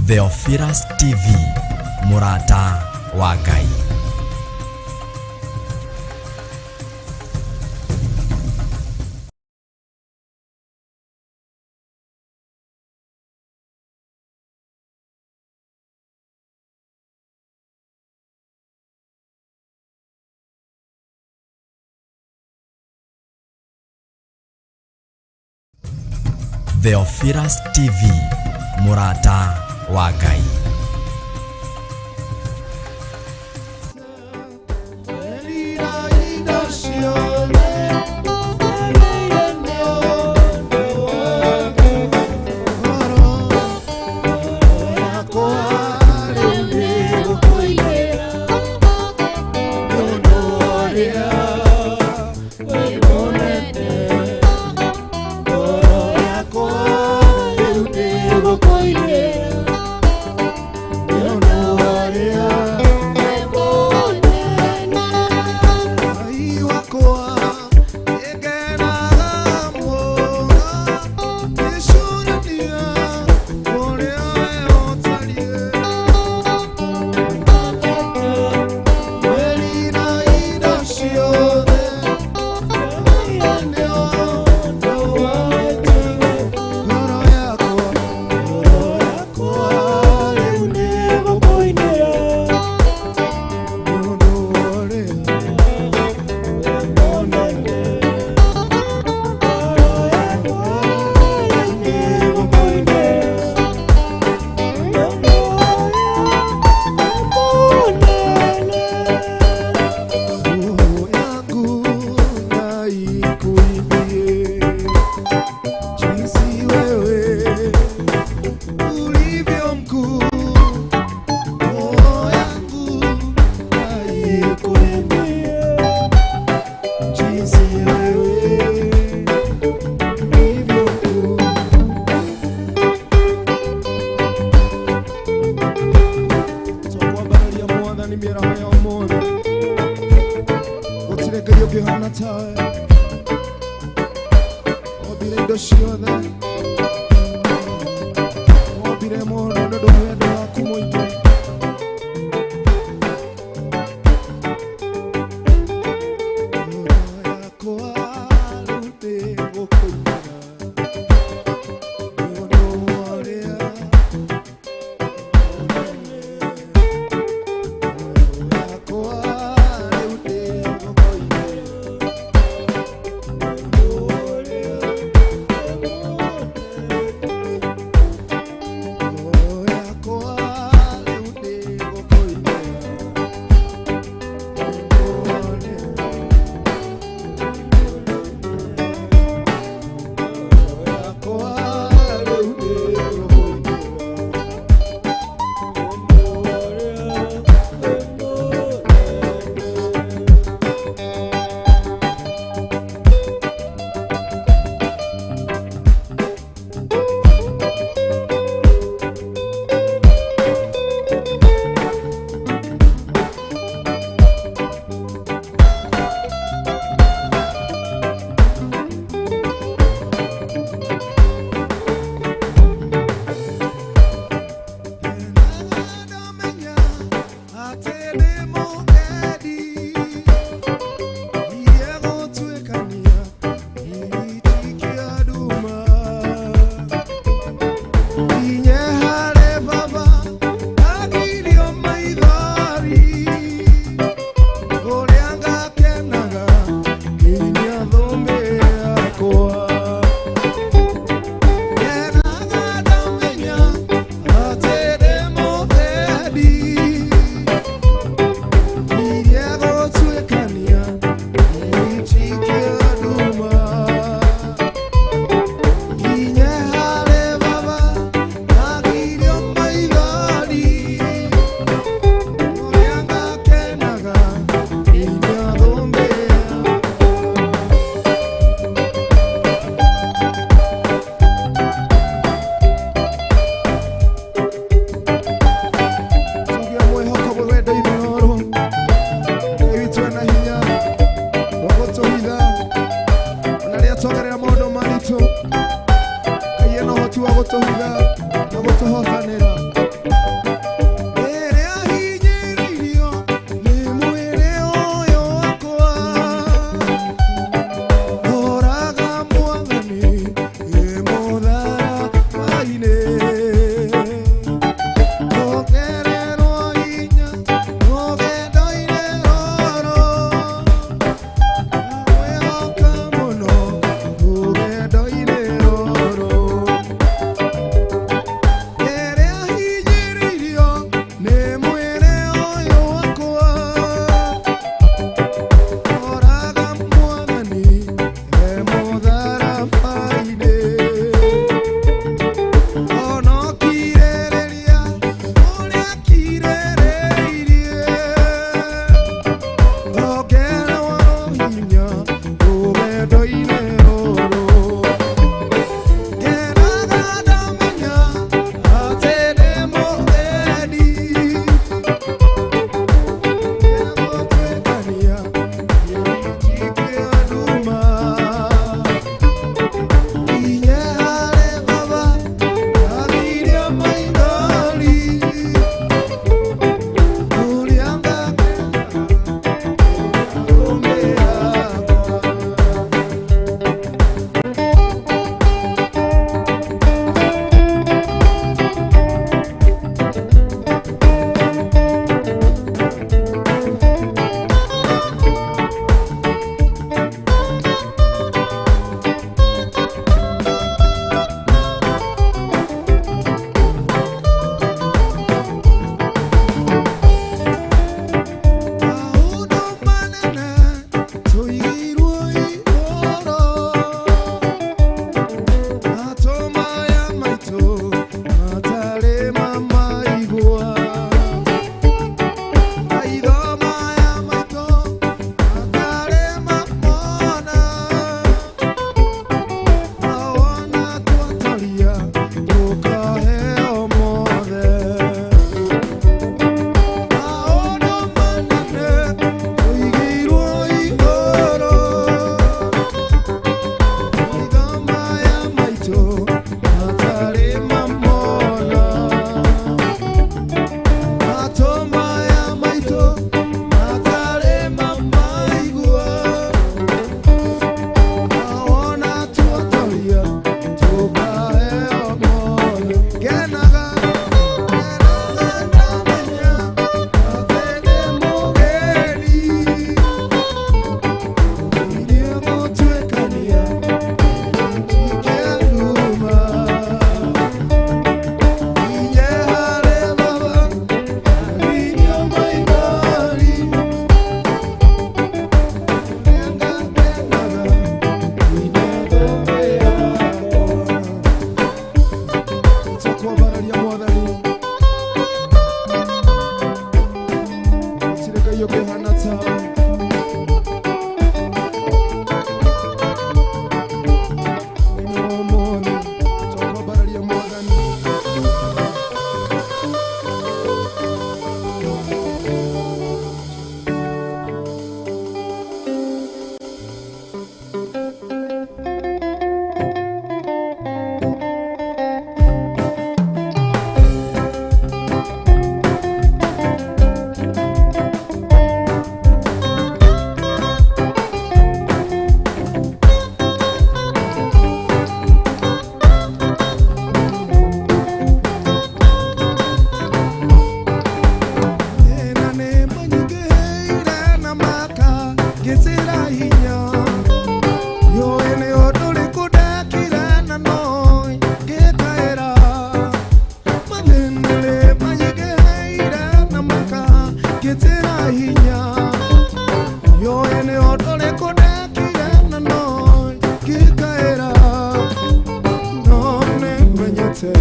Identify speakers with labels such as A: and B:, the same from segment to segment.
A: Theophilus TV, Murata wa Ngai. Theophilus TV, Murata wa Ngai.
B: Tuagotohiga, tuagotohotanera.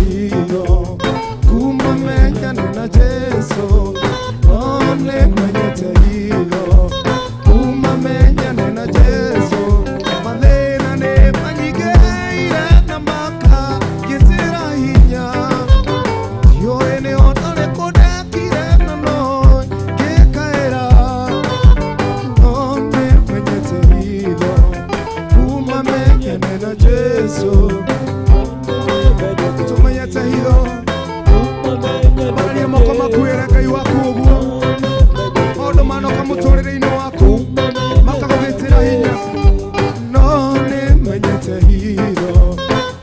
B: hilo kuma menyane na Jesu one menyete hilo kuma menyane na Jesu mathina ni manyigeire na maka gitira hinya yoe ni otore kudekire na no gikaira one menyete hilo kuma menyane na Jesu tumenyete hilo maria moko makwire Ngai waku uguo maundu manoka muturire-ini waku makagugitira hinya no ni menyete hilo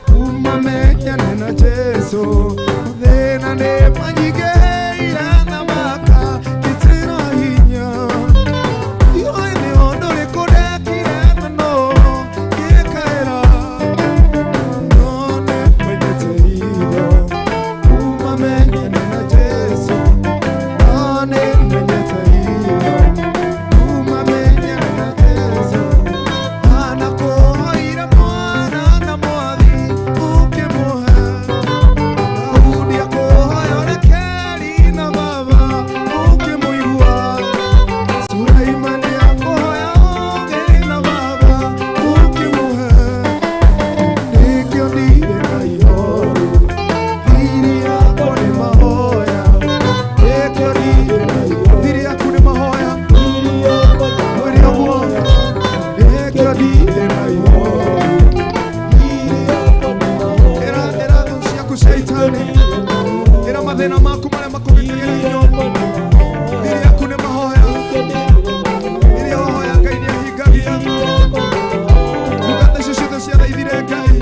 B: kuma menyane na Jesu thina ni manyigeire na makagitira hinya yoe ni undu rikudekire na no gikaira no ni menyete hilo kuma menyane na Jesu no ni menyete hilo kuma menyane na Jesu anakuhoire mwana na mwathi ukimuhe Daudi akuhoya urekeri na baba ukimuigua Sulaimani akuhoya ũũgĩ na baba ukimuhe nikio ndire na ihoru thiri yakwa nĩ mahoya nikio ndire na ihoru thiri yaku nĩ mahoya mwĩrĩ ũguo nikio ndire na ihoru ĩra thũ ciaku Shaitani ĩra mathĩna maku marĩa makũgitagĩra hinya thiri yaku nĩ mahoya iria wahoya Ngai nĩ ahingagia ndungata icio ciothe ciathaithire Ngai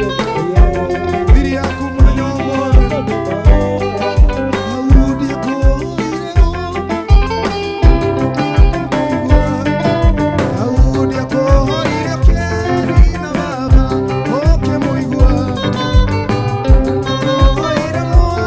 B: thiri yaku mũthenya wa ũmũthĩ Daudi akuhoire Daudi akuhoire keri na baba ũkĩmũigua akuhoire mwana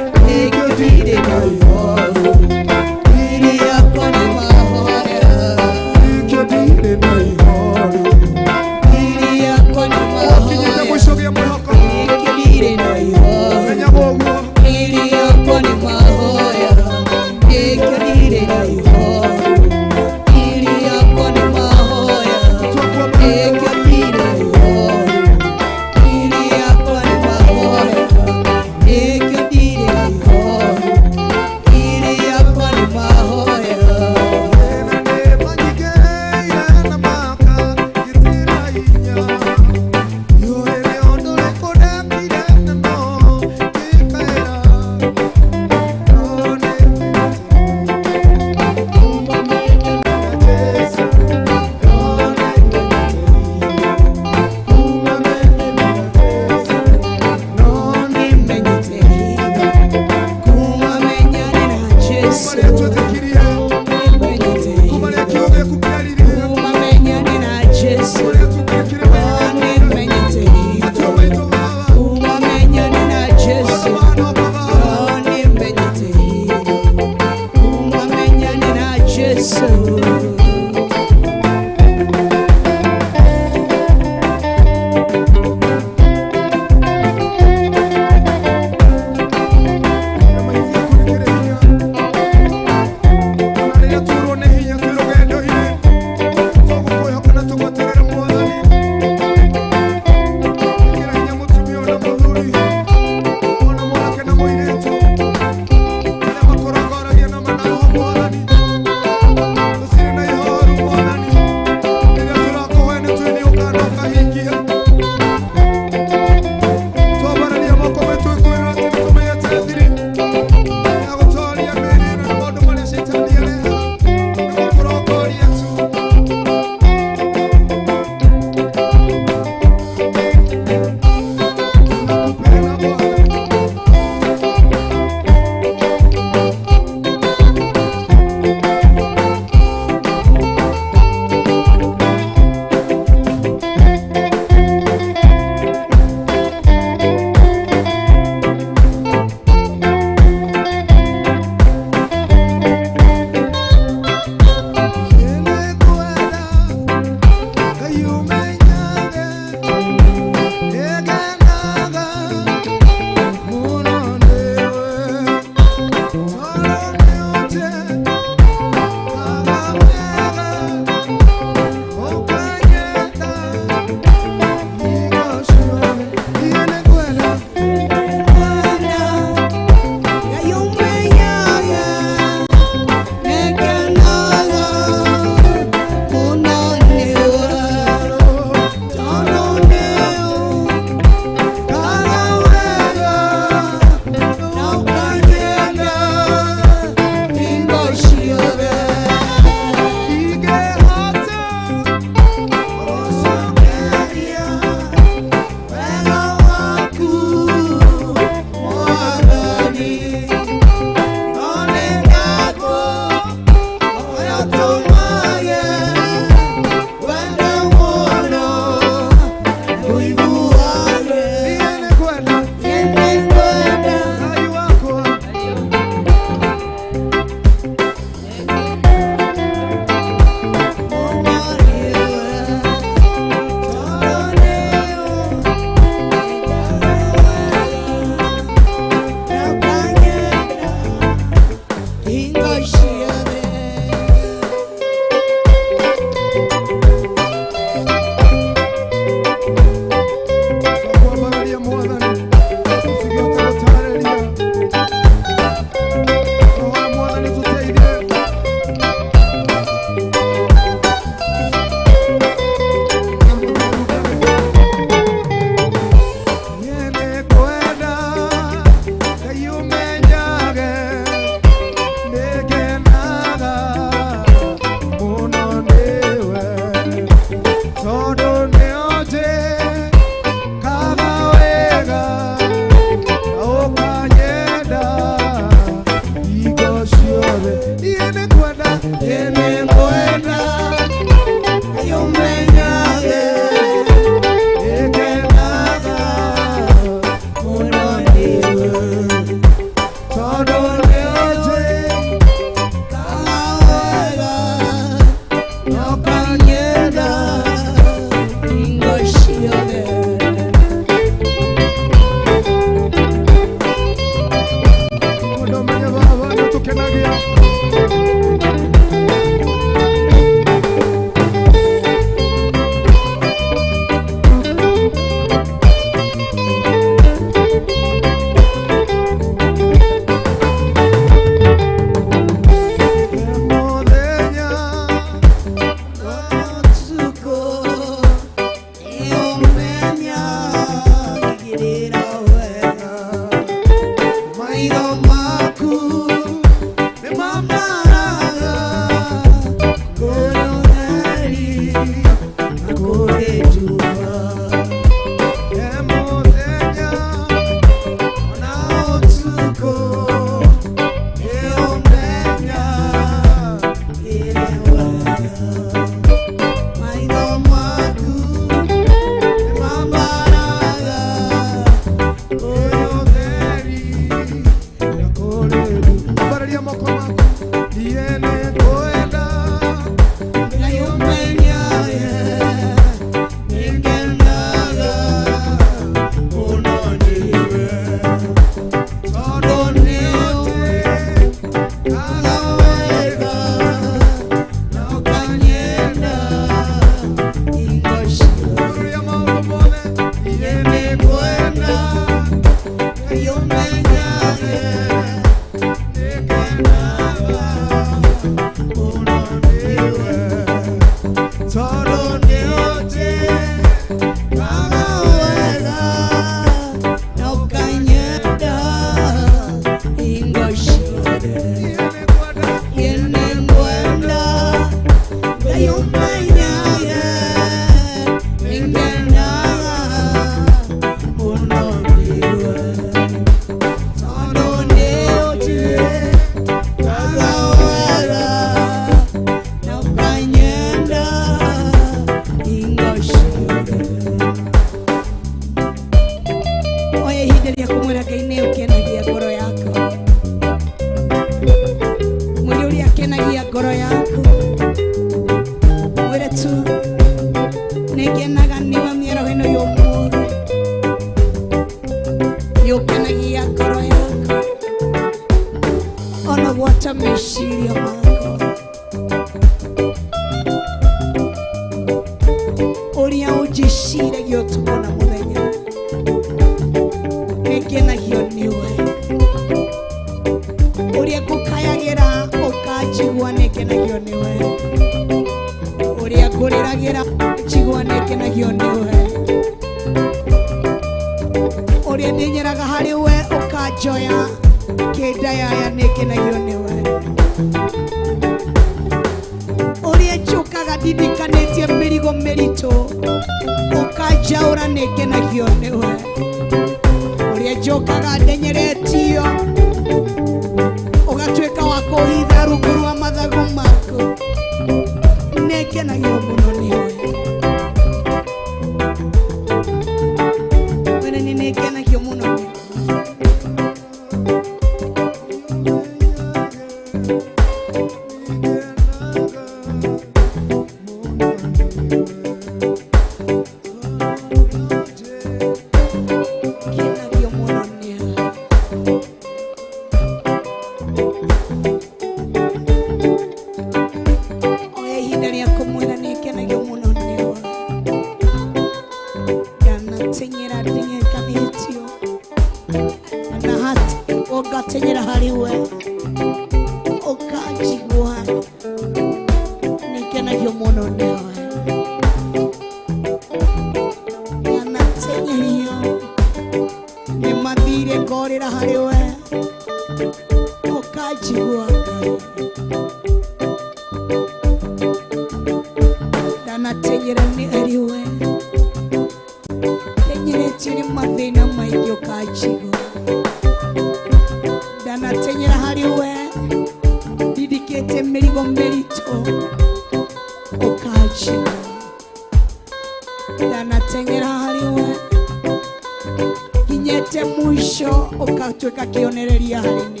C: ukatuika kionereria hari ni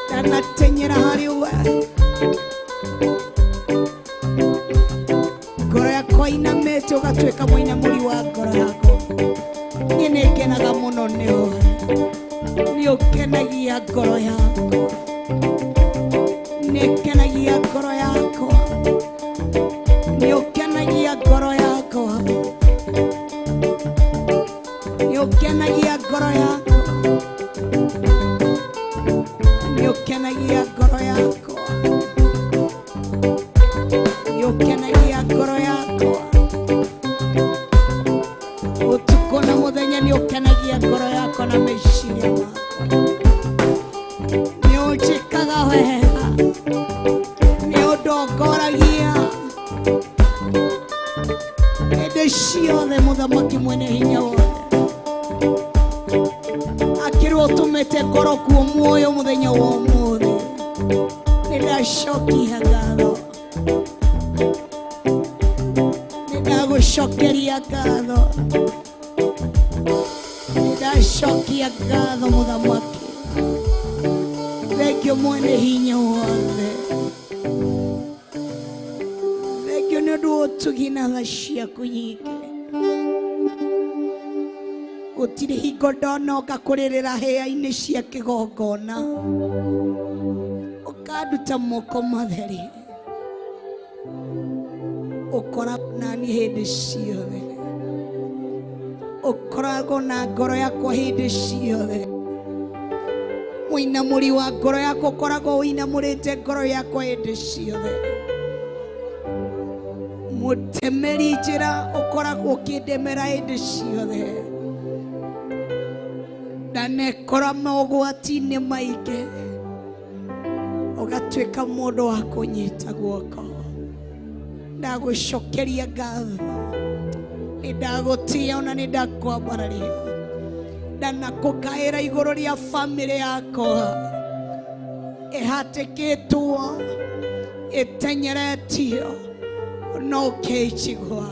C: ndanatenyera hari we ngoro yakwa inamete ugatuika muinamuri wa ngoro yako niĩ nĩngenaga mũno nĩwe nĩũkenagia ngoro yakwa nĩũkenagia ngoro yakwa nĩũkenagia ngoro yakwa nĩũkenagia ngoro yakwa nĩũkenagia ngoro yakwa nĩũkenagia ngoro yakwa ũtukũ na mũthenya nĩũkenagia ngoro yakwa na meciria makwa nĩũnjĩkaga wega nĩũndongoragia hĩndĩ ciothe mũthamaki mwene hinya wothe akĩrwo ũtũmĩte ngoro kuo muoyo mũthenya wa ũmũthĩ nĩndacokia ngatho nĩndagũcokeria ngatho nĩndacokia ngatho mũthamaki thengio mwene hinya wothe thengio nĩ ũndũ wa ũtugi na tha ciaku nyingĩ gũtirĩ hingo ndonoka kũrĩrĩra hĩa-inĩ cia kĩgongona ũkanduta moko matheri ũkoragwo nani hĩndĩ ciothe ũkoragwo na ngoro yakwa hĩndĩ ciothe mũinamũri wa ngoro yakwa ũkoragwo ũinamũrĩte ngoro yakwa hĩndĩ ciothe mũtemeri njĩra ũkoragwo ũkĩndemera hĩndĩ ciothe ndanekora maũgwati-inĩ maingĩ ũgatuĩka mũndũ wa kũnyita guoko ndagũcokeria ngatho nĩndagũtĩa ona nĩndakwambararia ndanakũkaĩra igũrũ rĩa bamĩrĩ yakwa ĩhatĩkĩtwo ĩtenyeretio no ũkĩnjigua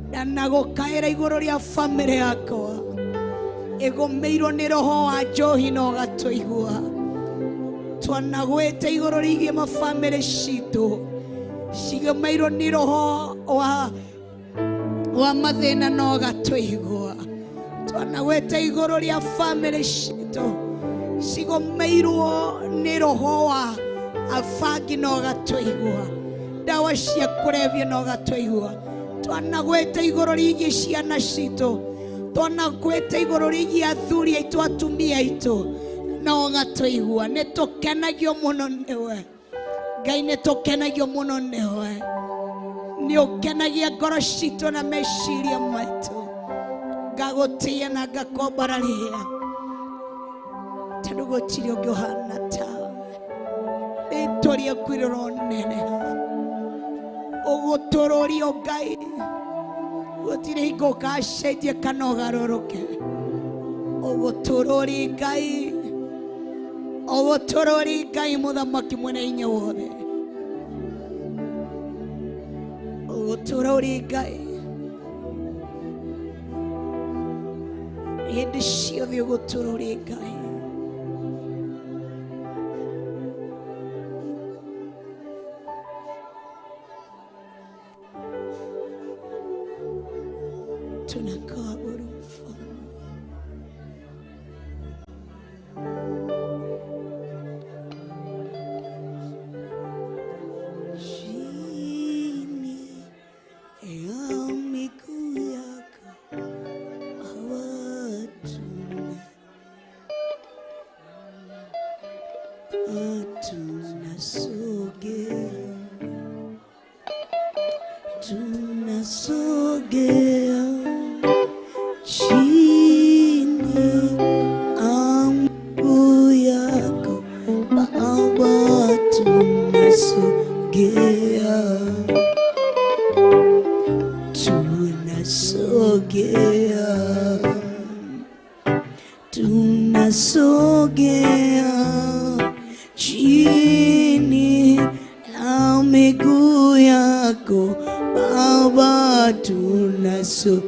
C: ndanagũkaĩra igũrũ rĩa bamĩrĩ yakwa ĩgũmĩirwo nĩ roho wa njohi na ũgatũigua twanagwĩte igũrũ rĩgiĩ mabamĩrĩ citũ cigũmĩirwo nĩ roho wa mathĩna na ũgatũigua twanagwĩte igũrũ rĩa bamĩrĩ citũ cigũmĩirwo nĩ roho wa abangi na ũgatũigua ndawa cia kũrebia na ũgatũigua twanagwĩte igũrũ rĩgiĩ ciana citũ twanagwĩte igũrũ rĩgiĩ athuri aitũ atumia aitũ na ũgatũigua nĩtũkenagio mũno nĩwe Ngai nĩtũkenagio mũno nĩwe nĩũkenagia ngoro citũ na meciria maitũ ngagũtĩa na ngakwambararia tondũ gũtirĩ ũngĩ ũhana tawe rĩtwa rĩaku rĩroneneha ũgũtũrũrio Ngai gũtirĩ hingo ũkacenjia kana ũgarũrũke ũgũtũrũri Ngai ũgũtũrũri Ngai mũthamaki mwene hinya wothe ũgũtũrũri Ngai hĩndĩ ciothe ũgũtũrũri Ngai tunakaburu mfalme chini ya miguu yako tunasogea chini miguu yako Baba tunasogea chini ya miguu yako Baba tunasogea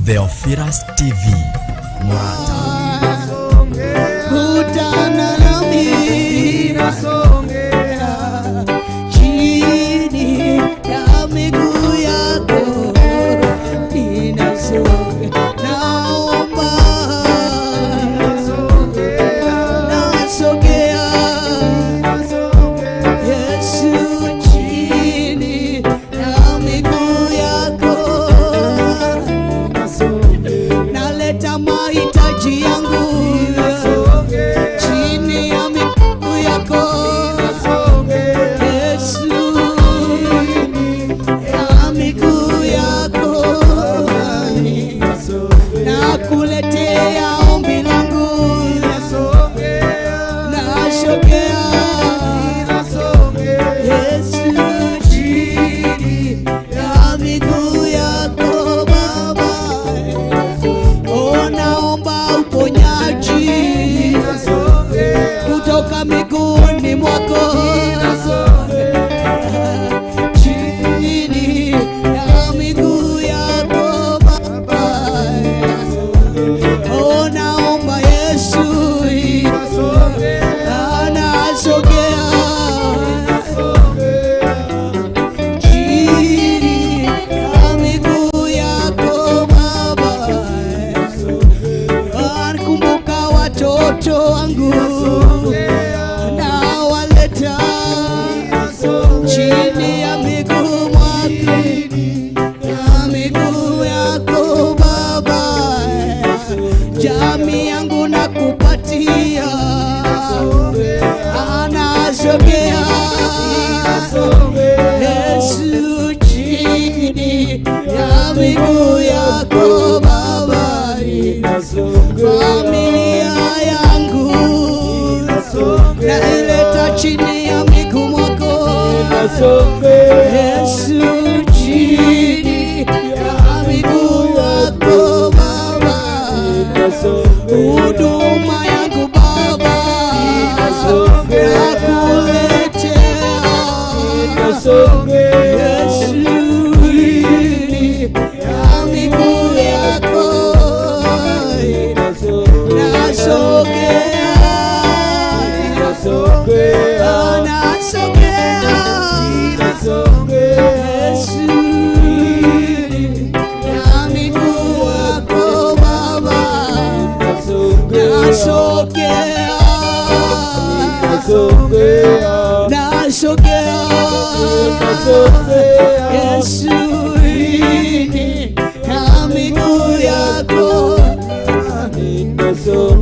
A: Theophilas TV Murata.
C: Kutana nami chini ya miguu yako ninasogea, naomba nasogea Yesu, chini ya miguu yako naleta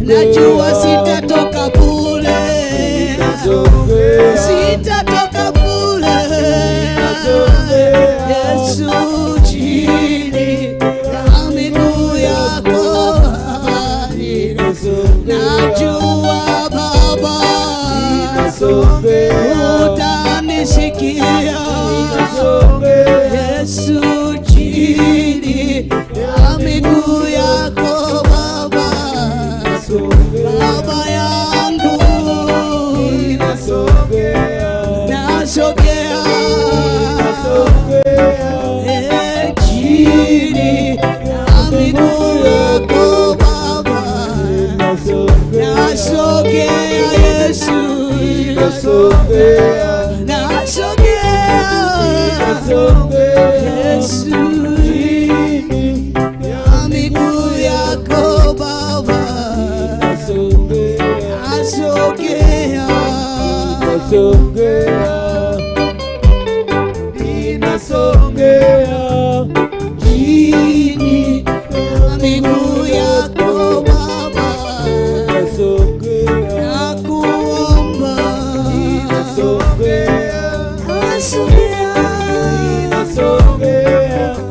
C: Najua sitatoka bure, sitatoka bure. Yesu chini ya miguu yako, najua Baba utanisikia. Yesu chini ya miguu yako Baba, Baba yangu nasogea chini ya miguu yako Baba, nasogea Yesu, nasogea Yesu chini ya miguu yako Baba, nasogea chini ya miguu yako Baba, nakuomba nasogea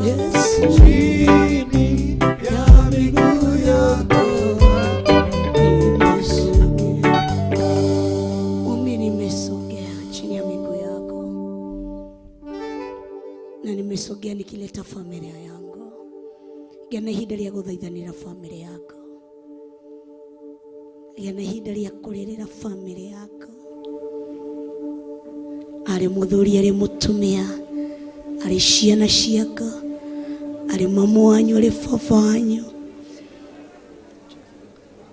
C: Yesu chini ya miguu yako, nimesogea chini ya miguu yako, na nimesogea nikileta familia yangu gana ihinda rĩa gũthaithanĩra family yako, gana ihinda rĩa kũrĩrĩra family yako, arĩ mũthuri arĩ mũtumia arĩ ciana ciako, arĩ mamu wanyu arĩ baba wanyu,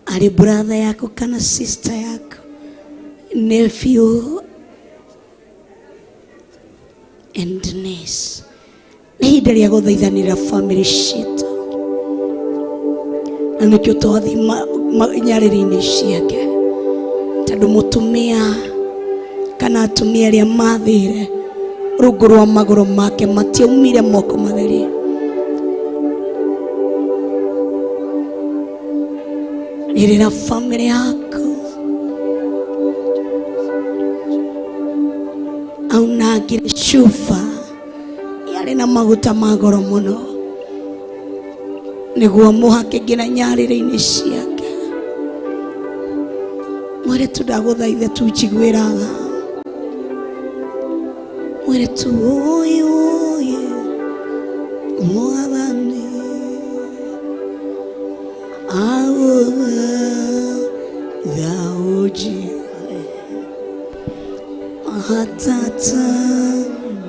C: arĩ brother yako kana sister yako, nephew and niece. Nĩ ihinda rĩa gũthaithanĩra family citũ, na nĩkĩo twathi nyarĩrĩ-inĩ ciake, tondũ mũtumia kana atumia arĩa mathire rungu rwa magũrũ make matiaumire moko matheri. Nĩrĩra family yako aunangire cuba yarĩ na maguta ma goro mũno, nĩguo mũhake nginya nyarĩrĩ-inĩ ciake. mwere tu ndaguthaitha tu njiguĩra tha mwere tu oye mwathani aguthaitha ũnjiguĩre atata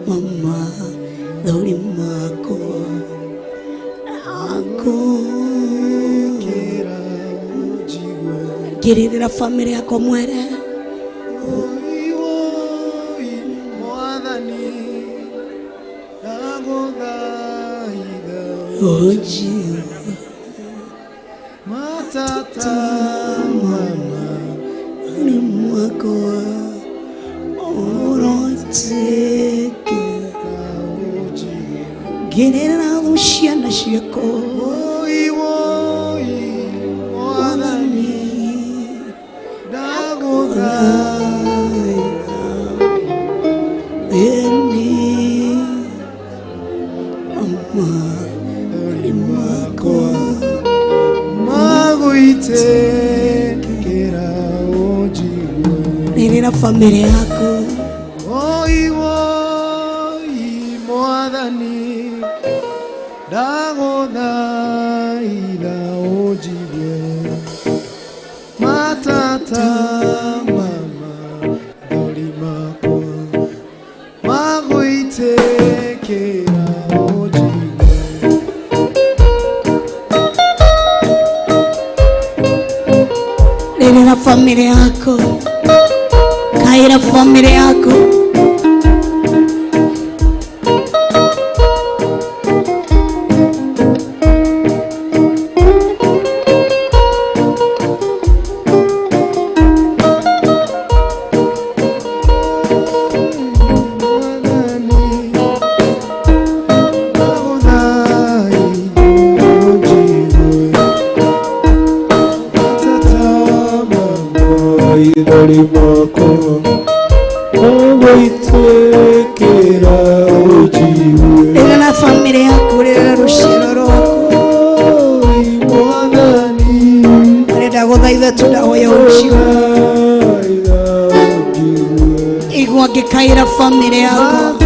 C: mama thori makwa girira family yako mwere oji matata mama ni mwako oroteke girira ushana shiko Nirina familia yako
B: mwathani ndaguthaitha ũnjigue matata mama thori makwa magũitĩkĩra ũnjigue
C: nirina familia yako kaira familia yako familia yako rera rushiro rwako renda guthaitha tudahoya ũnjigue igua ngĩkaĩra family yako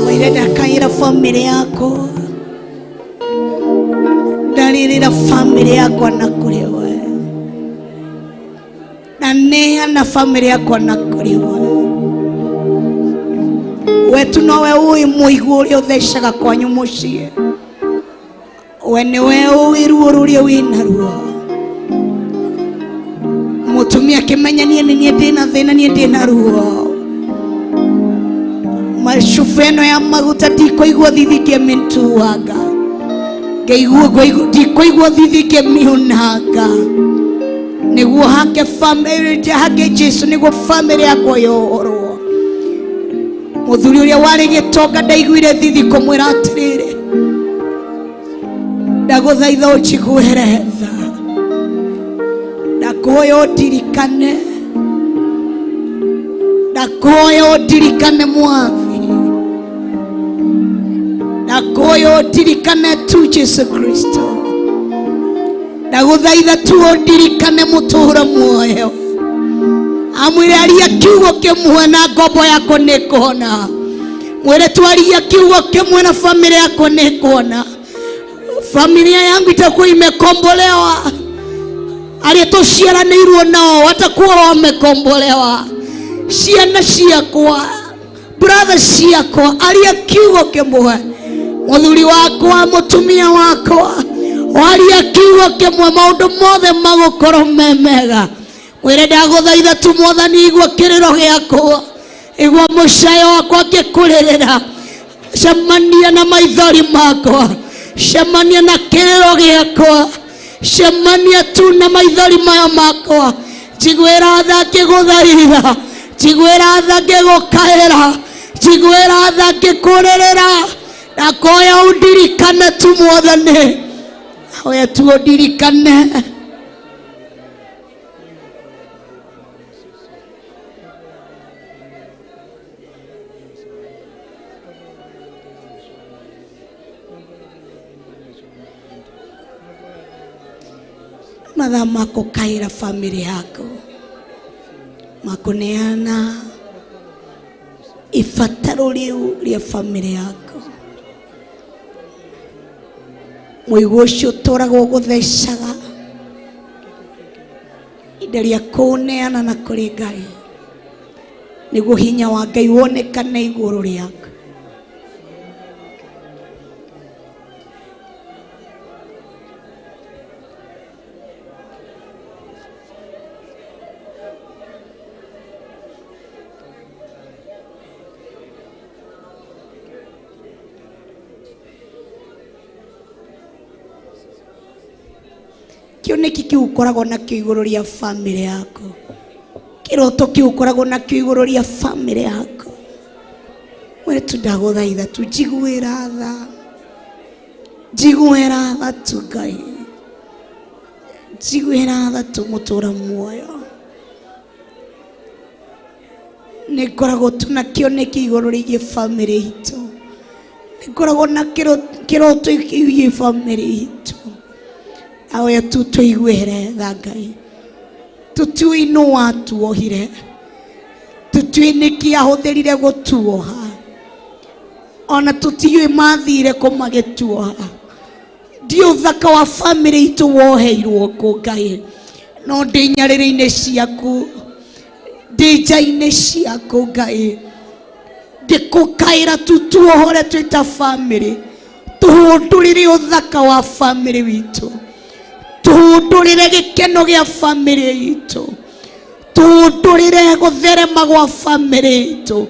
C: mwĩre ndakaĩra family yako ndarĩrĩra family yakwa na kũrĩ we na neana family yakwa na kũrĩ we tu nowe ũĩ mũigua ũrĩa ũthecaga kwanyu mũciĩ we nĩwe ũĩ ruo rũrĩa wĩna ruo mũtumia akĩmenya niĩ ndĩna thĩna niĩ ndĩna ruo macuba ĩno ya maguta ndikũigua thithi ngĩmĩtuanga ndikũigua thithi ngĩmĩunanga nĩguo hake family hake Jesu nĩguo family yakwa yohorwo mũthuri ũrĩa warĩ gĩtonga ndaiguire thithi kũmwĩra atĩrĩrĩ ndagũthaitha ũnjiguĩre tha ndakwĩhoya ũndirikane ndakwĩhoya ũndirikane mwathi ndakwĩhoya ũndirikane tu Jesu Kristo ndagũthaitha tu ũndirikane mũtũũre muoyo amwĩre aria kiugo kĩmwe na ngombo yako nĩkũhona mwĩre twaria kiugo kĩmwe na family yako nĩkũhona familia yangu itakuwa imekombolewa aria tũciaranĩirwo nao watakuwa wamekombolewa ciana ciakwa brother ciakwa aria kiugo kĩmwe mũthuri wakwa mũtumia wakwa waria kiugo kĩmwe maũndũ mothe magũkorwo me mega mwĩre ndagũthaitha tu mwathani igua kĩrĩro gĩakwa igua mũcayo wakwa ngĩkũrĩrĩra cemania na maithori makwa cemania na kĩrĩro gĩakwa cemania tu na maithori maya makwa njiguĩra tha ngĩgũthaitha njiguĩra tha ngĩgũkaĩra njiguĩra tha ngĩkũrĩrĩra ndakwĩhoya ũndirikane tu mwathani hoya tu ũndirikane mathaa makukaira family yako, makuneana ibataro riu ria family yako. Muigo ucio toragwo guthecaga ida ria kuneana na kuri Ngai, niguo hinya wa Ngai wonekane iguru riaku. Kioneki kiu ukoragwo nakio iguru ria family yako, kiroto kiu ukoragwo nakio iguru ria family yako. Wetu ndaguthaitha tu njiguira tha tu Ngai, njiguira tha tu mutura muoyo. Nikoragwo tu na kioneki iguru ria family itu, nikoragwo na kiroto igi family itu. Awe tu tuiguire tha Ngai, tutuinua tuohire, tutuiniki ahũthĩrire gũtuoha, ona tutiui mathire kũ magĩtuoha. Ndi ũthaka wa family itu woheirwo kũ Ngai, no ndĩ nyarĩrĩ-inĩ ciaku, ndĩ nja-inĩ ciaku Ngai, ndĩkũkaĩra tutuohore twĩ ta family, tuhũndũrĩre ũthaka wa family witũ, tuhundurire gikeno gia family itu, tuhundurire gutherema gwa family itu,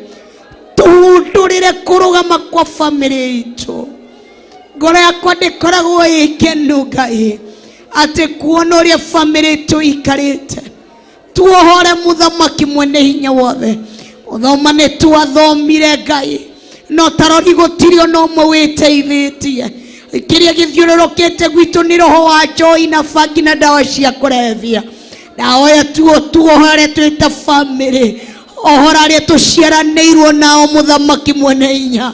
C: tuhundurire kurugama kwa family itu. Ngoro yakwa ndikoragwo ikenu Ngai ati kuona uria family itu ikarite. Tuohore muthamaki mwene hinya wothe, uthoma ni twathomire Ngai, no tarori gutiri ona umwe witeithitie. Kiria githiururukite gwitu ni roho wa njoi na bangi na dawa cia kurevia. Naoya tuohore twĩ ta family, ohora aria tuciaranĩirwo nao muthamaki mwene hinya,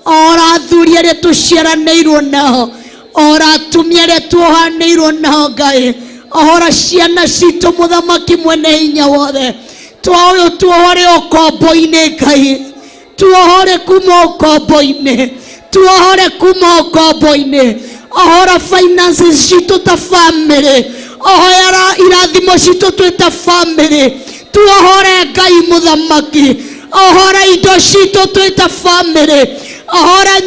C: ohora athuri aria tuciaranĩirwo nao, ohora atumia aria tuohanĩirwo nao Ngai, ohora ciana citũ muthamaki mwene hinya wothe. Tuohore ũkombo-inĩ Ngai, tuohore kuma ũkombo-inĩ, tuohore kuma ũkombo-inĩ, ohora finances citũ ta family, ohora irathimo citũ twĩ ta family, tuohore Ngai muthamaki, ohora indo citũ twĩ ta family, ohora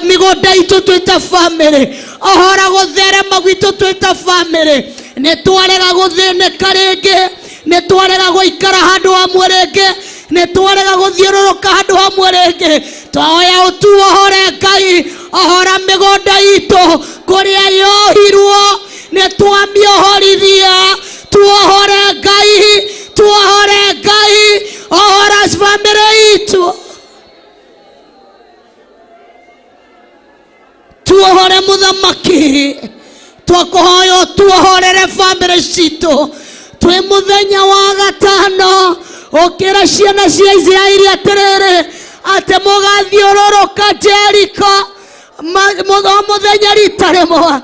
C: mĩgũnda itũ twĩ ta family, ohora gũtherema gwitũ twĩ ta family. Nĩtwarega gũthĩnĩka rĩngĩ, nĩtwarega gũikara handũ hamwe rĩngĩ, nĩtwarega gũthiũrũrũka handũ hamwe rĩngĩ. Twahoya ũtuohore Ngai, ohora mĩgũnda itũ kũrĩa yohirwo, nĩtwamĩohorithia. Tuohore Ngai, tuohore Ngai, ohora family itũ, tuohore muthamaki. Twakuhoya tuohorere family citũ. Twĩ mũthenya wa gatano, ũkĩra ciana cia Israeli atĩrĩrĩ atĩ mũgathiũrũrũka Jeriko mũthenya rita rĩmwe,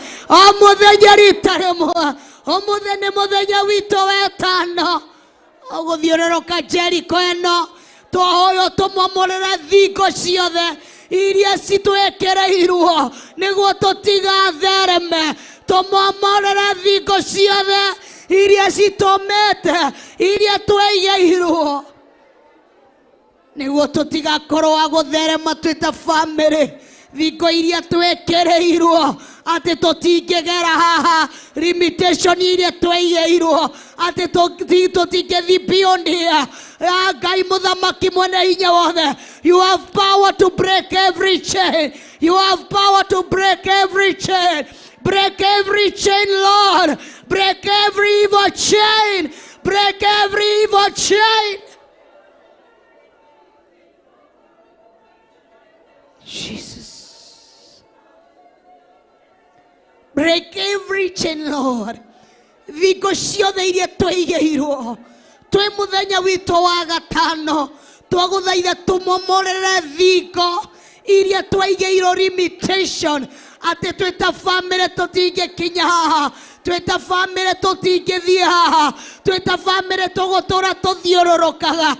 C: mũthenya rita rĩmwe. Ũmũthĩ nĩ mũthenya witũ wetano ũgũthiũrũrũka Jeriko ĩno. Twahoya tũmomorere thingo ciothe iria citwĩkĩrĩirwo nĩguo tũtigathereme. Tũmomorere thingo ciothe iria citomete, iria tweigĩirwo nĩguo tũtigakorwo a gũtherema twĩ ta family. Thingo iria twĩkĩrĩirwo atĩ tũtingĩgera haha, limitation iria tweigĩirwo atĩ tũtingĩthi beyond here. Ngai muthamaki mwene hinya wothe, you have power to break every chain, you have power to break every chain. Break every chain, Lord. Break every evil chain. Break every evil chain. Jesus. Break every chain, Lord. Thingo ciothe iria tweigĩirwo twĩ mũthenya witũ wa gatano, twagũthaitha tũmomorere thingo iria tweigĩirwo limitation, atĩ twĩ ta family tũtingĩkinya haha, twita family tutingithie haha twita family tugutura tuthiurorokaga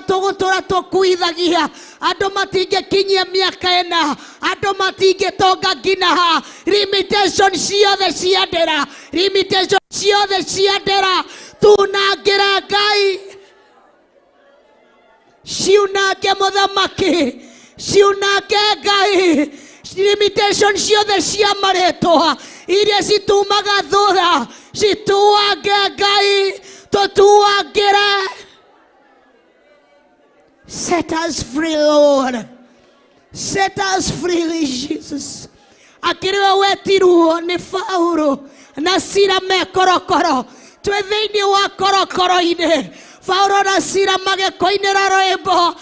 C: tugutura tukuithagia andu matingikinyia miaka ena andu matingitonga nginaha limitation ciothe ciandera limitation ciothe ciandera tunangira Ngai ciunange muthamaki ciunange Ngai limitation ciothe cia maretwa iria citumaga thutha cituange Ngai tutuangire. Set us free, Lord. Set us free, Jesus. Akiriwe wetirwo ni Paulo na Sila me korokoro twe thiini wa korokoro-ini Paulo na Sila magikoinira rwimbo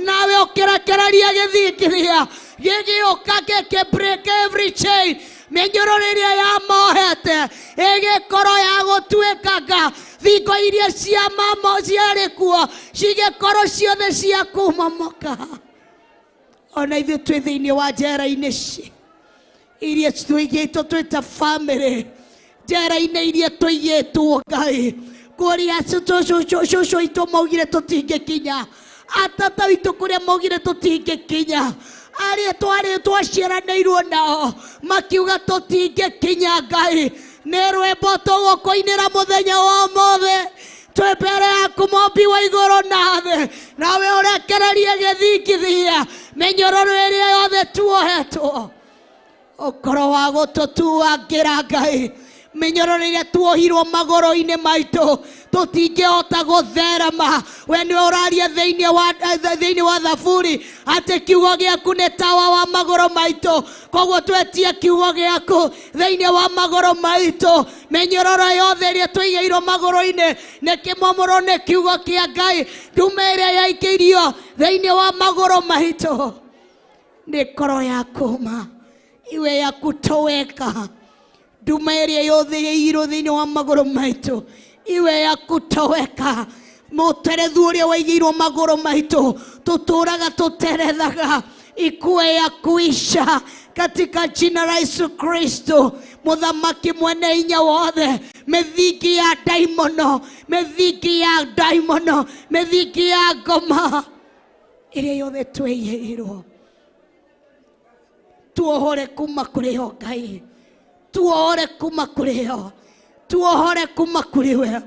C: nawe ukirakereria githingithia gigioka gikibreak every chain minyororiria ya mohete igikoro ya gutwikaga thingo iria cia mamo ciarĩ kuo cigĩkorwo ciothe cia kumomoka. Ona ithuĩ twĩ thĩinĩ wa njera-inĩ ici iria tũigĩtwo twĩ ta family njera-inĩ iria tũigĩtwo Ngai kũrĩa cũcũ itũ maugire tũtingĩkinya atata witũ kũrĩa maugire tũtingĩkinya arĩa twarĩ twaciaranĩirwo nao makiuga tũtingĩkinya Ngai nĩ rwĩmbo tũgũkũinĩra mũthenya wa ũmũthĩ twĩ mbere yaku Mũmbi wa igũrũ na thĩ nawe ũrekererie gĩthingithia mĩnyororo ĩrĩa yothe tuohetwo ũkorwo wa gũtũtuangĩra Ngai mĩnyororo ĩrĩa tuohirwo magũrũ-inĩ maitũ tũtingĩhota gũtherema we nĩwe ũraria thĩinĩ wa Thaburi atĩ kiugo gĩaku nĩ tawa wa magũrũ maitũ koguo twetie kiugo gĩaku thĩinĩ wa magũrũ maitũ mĩnyororo yothe ĩrĩa tũigĩirwo magũrũ-inĩ nĩ kĩmomoro nĩ kiugo kĩa Ngai nduma ĩrĩa yaikĩirio thĩinĩ wa magũrũ maitũ nĩ ngoro ya kũma iwe ya kutoweka nduma ĩrĩa yothe yairwo thĩinĩ wa magũrũ maitũ iwe ya kutoweka mũterethu ũrĩa waigĩirwo magũrũ maitũ tũtũraga tũterethaga ikuwe ya kuisha katika jina la Yesu Kristo mũthamaki mwene hinya wothe mĩthingi ya daimono mĩthingi ya daimono mĩthingi ya ngoma ĩrĩa yothe twĩigĩirwo tuohore kuma kũrĩ yo Ngai tuohore kuma kũrĩ yo tuohore kuma kũrĩ we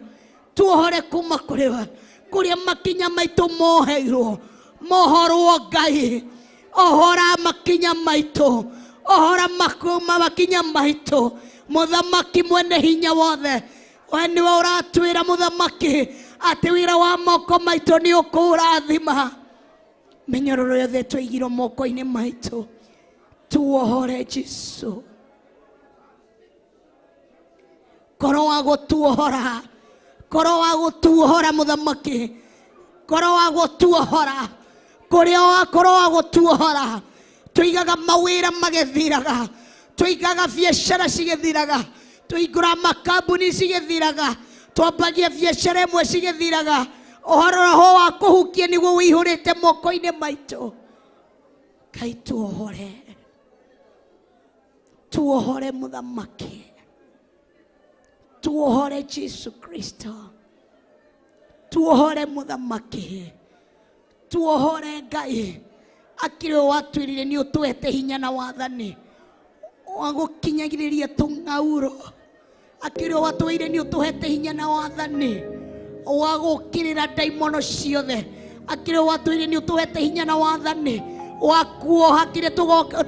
C: tuohore kuma kũrĩ we kũrĩa makinya maitũ moheirwo mohorwo Ngai ohora makinya maitũ ohora makinya maitũ mũthamaki mwene hinya wothe we nĩwe ũratwĩra mũthamaki atĩ wĩra wa moko maitũ nĩ ũkũrathima mĩnyororo yothe twaigirwo moko-inĩ maitũ tuohore Jesu koro wa gũtuohora mũthamaki koro wa gũtuohora kũrĩa koro wa gũtuohora tũigaga mawĩra magĩthiraga tũigaga biacara cigĩthiraga tũingũra makambuni cigĩthiraga twambagia biacara ĩmwe cigĩthiraga ũhoro ho wa kũhukia nĩguo wĩihũrĩte moko-inĩ maitũ Ngai tuohore mũthamaki tuohore Jesu Kristo tuohore mũthamaki tuohore Ngai akĩrĩ watwĩrire nĩ ũtwete hinya na wathani wa gũkinyagĩrĩria tũng'aurũ akĩrĩ watwĩrire nĩ ũtũhete hinya na wathani wa gũkĩrĩra daimono ciothe akĩrĩ watwĩrire nĩ ũtũhete hinya na wathani wa kuoha kĩrĩa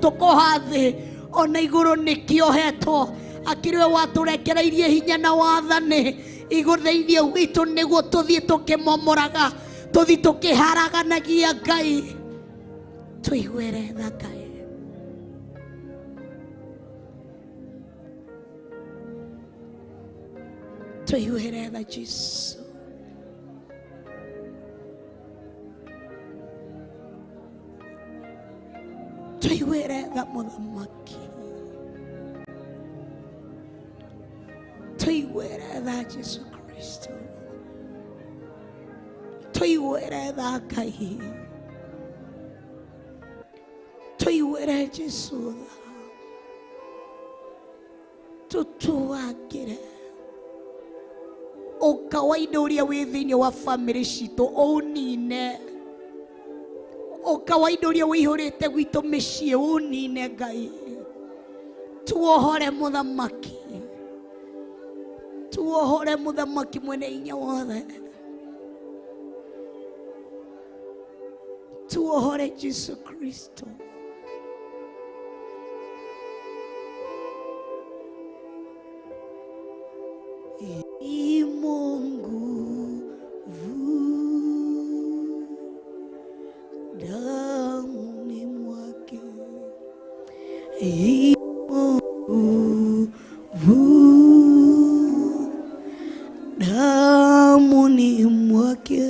C: tũkoha thĩ ona igũrũ nĩkĩohetwo akĩrĩ watũrekereirie hinya na wathani igũthĩinĩ witũ nĩguo tũthiĩ tũkĩmomoraga tũthiĩ tũkĩharaganagia Ngai tũigwere tha Ngai tũigwere tha Jesu tũigwere tha mũthamaki tũigwere tha Jesu Kristo tũigwere tha Ngai tũigwere Jesu tha tutuagire o kawaida uria wi thiini wa family citu unine o kawaida uria wihurite gwitu micii unine Ngai tuohore muthamaki mwene inya wothe tuohore Jesu Kristo Mungu damuni mwake damuni mwake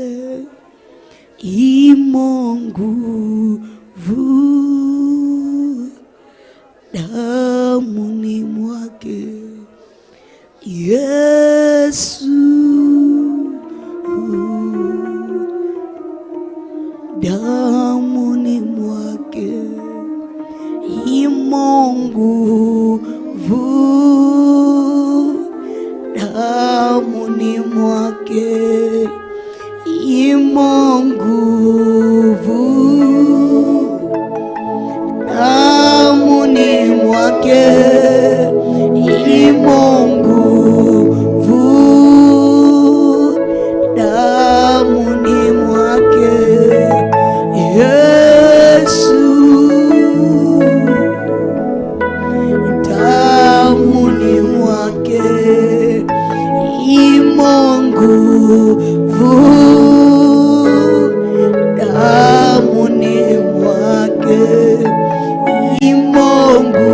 C: Mungu damuni mwake Yesu damuni mwake Mungu damuni mwake Mungu damuni mwake Mungu damuni mwake Yesu damuni mwake Mungu damuni mwake Mungu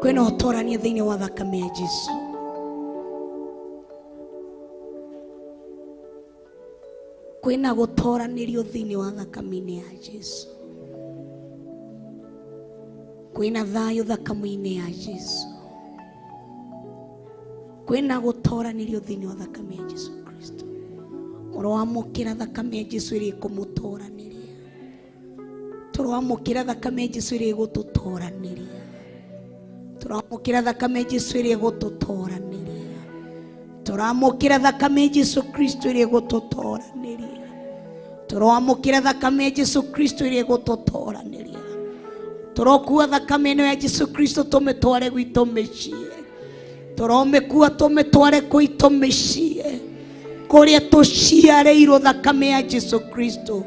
C: kwena utorania thiini wa thakame ya Jesu. Kwena gutoranirio thiini wa thakame ya Jesu. Kwena thayo thakame ya Jesu. Kwena gutoranirio thiini wa thakame ya Jesu Kristo. Murawamukira thakame ya Jesu iri kumutoraniria. Turawamukira thakame ya Jesu iri gututoraniria. Turamukira thakame ya Jesu iri gututoraniria. Turamukira thakame ya Jesu Kristo iri gututoraniria. Turamukira thakame ya Jesu Kristo iri gututoraniria. Turokua thakame ino ya Jesu Kristo tumetware gwito micii. Turomekua tumetware gwito micii. Kuria tuciareirwo thakame ya Jesu Kristo.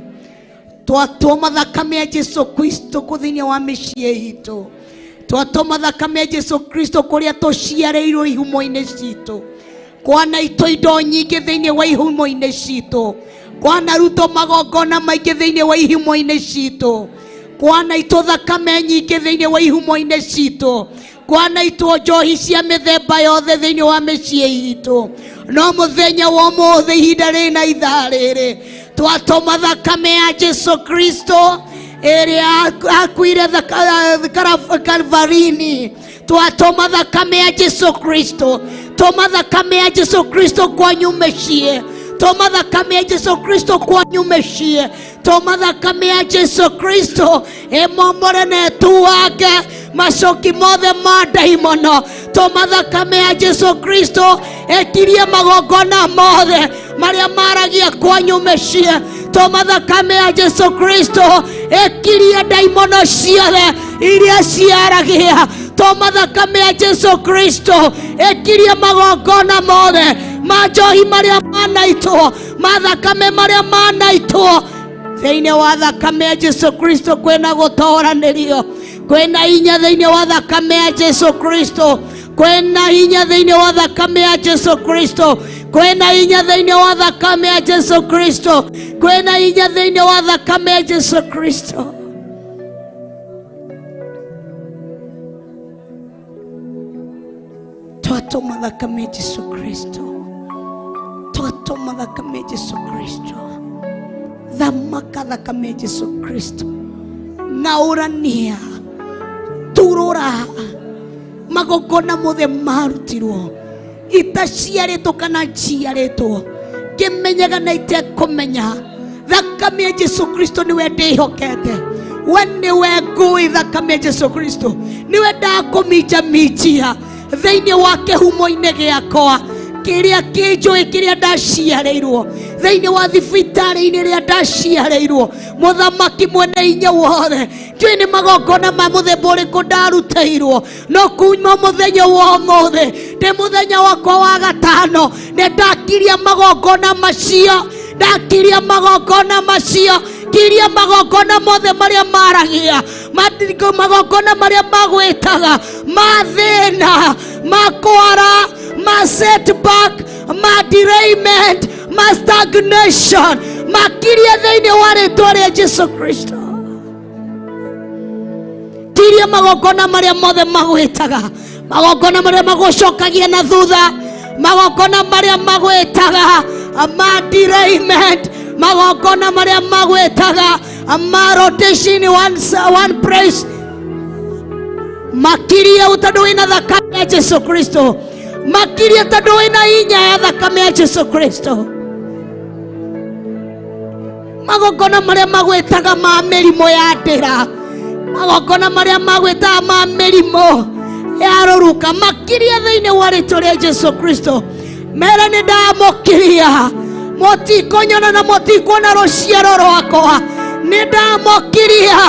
C: Twatoma thakame ya Jesu Kristo kuthini wa micii itu. Twatoma thakame ya Jesu Kristo kuria tuciareirwo ihumo-ini citu. Kwana ito indo nyingi thiini wa ihumo-ini citu. Kwana ruto magongona maingi thiini wa ihumo-ini citu. Kwana ito thakame nyingi thiini wa ihumo-ini citu. Kwana ito njohi cia mithemba yothe thiini wa micii itu. No muthenya wa mothe ihinda rina ithaa riri twatoma thakame ya Jesu Kristo ĩrĩa akuire Kalvarini. Twatoma thakame ya Jesu Kristo. Toma thakame ya Jesu Kristo kwanyu mĩciĩ. Toma thakame ya Jesu Kristo kwanyu mĩciĩ. Toma thakame ya Jesu Kristo ĩmomore na ĩtuange macoki mothe ma ndaimono. Toma thakame ya Jesu Kristo ĩkirie magongona mothe marĩa maragia kwanyu mĩciĩ. Toma thakame ya Jesu Kristo ĩkirie ndaimono ciothe iria ciaragia. Toma thakame ya Jesu Kristo ĩkirie magongona mothe ma njohi marĩa manaitwo, mathakame marĩa manaitwo. Thiini wa thakame ya Jesu Kristo kwena gutoranirio. Kwena inya thiini wa thakame ya Jesu Kristo. Kwena inya thiini wa thakame ya Jesu Kristo. Kwena inya thiini wa thakame ya Jesu Kristo. Kwena inya thiini wa thakame ya Jesu Kristo. Twatoma thakame ya Jesu Kristo. Twatoma thakame ya Jesu Kristo. Thamaka thakame ya Jesu Kristo. Naurania turora magongona mothe marutirwo itaciaritwo kana ciaritwo kimenyaga na itekũmenya. Thakame ya Jesu Kristo niwe ndihokete. We niwe ngui thakame ya Jesu Kristo. Niwe ndakũminjaminjia thiini wa kĩhumo-inĩ gĩakwa kĩrĩa kĩnjũĩ kĩrĩa ndaciarĩirwo thiini wa thibitarĩ-inĩ rĩa ndaciarĩirwo. Mũthamaki mwene hinya wothe, njũĩ nĩ magongona ma mũthemba ũrĩkũ ndarutĩirwo, no kuma mũthenya wa ũmũthĩ ndĩ mũthenya wakwa wa gatano nĩ ndakiria magongona macio. Ndakiria magongona macio. Kiria magongona mothe maria maragia, magongona maria magwĩtaga ma thĩna, ma kwara, ma setback, ma derailment, ma stagnation, makiria thĩinĩ wa rĩtwa rĩa Jesu Kristo. Kiria magongona maria mothe magwĩtaga, magongona maria magũcokagia na thutha, magongona maria magwĩtaga ma derailment, magongona maria magwĩtaga ma rotation one praise. Makiria tondũ wĩna thakame ya Jesu Kristo. Makiria tondũ wĩna hinya ya thakame ya Jesu Kristo. Magongona maria magwĩtaga ma mĩrimũ ya ndĩra, magongona maria magwĩtaga ma mĩrimũ ya rũruka, makiria thĩinĩ wa rĩtwa rĩa Jesu Kristo. Mere nĩ ndamũkiria. Mũtikũnyona na mũtikuona rũciaro rwakwa. Nĩ ndamũkiria.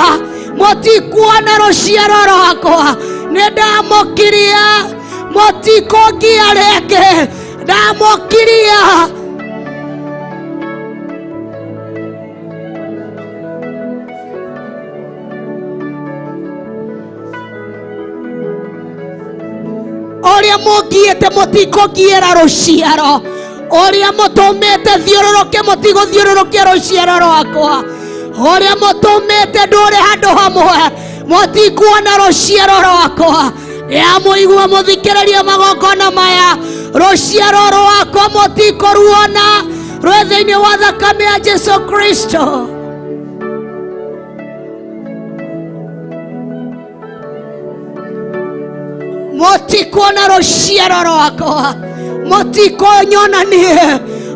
C: Mũtikuona rũciaro rwakwa. Nĩ ndamũkiria. Mũtikũngia rĩngĩ. Ndamũkiria. Oria mũngiĩte mũtikũngiĩra rũciaro. Oria mũtũmĩte thiũrũrũke mũtigũthiũrũrũkia rũciaro rwakwa. Oria mũtũmĩte ndũrĩ handũ hamwe mũtikuona rũciaro rwakwa. ya muigua muthikiriria magongona maya ruciaro rwakwa mutikuruona rwe thiini wa thakame ya Jesu Kristo. Mutikuona ruciaro rwakwa, mutikunyona nie,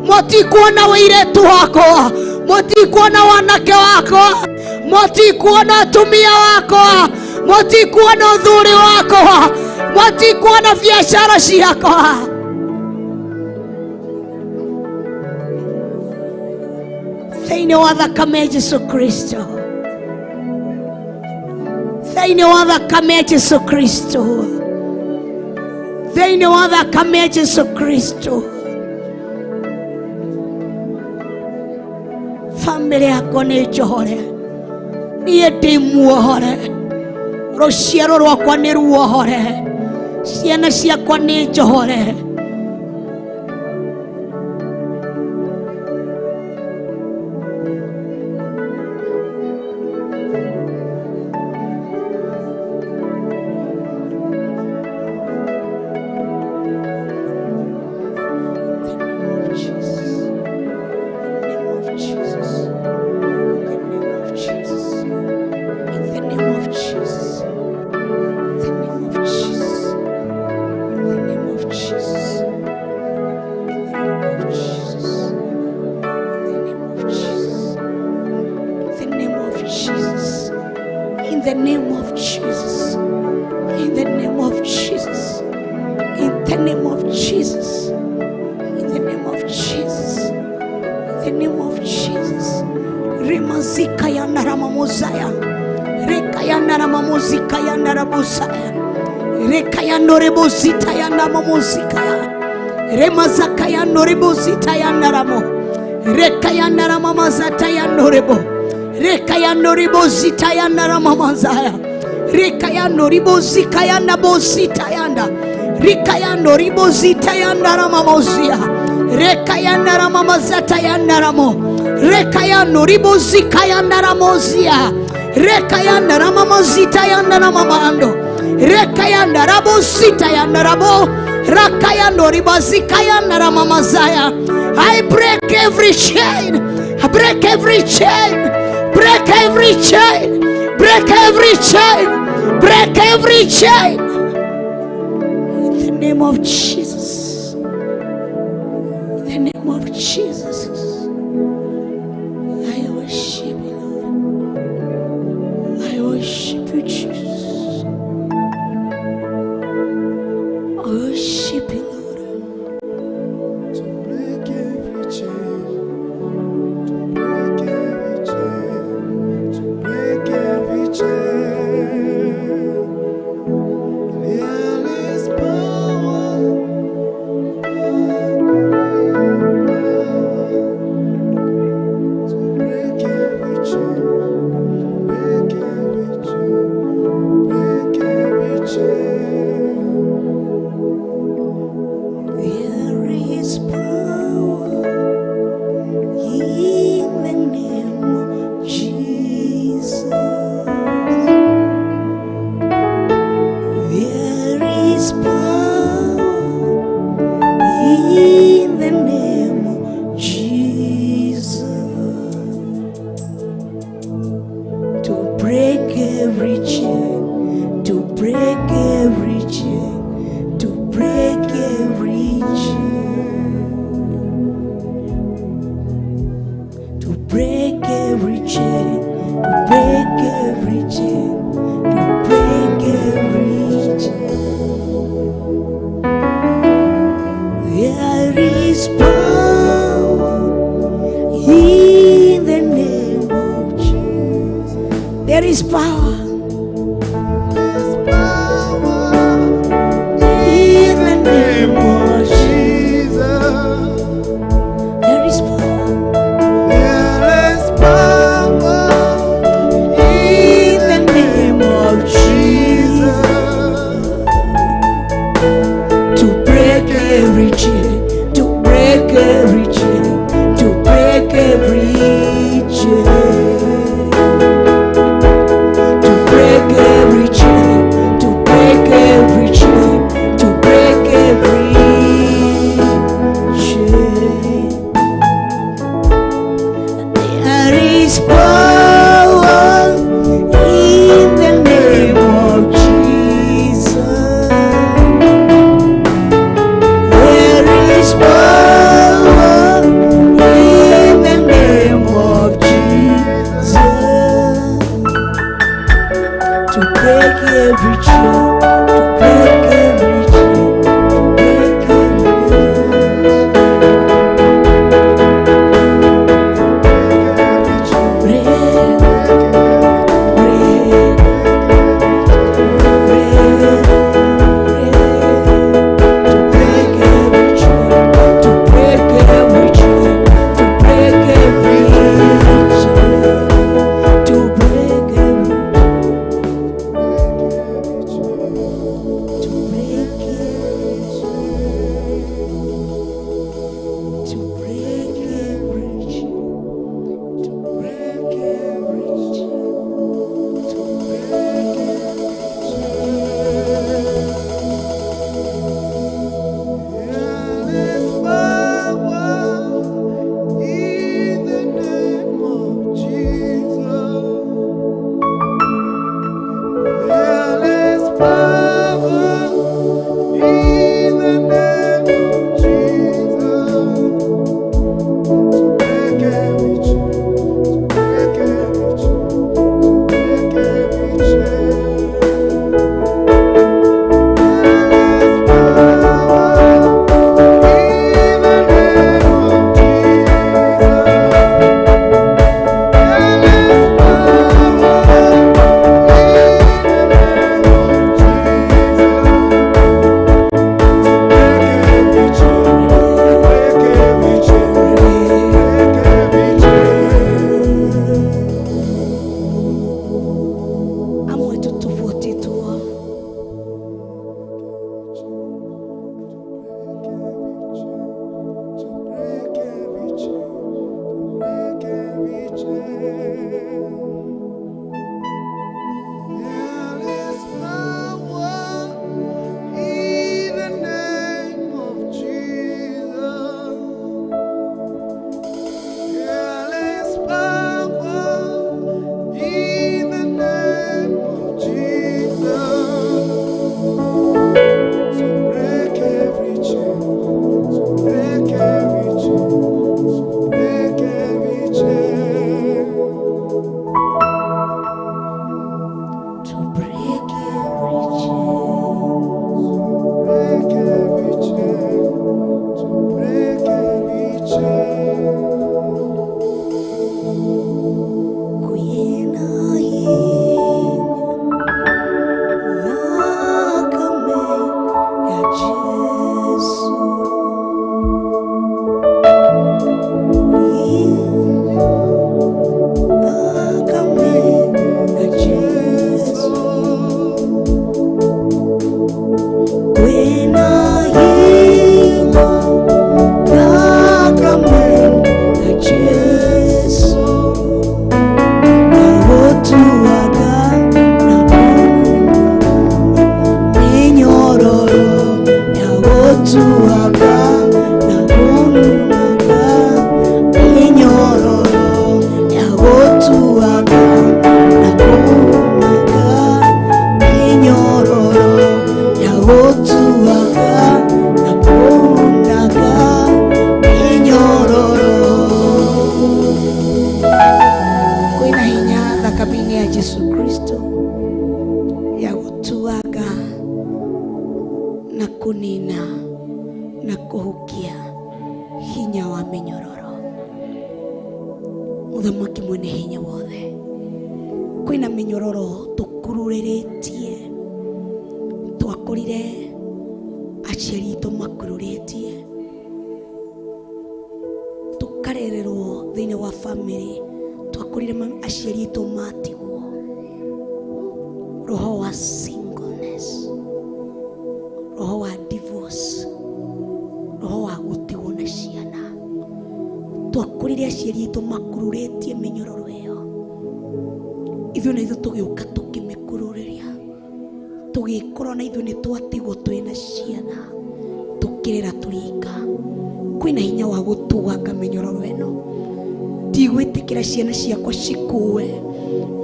C: mutikuona wairetu wakwa, mutikuona wanake wakwa, mutikuona atumia wakwa, mutikuona uthuri wakwa, mutikuona biashara ciakwa. Thiini wa thakame ya Jesu Kristo, thiini wa thakame ya Jesu Kristo, thiini wa thakame ya Jesu Kristo. Family yako ni njohore, nie ndi muohore, ruciaro rwakwa ni ruohore, ciana ciakwa ni njohore. In the name of Jesus, in the name of Jesus, in the name of Jesus, in the name of Jesus, in the name of Jesus. Remazika ya naramamuzaya, reka ya naramamuzika ya narabusaya, reka ya norebozita ya namamuzika ya, remazaka ya norebozita ya naramo, reka ya naramamazata ya norebo. Reka ya noribozita ya naramamazaya, reka ya noribozika ya nabozita yanda, reka ya noribozita ya naramamozia, reka ya naramamazata ya naramo, reka ya noribozika ya naramozia, reka ya naramamazita ya naramamando, reka ya narabozita ya narabo, raka ya noribozika ya naramamazaya. I break every chain, I break every chain, break every chain, break every chain, break every chain. In the name of Jesus, in the name of Jesus, I worship you, Lord. I worship you, Jesus. I worship you, Lord.
B: To break every chain, to break every chain, there is power. To break every chain, break every chain, break every chain.
C: There is power in the name of Jesus. There is power in the name of Jesus to break every chain, to break every chain, to break every chain, to break every chain, to break every chain, to break every chain. There is power in the name of Jesus. There is power. In the name of
B: Jesus,
C: there is power.
B: there is power
C: In the name of Jesus to break every chain, to break every chain, to break every chain, to break every chain, to break every chain, break every
D: Muthamaki mwene hinya wothe, kwina minyororo tukururiretie, twakurire aciari itu makururitie, tukarererwo thiini wa family, twakurire aciari itu matigwo, roho wa singleness, roho wa divorce, roho wa gutigwo na ciana, twakurire aciari itu makururitie minyororo iyo, ithuĩ na ithuĩ tũgĩũka tũkĩmĩkurũrĩria, tũgĩkorwo na ithuĩ nĩ twatigwo twĩna ciana tũkĩrera tũrika. Kwĩna hinya wa gũtuanga mĩnyororo ĩno, ndigwĩtĩkĩra ciana ciakwa cikue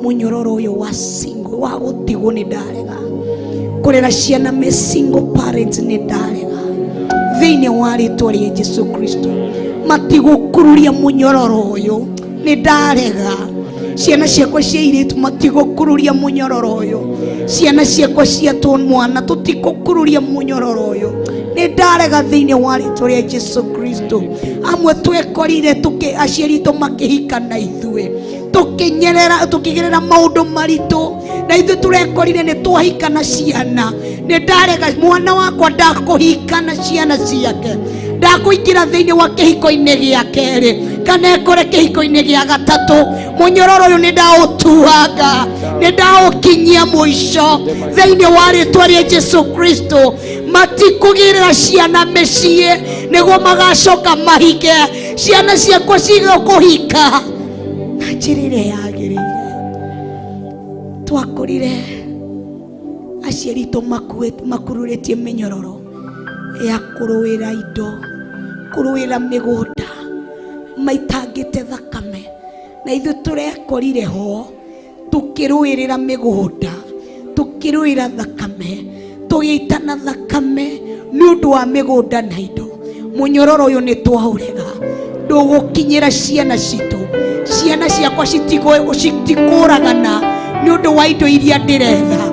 D: mũnyororo ũyũ wa single, wa gũtigwo nĩ ndarega, kũrera ciana me single parents nĩ ndarega, thĩinĩ wa rĩtwa rĩa Jesũ Kristo, matigũkururia mũnyororo ũyũ nĩ ndarega,
C: ciana ciakwa cia iritu matigukururia munyororo uyu ciana ciakwa cia mwana tutikukururia munyororo uyu ni ndarega thiini wa ritwa ria Jesu Kristo amwe twekorire aciari itu makihikana ithui tukigerera maundu maritu na ithu turekorire ni twahikana ciana ni ndarega mwana wakwa ndakuhikana ciana ciake ndakuingira thiini wa kihiko-ini gia keri kana ekore kihiko-ini gia gatatu munyororo uyu ni ndautuanga ni ndaukinyia mwisho thiini wa ritwa ria Jesu Kristo matikugirira ciana mĩciĩ niguo magacoka mahike ciana ciakwa cigokuhika na njĩra ĩrĩa yagĩrĩire. Twakorire aciari aitũ makururĩtie mĩnyororo ya kũrũĩra indo, kũrũĩra mĩgũnda, maitangĩte thakame, na ithuĩ tũrekorire ho tũkĩrũĩrĩra mĩgũnda, tũkĩrũĩra thakame, tũgĩitana thakame nĩ ũndũ wa mĩgũnda na indo. Mũnyororo ũyũ nĩ twaũrega, ndũgũkinyĩra ciana citũ. Ciana ciakwa citikũragana nĩ ũndũ wa indo iria ndĩretha.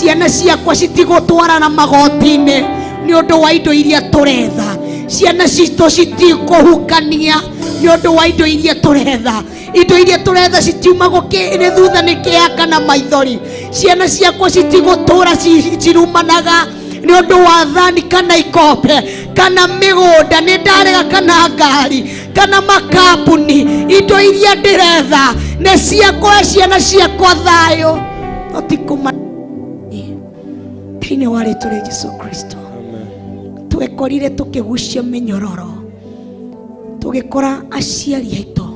C: Ciana ciakwa citigũtwarana magoti-inĩ nĩ ũndũ wa indo iria tũretha. Ciana citũ citikũhukania nĩ ũndũ wa indo iria tũretha. Indo iria tũretha citiumagwo nĩ thutha nĩ kĩeha kana maithori. Ciana ciakwa citigũtũra cirumanaga nĩ ũndũ wa thani kana ikombe kana mĩgũnda nĩ ndarega kana ngari kana makambuni. Indo iria ndĩretha nĩ ciakwa ciana ciakwa thayũ otikuma thĩinĩ wa rĩtwa rĩa Jesu Kristo. Twekorire tũkĩgucia mĩnyororo, tũgĩkora aciari aitũ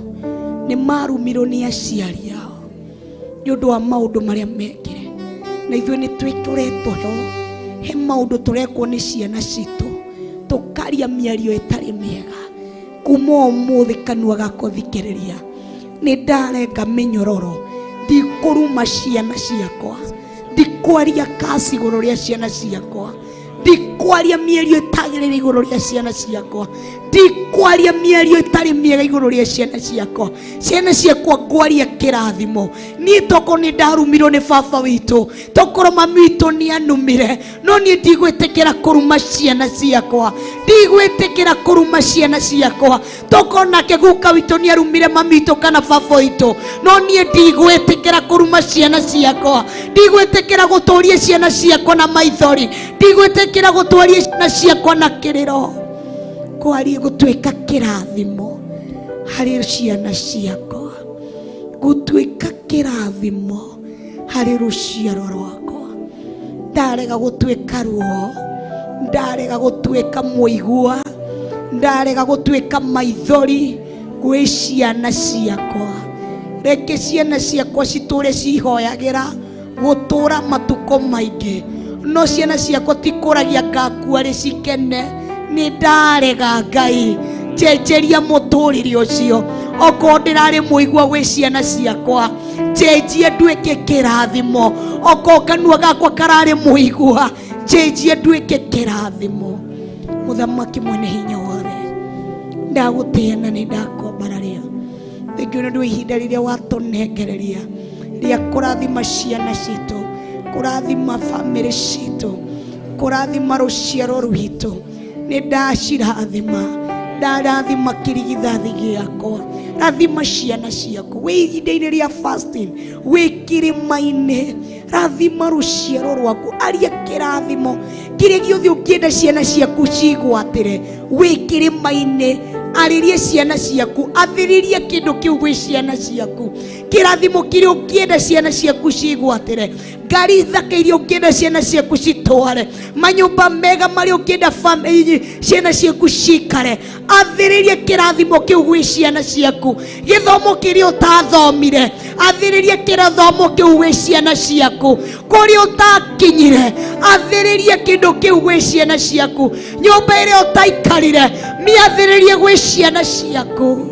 C: nĩ marumirwo nĩ aciari ao nĩ ũndũ wa maũndũ marĩa mekire, na ithuĩ nĩ twĩkoretwo ho he maũndũ tũrekwo nĩ ciana citũ, tũkaria mĩario ĩtarĩ mĩega. Kuma ũmũthĩ kanua gakwa thikĩrĩria, nĩ ndarenga mĩnyororo, ndikũruma ciana ciakwa, ndikwaria kasi igũrũ rĩa ciana ciakwa, ndikwaria mĩario ĩtagĩrĩire igũrũ rĩa ciana ciakwa, ndikwaria mĩario ĩtarĩ mĩega igũrũ rĩa ciana ciakwa. Ciana ciakwa ngwaria kĩrathimo. Niĩ toko nĩ ndarumirwo nĩ baba witũ, tokorwo mami witũ nĩ anumire, no niĩ ndigwĩtĩkĩra kũruma ciana ciakwa, ndigwĩtĩkĩra kũruma ciana ciakwa. Tokorwo nake guka witũ nĩ arumire mami witũ kana baba witũ, no niĩ ndigwĩtĩkĩra kũruma ciana ciakwa, ndigwĩtĩkĩra gũtũria ciana ciakwa na maithori, ndigwĩtĩkĩra gũtwaria ciana ciakwa na kĩrĩro. Kwaria gũtuĩka kĩrathimo harĩ ciana ciakwa, gũtuĩka kĩrathimo harĩ rũciaro rwakwa. Ndarega gũtuĩka ruo, ndarega gũtuĩka mũigua, ndarega gũtuĩka maithori gwĩ ciana ciakwa. Reke ciana ciakwa citũre cihoyagĩra gũtũra matukũ maingĩ, no ciana ciakwa tikũragia ngakua rĩ cikene. Nĩ ndarega Ngai, njenjeria mũtũrĩre ũcio. Okorwo ndĩrarĩ mũigua gwĩ ciana ciakwa, njenjie nduĩke kĩrathimo. Okorwo kanua gakwa kararĩ mũigua, njenjie nduĩke kĩrathimo. Mũthamaki mwene hinya wothe, ndagũtĩĩa na nĩ ndakwambararia. Thengiũ nĩ ũndũ wa ihinda rĩrĩa watũnengereria rĩa kũrathima ciana citũ, kũrathima bamĩrĩ citũ, kũrathima rũciaro rwitũ. Nĩ ndacirathima, ndarathima kĩrigithathi gĩakwa, rathima ciana ciakwa wĩ ihinda-inĩ rĩa fasting, wĩ kĩrĩma-inĩ, rathima rũciaro rwaku, aria kĩrathimo kĩrĩa gĩothe ũngĩenda ciana ciaku cigwatĩre wĩ kĩrĩma-inĩ. Arĩria ciana ciaku, athĩrĩria kĩndũ kĩu gwĩ ciana ciaku, kĩrathimo kĩrĩa ũngĩenda ciana ciaku cigwatĩre, ngari thaka iria ũngĩenda ciana ciaku citware, manyũmba mega marĩa ũngĩenda ciana ciaku cikare. Athĩrĩria kĩrathimo kĩu gwĩ ciana ciaku. Gĩthomo kĩrĩa ũtathomire, athĩrĩria kĩrathomo kĩu gwĩ ciana ciaku. Kũrĩa ũtakinyire, athĩrĩria kĩndũ kĩu gwĩ ciana ciaku. Nyũmba ĩrĩa ũtaikarire, mĩathĩrĩrie gwĩ ciana ciaku.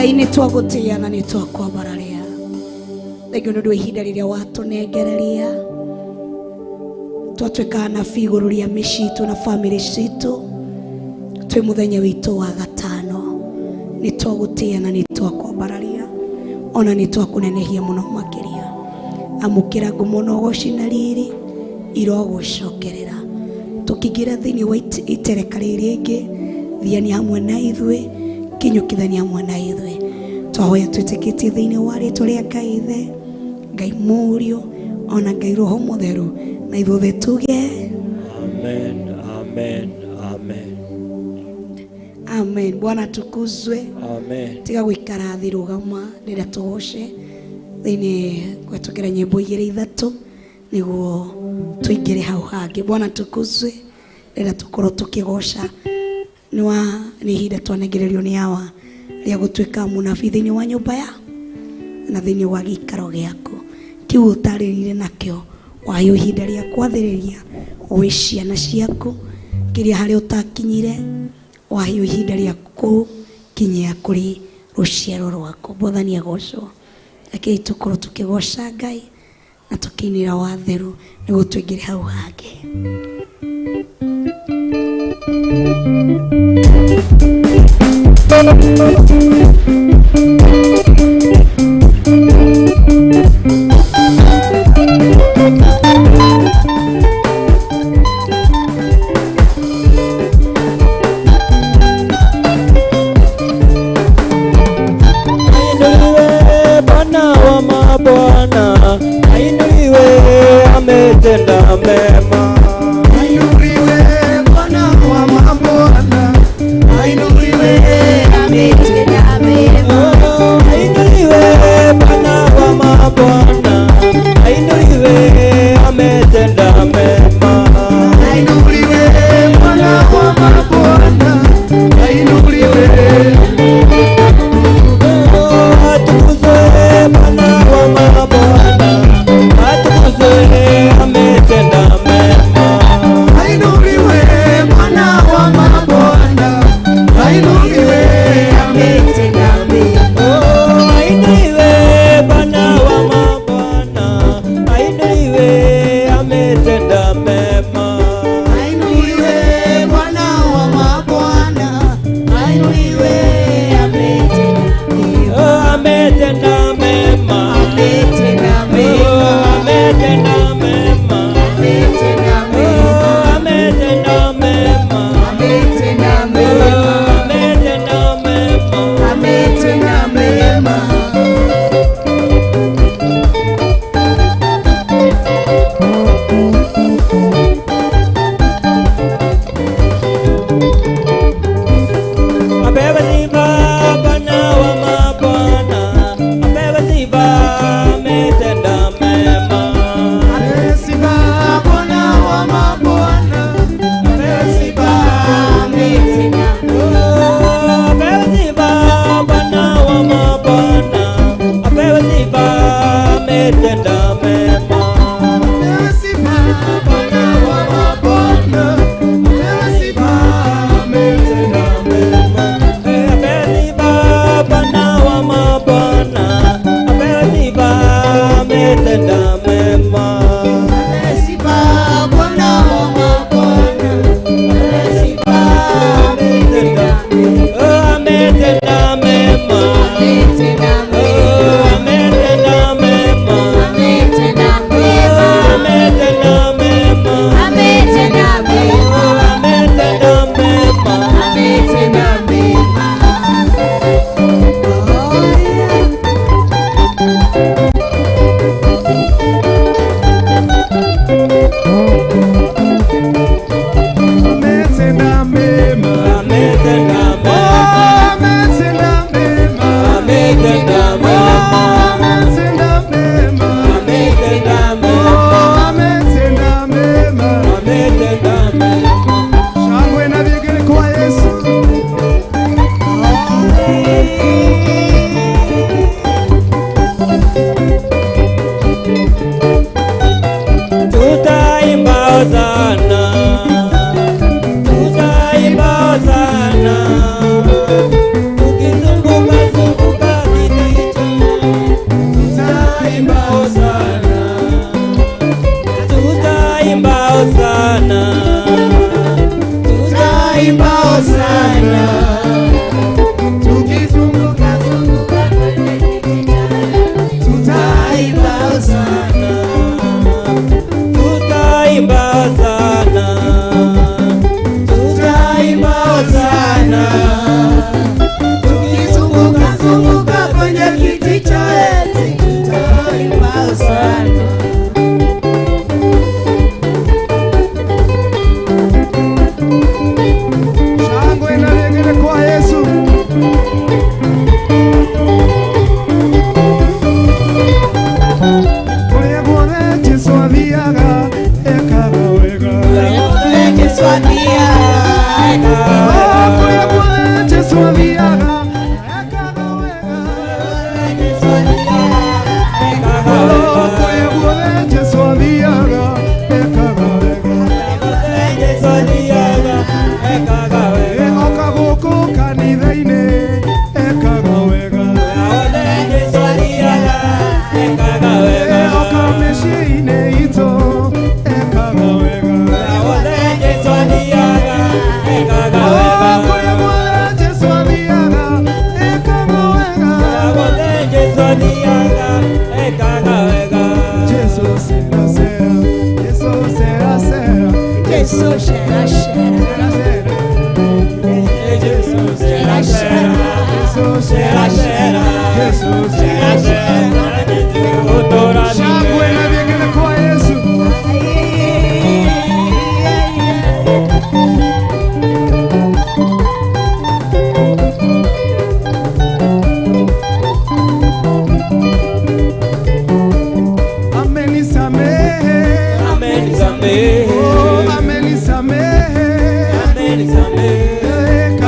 C: Ngai nĩ twagũtĩĩa na nĩ twakwambararia. Thengio nĩ ũndũ wa ihinda rĩrĩa watũnengereria twatuĩka anabii igũrũ rĩa mĩciĩ itũ na bamĩrĩ citũ twĩ mũthenya witũ wa gatano. Nĩ twagũtĩĩa na nĩ twakwambararia, ona nĩ twakũnenehia mũno makĩria. Amũkĩra ngumo na ũgooci na riri irogũcokerera. Tũkĩingĩra thĩinĩ wa itereka rĩrĩ rĩngĩ, thiania hamwe na ithuĩ, kinyũkithania hamwe na ithuĩ. Twahoya twĩtĩkĩtie thĩinĩ wa rĩĩtwa rĩa Ngai Ithe, Ngai Mũriũ, ona Ngai Roho Mũtheru, na ithuothe tuge
E: amen, amen, amen.
C: Amen. Bwana tukuzwe.
E: Amen.
C: Tiga gũikara thĩ, rũgama rĩrĩa tũgoce thĩinĩ gwetũkĩra nyĩmbo igĩrĩ ithatũ nĩguo tũingĩre hau hangĩ. Bwana tukuzwe. Rĩrĩa tũkorwo tũkĩgoca nĩ ihinda twanengererio nĩ hawa rĩa gũtuĩka mũnabii thĩinĩ wa nyũmba ya na thĩinĩ wa gĩikaro gĩaku. Kĩu ũtarĩrire nakĩo wayo ihinda rĩa kwathĩrĩria wĩ ciana ciaku, kĩrĩa harĩa ũtakinyire wayo ihinda rĩa gũkinyia kũrĩ rũciaro rwaku. Mwathani agocwo. Rekei tũkorwo tũkĩgoca Ngai na tũkĩinĩra watheru nĩguo tũingĩre hau hangĩ.
E: Bwana ainuliwe, ametenda mema.
B: Ainuliwe Bwana wa mabwana, ainuliwe
D: ametenda mema.
E: Ainuliwe Bwana wa mabwana, ainuliwe, ametenda mema.
B: ainuliwe Bwana wa mabwana, ainuliwe
E: atukuzwe Bwana wa mabwana, atukuzwe, ametenda mema.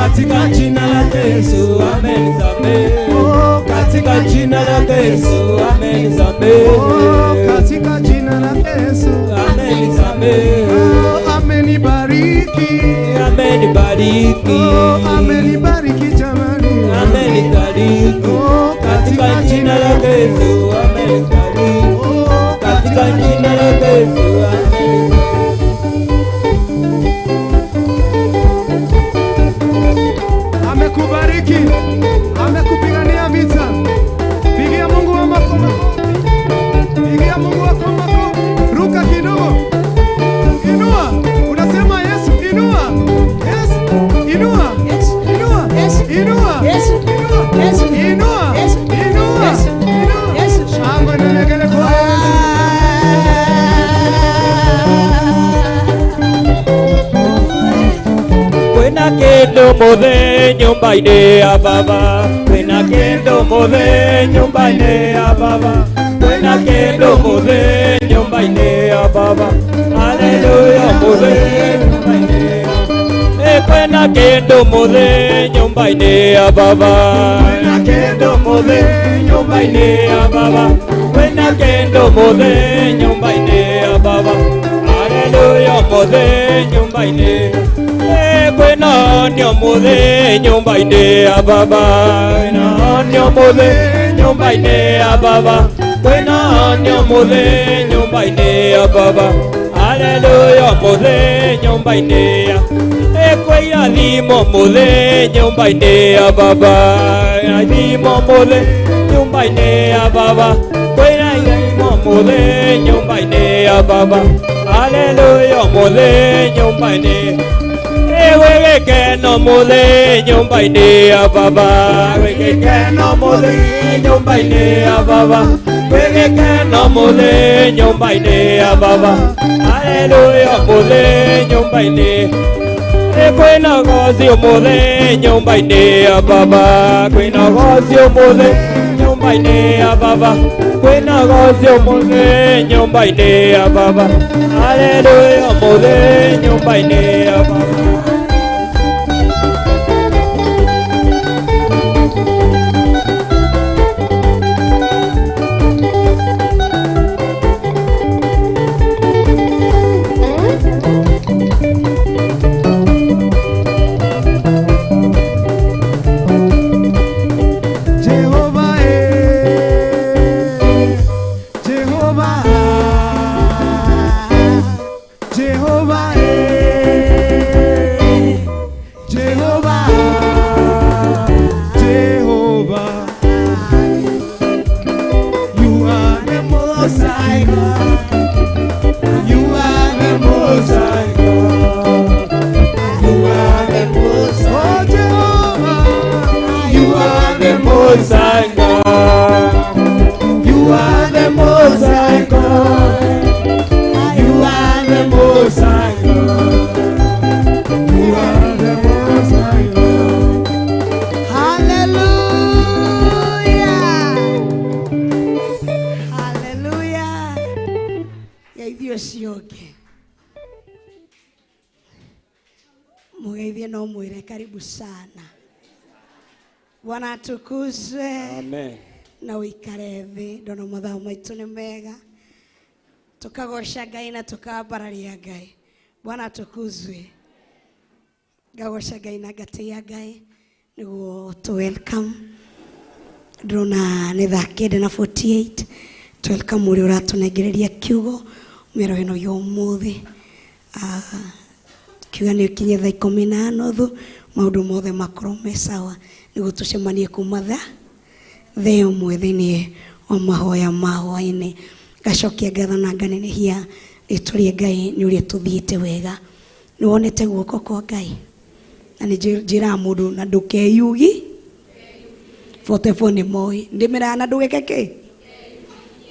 E: Katika jina la Yesu amenisamehe. Katika jina la Yesu amenisamehe.
B: Katika jina la Yesu
E: amenisamehe.
B: Amenibariki.
E: Amenibariki.
B: Amenibariki jamani.
E: Amenibariki. Katika jina la Yesu amenibariki. Katika jina la Yesu amenibariki.
B: Amekubariki, amekupigania vita. Pigia Mungu wa makofi. Pigia Mungu wa makofi. Ruka kidogo. Inua. Unasema Yesu, inua. Yes. Inua.
C: Yes.
B: Inua.
C: Yes.
B: Inua.
C: Yes.
B: Inua.
C: Yes.
B: Inua.
C: Yes.
B: Inua.
C: Yes.
B: Inua.
C: Yes.
B: Shangwe na legele kwa Yesu.
E: Kwena kendo mothe nyumba-inĩ ya baba. Kwena kendo mothe nyumba-inĩ ya baba. Kwena kendo mothe nyumba-inĩ ya baba. Haleluya mothe nyumba-inĩ ya baba. Kwena kendo mothe nyumba-inĩ ya baba. Kwena kendo mothe nyumba-inĩ ya baba. Kwena kendo mothe nyumba-inĩ ya baba. Haleluya mothe nyumba-inĩ. Kwena nyo mothe nyumba-inĩ ya baba. Kwena nyo mothe nyumba-inĩ ya baba. Kwena nyo mothe nyumba-inĩ ya baba. Haleluya mothe nyumba-inĩ ya kwena thimo mothe nyumba-inĩ ya baba. Thimo mothe nyumba-inĩ ya baba. Kwena thimo mothe nyumba-inĩ ya baba. Haleluya mothe nyumba-inĩ. Wegekeno mothe nyumba-inĩ ya baba. Wegekeno mothe nyumba-inĩ ya baba. Wegekeno mothe nyumba-inĩ ya baba. Haleluya mothe nyumba-inĩ. Kwena gocio mothe nyumba-inĩ ya baba. Kwena gocio mothe nyumba-inĩ ya baba. Kwena gocio mothe nyumba-inĩ ya baba. Haleluya mothe nyumba-inĩ ya baba.
C: Mugeithie no mwire karibu sana. Bwana atukuzwe.
E: Amen.
C: na uikare thĩ. Ndona mathaa maitũ nĩ mega, tukagoca Ngai na tukambararia Ngai. Bwana tukuzwe. Ngagoca Ngai na ngatia Ngai nĩguo to welcome. Ndona nĩ thaa 9:48. To welcome ũrĩa ũratunengereria kiugo mĩero ĩno ya ũmũthĩ. Kiuga nĩ kinya thaa 10:30 maũndũ mothe makorwo me sawa nĩguo tucemanie kuma thaa ĩmwe thĩinĩ wa mahoya ma hwaĩ-inĩ. Ngacokia ngatho na nganenehia rĩtwa rĩa Ngai nĩ ũrĩa tũthiĩte wega. Nĩ wonete guoko kwa Ngai na nĩ njĩra mũndũ na ndũkeyugi 44 nĩ moĩ ndĩmĩraga na ndũgeke kĩ.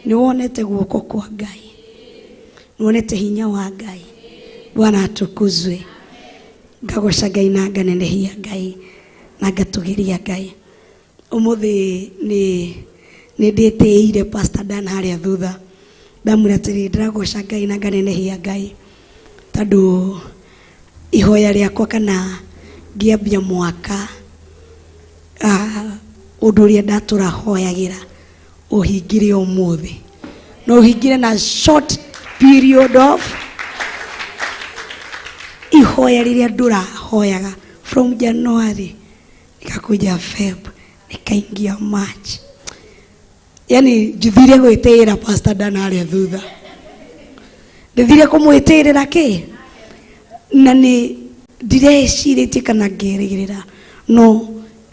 C: Nĩ wonete guoko kwa Ngai, nĩ wonete hinya wa Ngai. Bwana atukuzwe. Ngagoca Ngai na nganenehia Ngai na ngatũgĩria Ngai. Ũmũthĩ nĩ ndĩtĩire Pastor Dan harĩa thutha. Ndamwĩra atĩrĩ ndĩragoca Ngai na nganenehia Ngai tondũ ihoya rĩakwa kana ngĩambia mwaka ũndũ ũrĩa ndatũrahoyagĩra ũhingire ũmũthĩ. No ũhingire na short period of ihoya rĩrĩa ndũrahoyaga from January nikakuja Feb nikaingia March. Yani njithire gwĩtĩĩra Pastor Dan harĩa thutha. Ndithire kũmwĩtĩĩrĩra kĩ na nĩ ndireciirĩtie kana ngĩrĩgĩrĩra no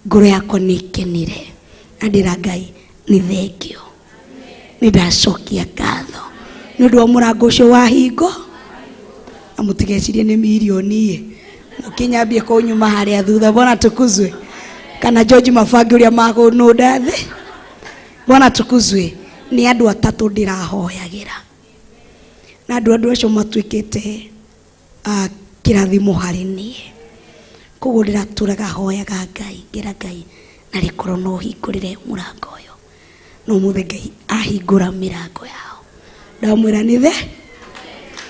C: ngoro yakwa nĩ ikenire. Andĩra Ngai nĩ thengio. Nĩ ndacokia ngatho nĩ ũndũ wa mũrango ũcio wa hingo. Na mũtigecirie nĩ milioni mũkinyambie kũnyuma harĩa thutha. Bwana tukuzwe. Kana George Mabangi ũrĩa magũnũnda thĩ. Bwana tukuzwe. Nĩ andũ atatũ ndĩrahoyagĩra na andũ acio matuĩkĩte kĩrathimo harĩ niĩ. Koguo ndĩratũraga hoyaga Ngai ngĩra Ngai na rĩkorwo no hingũrĩre mũrango ũyũ. No mũthĩ Ngai ahingũra mĩrango yao. Ndamwĩra nĩ the.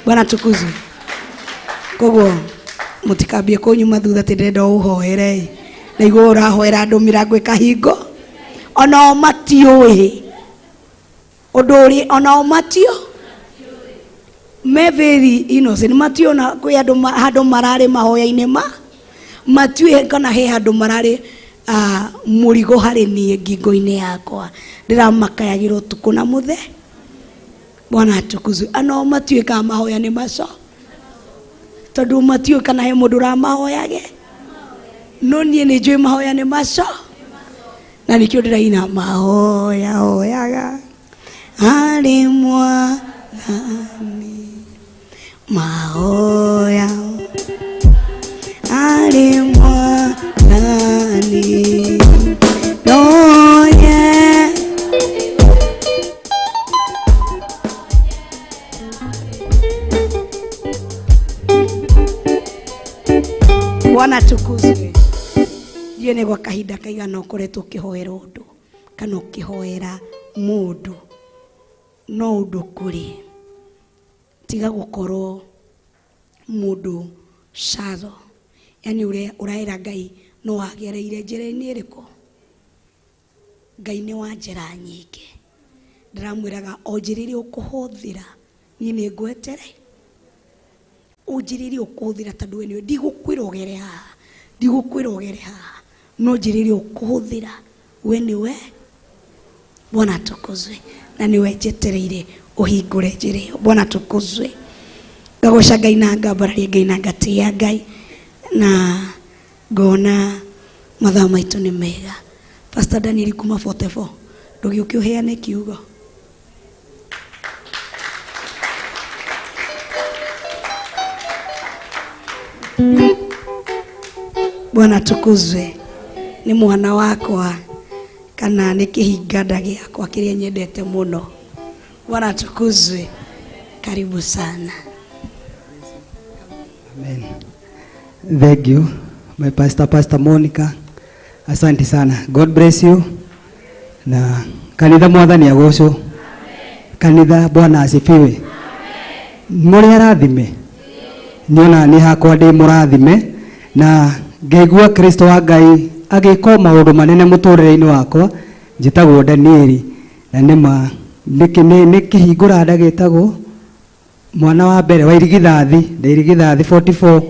C: Bwana tukuzwe. Koguo mũtikambie kũnyuma thutha atĩ ndĩrenda ũhoere na igũrũ ũrahoera andũ mĩrango ĩkahingo. Onao matiũĩ ũndũ ũrĩ, onao matiũ me very innocent. Mationa kwĩ andũ mararĩ mahoya-inĩ matiũĩ kana he handũ mararĩ mũrigo harĩ niĩ ngingo-inĩ yakwa. Ndĩramakayagĩra ũtukũ na mũthenya. Bwana atukuzwe. Anao matiũĩ kana mahoya nĩ maco tondũ matiũĩ kana he mũndũ ũramahoyage. No niĩ nĩ njũĩ mahoya nĩ maco na nĩkĩo ndĩraina mahoya hoyaga harĩ Mwathani. Mahoya harĩ Mwathani. Noye Bwana tukuzwe. Ndiyo nĩ gwa kahinda kaigana ũkoretwo ũkĩhoera ũndũ kana ũkĩhoera mũndũ no ũndũ kũrĩ tiga gũkorwo mũndũ shallow. Yani ũraera Ngai no wagereire njĩra-inĩ ĩrĩkũ. Ngai nĩ wa njĩra nyingĩ. Ndĩramwĩraga o njĩra ĩrĩa ũkũhũthĩra niĩ nĩ ngwetere. Ũnjĩrĩrie ũkũhũthĩra tondũ we nĩwe ndigũkwĩrogere haha no njĩrĩrie ũkũhũthĩra we nĩwe. Bwana tukuzwe. Na nĩwe njetereire ũhingũre njĩra ĩyo. Bwana tukuzwe. Ngagoca Ngai na ngambararia Ngai na ngatĩa Ngai na ngona mathaa maitũ nĩ mega. Pastor Daniel kuma 44 ndũgĩũke ũheane kiugo. Bwana tukuzwe. Nĩ mwana wakwa kana nĩ kĩhinganda gĩakwa kĩrĩa nyendete mũno. Bwana tukuzwe. Karibu sana.
F: Amen. Thank you my Pastor Monica. Asante sana. God bless you. Na kanitha Mwathani agocwo. Amen. Kanitha Bwana asifiwe. Amen. Mũrĩ arathime. Niona nĩ hakwa ndĩ mũrathime na ngaigua Kristo wa Ngai agĩka maũndũ manene mũtũrĩre-inĩ wakwa njĩtagwo Danieli na nĩma nĩ kĩhingũra ndagĩtagwo mwana wa mbere wa irigithathi 44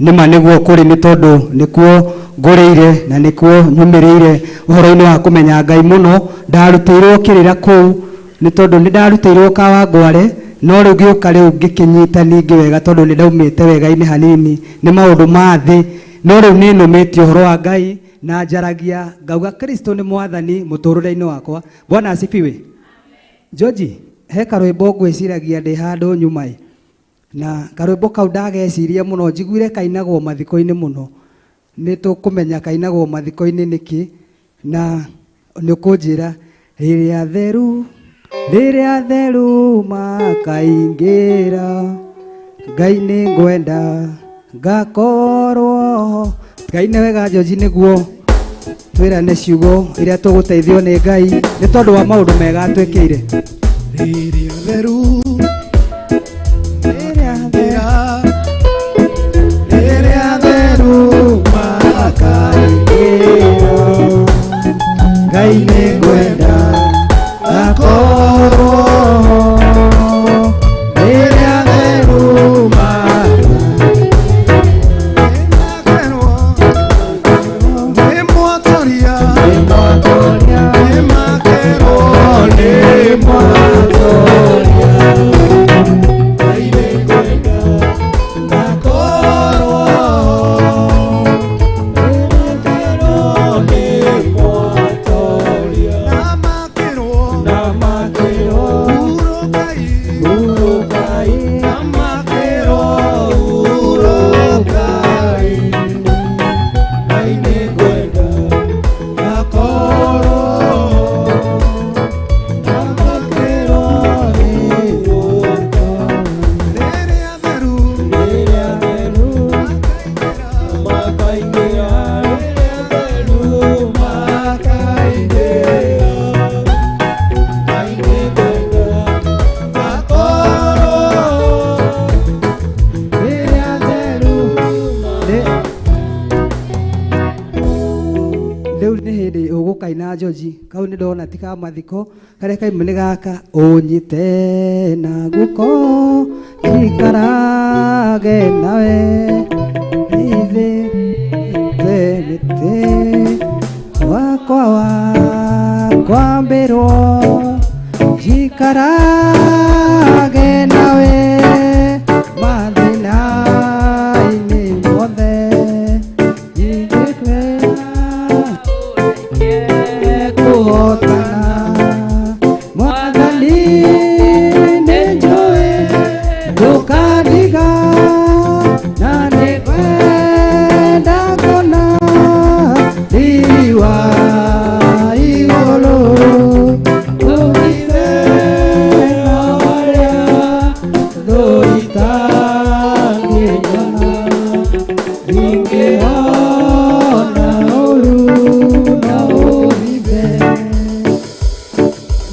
F: nĩma nĩguo kũrĩ nĩ tondũ nĩkuo ngũrĩire na nĩkuo nyumĩrĩire ũhoro-inĩ wa kũmenya Ngai mũno. Ndarutĩirwo kĩrĩra kũu nĩ tondũ nĩ ndarutĩirwo Kawangware, no rĩu ngĩũka rĩu ngĩkĩnyita ningĩ wega tondũ nĩ ndaumĩte wega-inĩ hanini nĩ maũndũ ma thĩ, no rĩu nĩ nũmĩtie ũhoro wa Ngai na njaragia ngauga Kristo nĩ mwathani mũtũrĩre-inĩ wakwa. Bwana asifiwe. George, he karwĩmbo ngwĩciragia ndĩ handũ nyuma na karwĩmbo kau ndageciria mũno njiguire kainagwo mathiko-inĩ mũno. Nĩ tũkũmenya kainagwo mathiko-inĩ nĩkĩ na nĩ ũkũnjĩra rĩrĩa theru makaingĩra Ngai nĩ ngwenda ngakorwo. Ngai nĩ wega George, nĩguo twĩrane ciugo iria tũgũteithio nĩ Ngai nĩ tondũ wa maũndũ mega twĩkĩire.
B: Rĩrĩa theru
F: makaingĩra Ngai nĩ ngwenda ngakorwo. Rĩrĩa theru George, kau nĩ ndona ti ka mathiko karĩa kaimũ nĩ gaka ũnyite na guko jikarage nawe ithe wakwa wakwambĩrwo jikarage nawe mathĩna-inĩ mothe mwathani nĩ njũĩ ndũkandiga na nĩ kwenda kuona riri wa igũrũ ũgithe harĩa thũ itangĩnyona ingĩona ũru na ũgithe.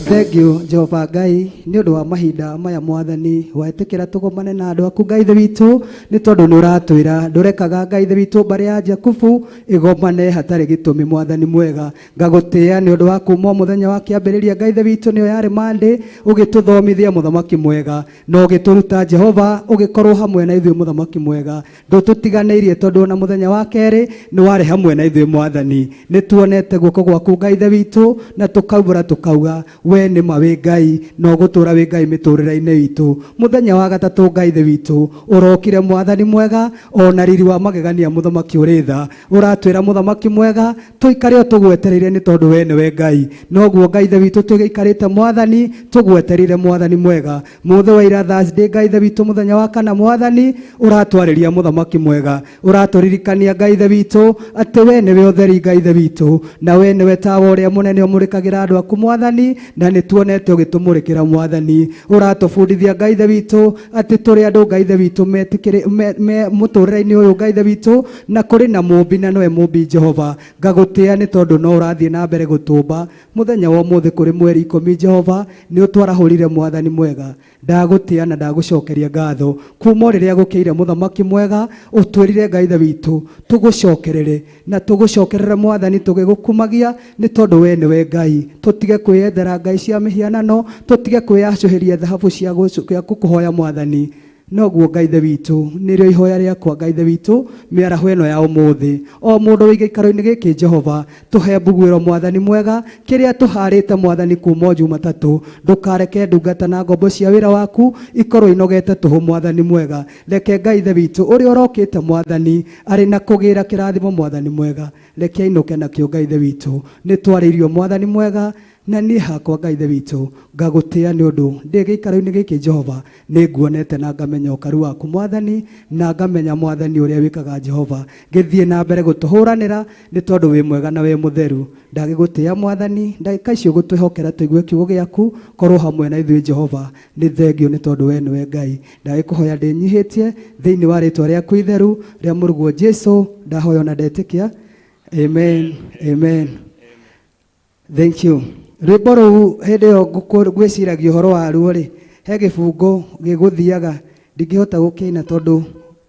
F: Thank you Jehova Ngai nĩ ũndũ wa mahinda maya mwathani wetĩkĩra tũgomane na andũ aku Ngai ithe witũ nĩ tondũ nĩ ũratwĩra ndũrekaga Ngai ithe witũ mbere ya Jakubu ĩgomane hatarĩ gĩtũmi. Mwathani mwega ngagũtĩĩa nĩ ũndũ wa kuuma mũthenya wa kĩambĩrĩria Ngai ithe witũ nĩyo yarĩ Monday ũgĩtũthomithia mũthamaki mwega na ũgĩtũruta Jehova ũgĩkorwo hamwe na ithuĩ mũthamaki mwega ndũtũtiganĩirie tondũ ona mũthenya wa kerĩ nĩ warĩ hamwe na ithuĩ mwathani. Nĩ tuonete guoko gwaku Ngai ithe witũ na tũkaubũra tũkauga we nĩ ma wĩ Ngai na ũgũtũra wĩ Ngai mĩtũrĩre-inĩ witũ. Mũthenya wa gatatũ Ngai ithe witũ ũrokire mwathani mwega ona riri wa magegania mũthamaki ũrĩ tha ũratwĩra mũthamaki mwega tũikare o tũgwetereire nĩ tondũ we nĩwe Ngai. Noguo Ngai ithe witũ tũgĩikarĩte mwathani tũgwetereire mwathani mwega. Mũthĩ wa ira Thursday Ngai ithe witũ mũthenya wa kana mwathani ũratwarĩria mũthamaki mwega ũratũririkania Ngai ithe witũ atĩ we nĩwe ũtheri Ngai ithe witũ na we nĩwe tawa ũrĩa mũnene ũmũrĩkagĩra andũ aku mwathani na na nĩ tuonete ũgĩtũmũrĩkĩra Mwathani. Ũratũbundithia Ngai ithe witũ atĩ tũrĩ andũ Ngai ithe witũ mũtũrĩre-inĩ ũyũ Ngai ithe witũ, na kũrĩ na mũmbi na nowe mũmbi Jehova. Ngagũtĩa nĩ tondũ no ũrathiĩ na mbere gũtũmba. Mũthenya wa ũmũthĩ kũrĩ mweri 10 Jehova nĩ ũtwarahũrire Mwathani mwega. Ndagũtĩa na ndagũcokeria ngatho kuma rĩrĩa gũkĩire mũthamaki mwega. Ũtwĩrire Ngai ithe witũ tũgũcokerere na tũgũcokerere Mwathani tũgĩgũkumagia nĩ tondũ we nĩwe Ngai. Tũtige kwĩyethera ngai cia mĩhianano, tũtige kwĩyacũhĩria thahabu cia gũkũhoya Mwathani. Noguo Ngai ithe witũ nĩrĩo ihoya rĩakwa Ngai ithe witũ mĩaraho ĩno ya ũmũthĩ. O mũndũ wĩ gĩikaro-inĩ gĩkĩ Jehova tũhe mbuguĩro Mwathani mwega kĩrĩa tũharĩte Mwathani kuma Jumatatũ. Ndũkareke ndungata na ngombo cia wĩra waku ikorwo inogete tũhũ Mwathani mwega. Reke Ngai ithe witũ ũrĩa ũrokĩte Mwathani arĩ na kũgĩra kĩrathimo Mwathani mwega, reke ainũke nakĩo Ngai ithe witũ. Nĩ twarĩirio Mwathani mwega na niĩ hakwa Ngai ithe witũ ngagũtĩa nĩ ũndũ ndĩ gĩikaro-inĩ gĩkĩ Jehova nĩ nguonete na ngamenya ũkaru waku Mwathani, na ngamenya Mwathani ũrĩa wĩkaga Jehova. Gĩthiĩ na mbere gũtũhũranĩra nĩ tondũ wĩ mwega na wĩ mũtheru. Ndagĩgũtĩa Mwathani, ndagĩka icio gũtwĩhokera tũigue kiugo gĩaku, korwo hamwe na ithuĩ Jehova. Nĩ thengio nĩ tondũ we nĩwe Ngai. Ndagĩkũhoya ndĩnyihĩtie thĩinĩ wa rĩtwa rĩaku itheru rĩa mũrũguo Jesũ ndahoya na ndetĩkia. Amen, amen. Thank you. Rwĩmbo rũu hĩndĩ ĩyo ngwĩciragia ũhoro waruo rĩ, he gĩbungo gĩgũthiaga ndingĩhota gũkĩina tondũ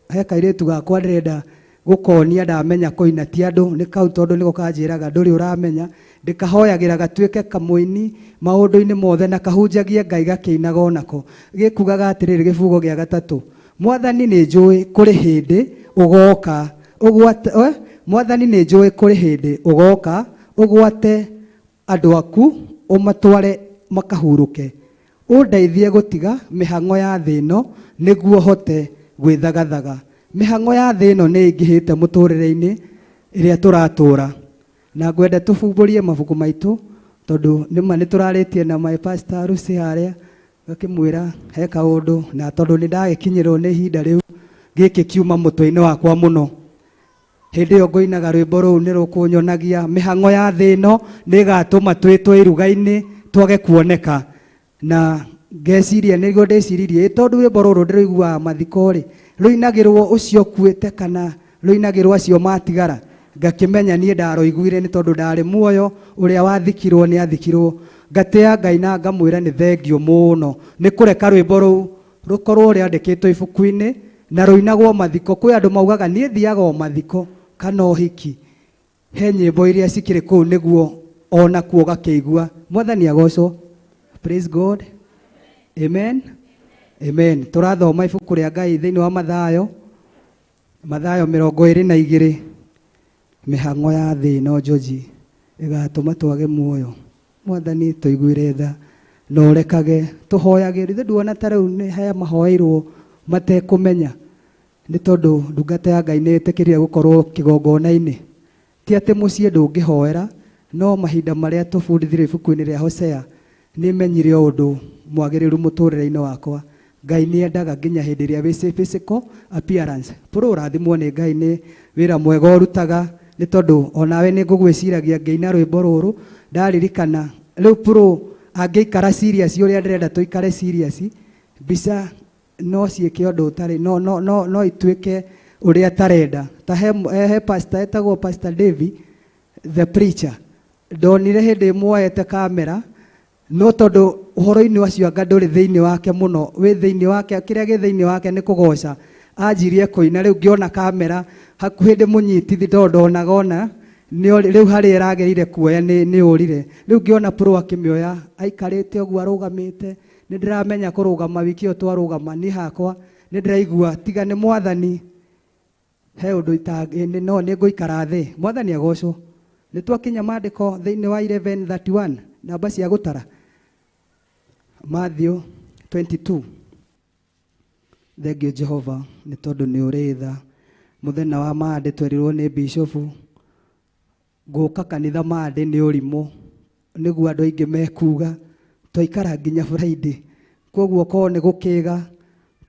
F: he kairĩtu gakwa ndĩrenda gũkonia ndamenya kũina ti andũ, nĩ kau tondũ nĩko kanjĩraga ndũrĩ ũramenya. Ndĩkahoyagĩra gatuĩke kamũini maũndũ-inĩ mothe na kahunjagie Ngai gakĩinaga onako. Gĩkugaga atĩrĩrĩ gĩbungo gĩa gatatũ: Mwathani nĩ njũĩ kũrĩ hĩndĩ ũgoka Mwathani nĩ njũĩ kũrĩ hĩndĩ ũgoka ũgwate andũ aku ũmatware makahurũke. Ũndeithie gũtiga mĩhang'o ya thĩ ĩno nĩguo hote gwĩthagathaga. Mĩhang'o ya thĩ ĩno nĩ ĩingĩhĩte mũtũrĩre-inĩ ĩrĩa tũratũra, na ngwenda tũbumbũrie mabuku maitũ tondũ nĩma nĩ tũrarĩtie na my pastor Lucy harĩa gakĩmwĩra he kaũndũ, na tondũ nĩ ndagĩkinyĩrwo nĩ ihinda rĩu gĩkĩ kiuma mũtwe-inĩ wakwa mũno. Hĩndĩ ĩyo ngoinaga rwĩmbo rũu nĩ rũkũnyonagia mĩhang'o ya thĩ ĩno nĩ ĩgatũma twĩtwo iruga-inĩ twage kuoneka. Na ngeciria nĩguo ndĩciririe tondũ rwĩmbo rũrũ ndĩrũiguaga mathiko rĩ, rũinagĩrwo ũcio ũkuĩte kana rũinagĩrwo acio matigara. Ngakĩmenya niĩ ndarũiguire nĩ tondũ ndarĩ muoyo, ũrĩa wathikirwo nĩ athikirwo. Ngatĩa Ngai na ngamwĩra nĩ thengio mũno nĩ kũreka rwĩmbo rũu rũkorwo rwandĩkĩtwo ibuku-inĩ na rũinagwo mathiko. Kwĩ andũ maugaga niĩ thiaga o mathiko kana ũhiki, he nyĩmbo iria cikĩrĩ kũu nĩguo ona kuo gakĩigua. Mwathani agocwo. Praise God. Amen. Amen. Tũrathoma ibuku rĩa Ngai thĩinĩ wa Mathayo 22. Mĩhang'o ya thĩ ĩno njoji ĩgatũma twage muoyo. Mwathani tũiguĩre tha na ũrekage tũhoyagĩre. Ithuĩ nduona ta rĩu nĩ haya mahoeirwo matekũmenya, nĩ tondũ ndungata ya Ngai nĩ ĩtĩkĩrire gũkorwo kĩgongona-inĩ. Ti atĩ mũciĩ ndũngĩhoera, no mahinda marĩa tũbundithirio ibuku-inĩ rĩa Hosea nĩ menyire ũndũ mwagĩrĩru mũtũrĩre-inĩ wakwa. Ngai nĩ endaga nginya hĩndĩ ĩrĩa wĩ physical appearance. Pũrũ ũrathimwo nĩ Ngai nĩ wĩra mwega ũrutaga, nĩ tondũ onawe nĩ ngũgwĩciragia ngĩina rwĩmbo rũrũ ndaririkana rĩu pũrũ angĩikara serious ũrĩa ndĩrenda tũikare serious, mbica no ciĩke ũndũ ũtarĩ no ituĩke ũrĩa tarenda. Ta he pastor etagwo Pastor Davy the preacher, ndonire hĩndĩ muoyete kamera, no tondũ ũhoro-inĩ wacio anga ndũrĩ thĩinĩ wake mũno, wĩ thĩinĩ wake, kĩrĩa gĩ thĩinĩ wake nĩ kũgoca. Anjirie kũina rĩu ngĩona kamera hakuhĩ ndĩmũnyitithi tondũ ndonaga ona rĩu harĩa ĩragereire kuoya nĩ ũrire. Rĩu ngĩona pũrũ akĩmĩoya aikarĩte ũguo arũgamĩte. Nĩ ndĩramenya kũrũgama wiki ĩyo twarũgama niĩ hakwa nĩ ndĩraigua tiga nĩ Mwathani he ũndũ no nĩ ngũikara thĩ. Mwathani agocwo. Nĩ twakinya maandĩko thĩinĩ wa 11:31 namba cia gũtara. Matthew 22. Thengio Jehova nĩ tondũ nĩ ũrĩ tha. Mũthenya wa maandĩ twerirwo nĩ bishofu gũka kanitha maandĩ nĩ ũrimũ, nĩguo andũ aingĩ mekuga twaikara nginya Friday. Koguo korwo nĩ gũkĩga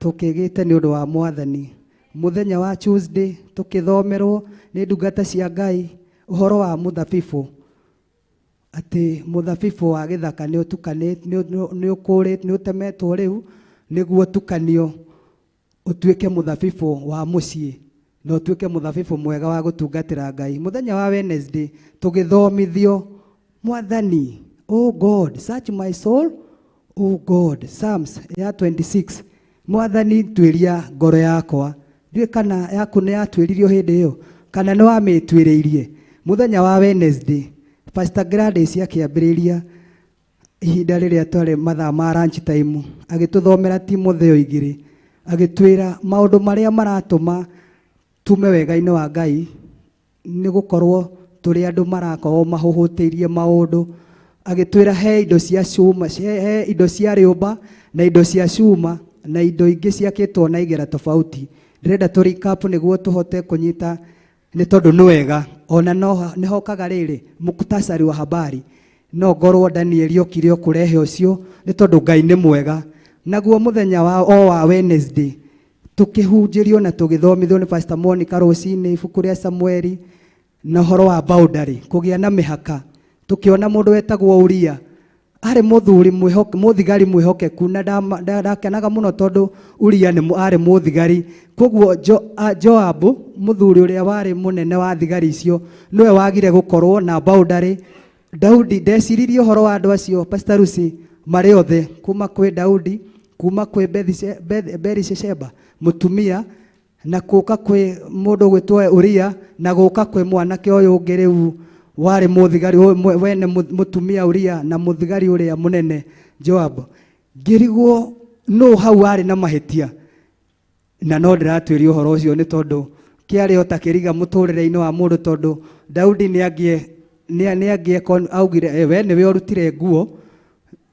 F: tũkĩgĩte nĩ ũndũ wa Mwathani. Mũthenya wa Tuesday tũkĩthomerwo nĩ ndungata cia Ngai ũhoro wa mũthabibũ ati muthabibu wa githaka ni utukanite ni ukurite ni utemetwo riu niguo tukanio utuike muthabibu wa mucii na utuike muthabibu mwega wa gutungatira Ngai. Muthenya wa Wednesday tugithomithio Mwathani, oh God, search my soul, oh God. Psalms ya 26. Mwathani twiria ngoro yakwa. Ndiwe kana yaku ni yatwiririo hindi iyo kana ni wamitwiriirie. Muthenya wa Wednesday Pastor Gladys akiambiriria ihinda riria twari mathaa ma lunch time agituthomera Timotheo 2 agitwira maundu maria maratuma tume wega-ini wa Ngai ni gukorwo turi andu marakorwo mahuhutiirie maundu. Agitwira he indo cia cuma, he indo cia riumba na indo cia cuma na indo ingi ciakitwo na igera tofauti. Ndirenda tu recap niguo tuhote kunyita ni tondu ni wega ona no ni hokaga riri mukutasari wa habari no ngorwo Daniel okire okurehe ucio ni tondu Ngai ni mwega. Naguo muthenya wa Wednesday tukihunjirio na tugithomithio ni Pastor Monica Rosini ibuku ria Samueli na horo wa boundary kugia na mihaka. Tukiona mundu wetagwo Uria ari muthuri muthigari mwihokeku na ndakenaga muno tondu Uria ni ari muthigari. Koguo Joab muthuri uria wari munene wa thigari icio niwe wagire gukorwo na boundary. Daudi ndeciririe horo wa andu acio Pastor Lucy mari othe kuma kwi Daudi kuma kwi Berisheba mutumia na guka kwi mundu gwitwo Uria na guka kwi mwanake uyu ungi riu wari muthigari wene mutumia Uria na muthigari uria munene Joab. Ngirigwo no hau wari na mahitia na no ndiratwirio horo ucio ni tondu kiari otakiriga muturire-ini wa mundu tondu Daudi ni agie augire we niwe urutire nguo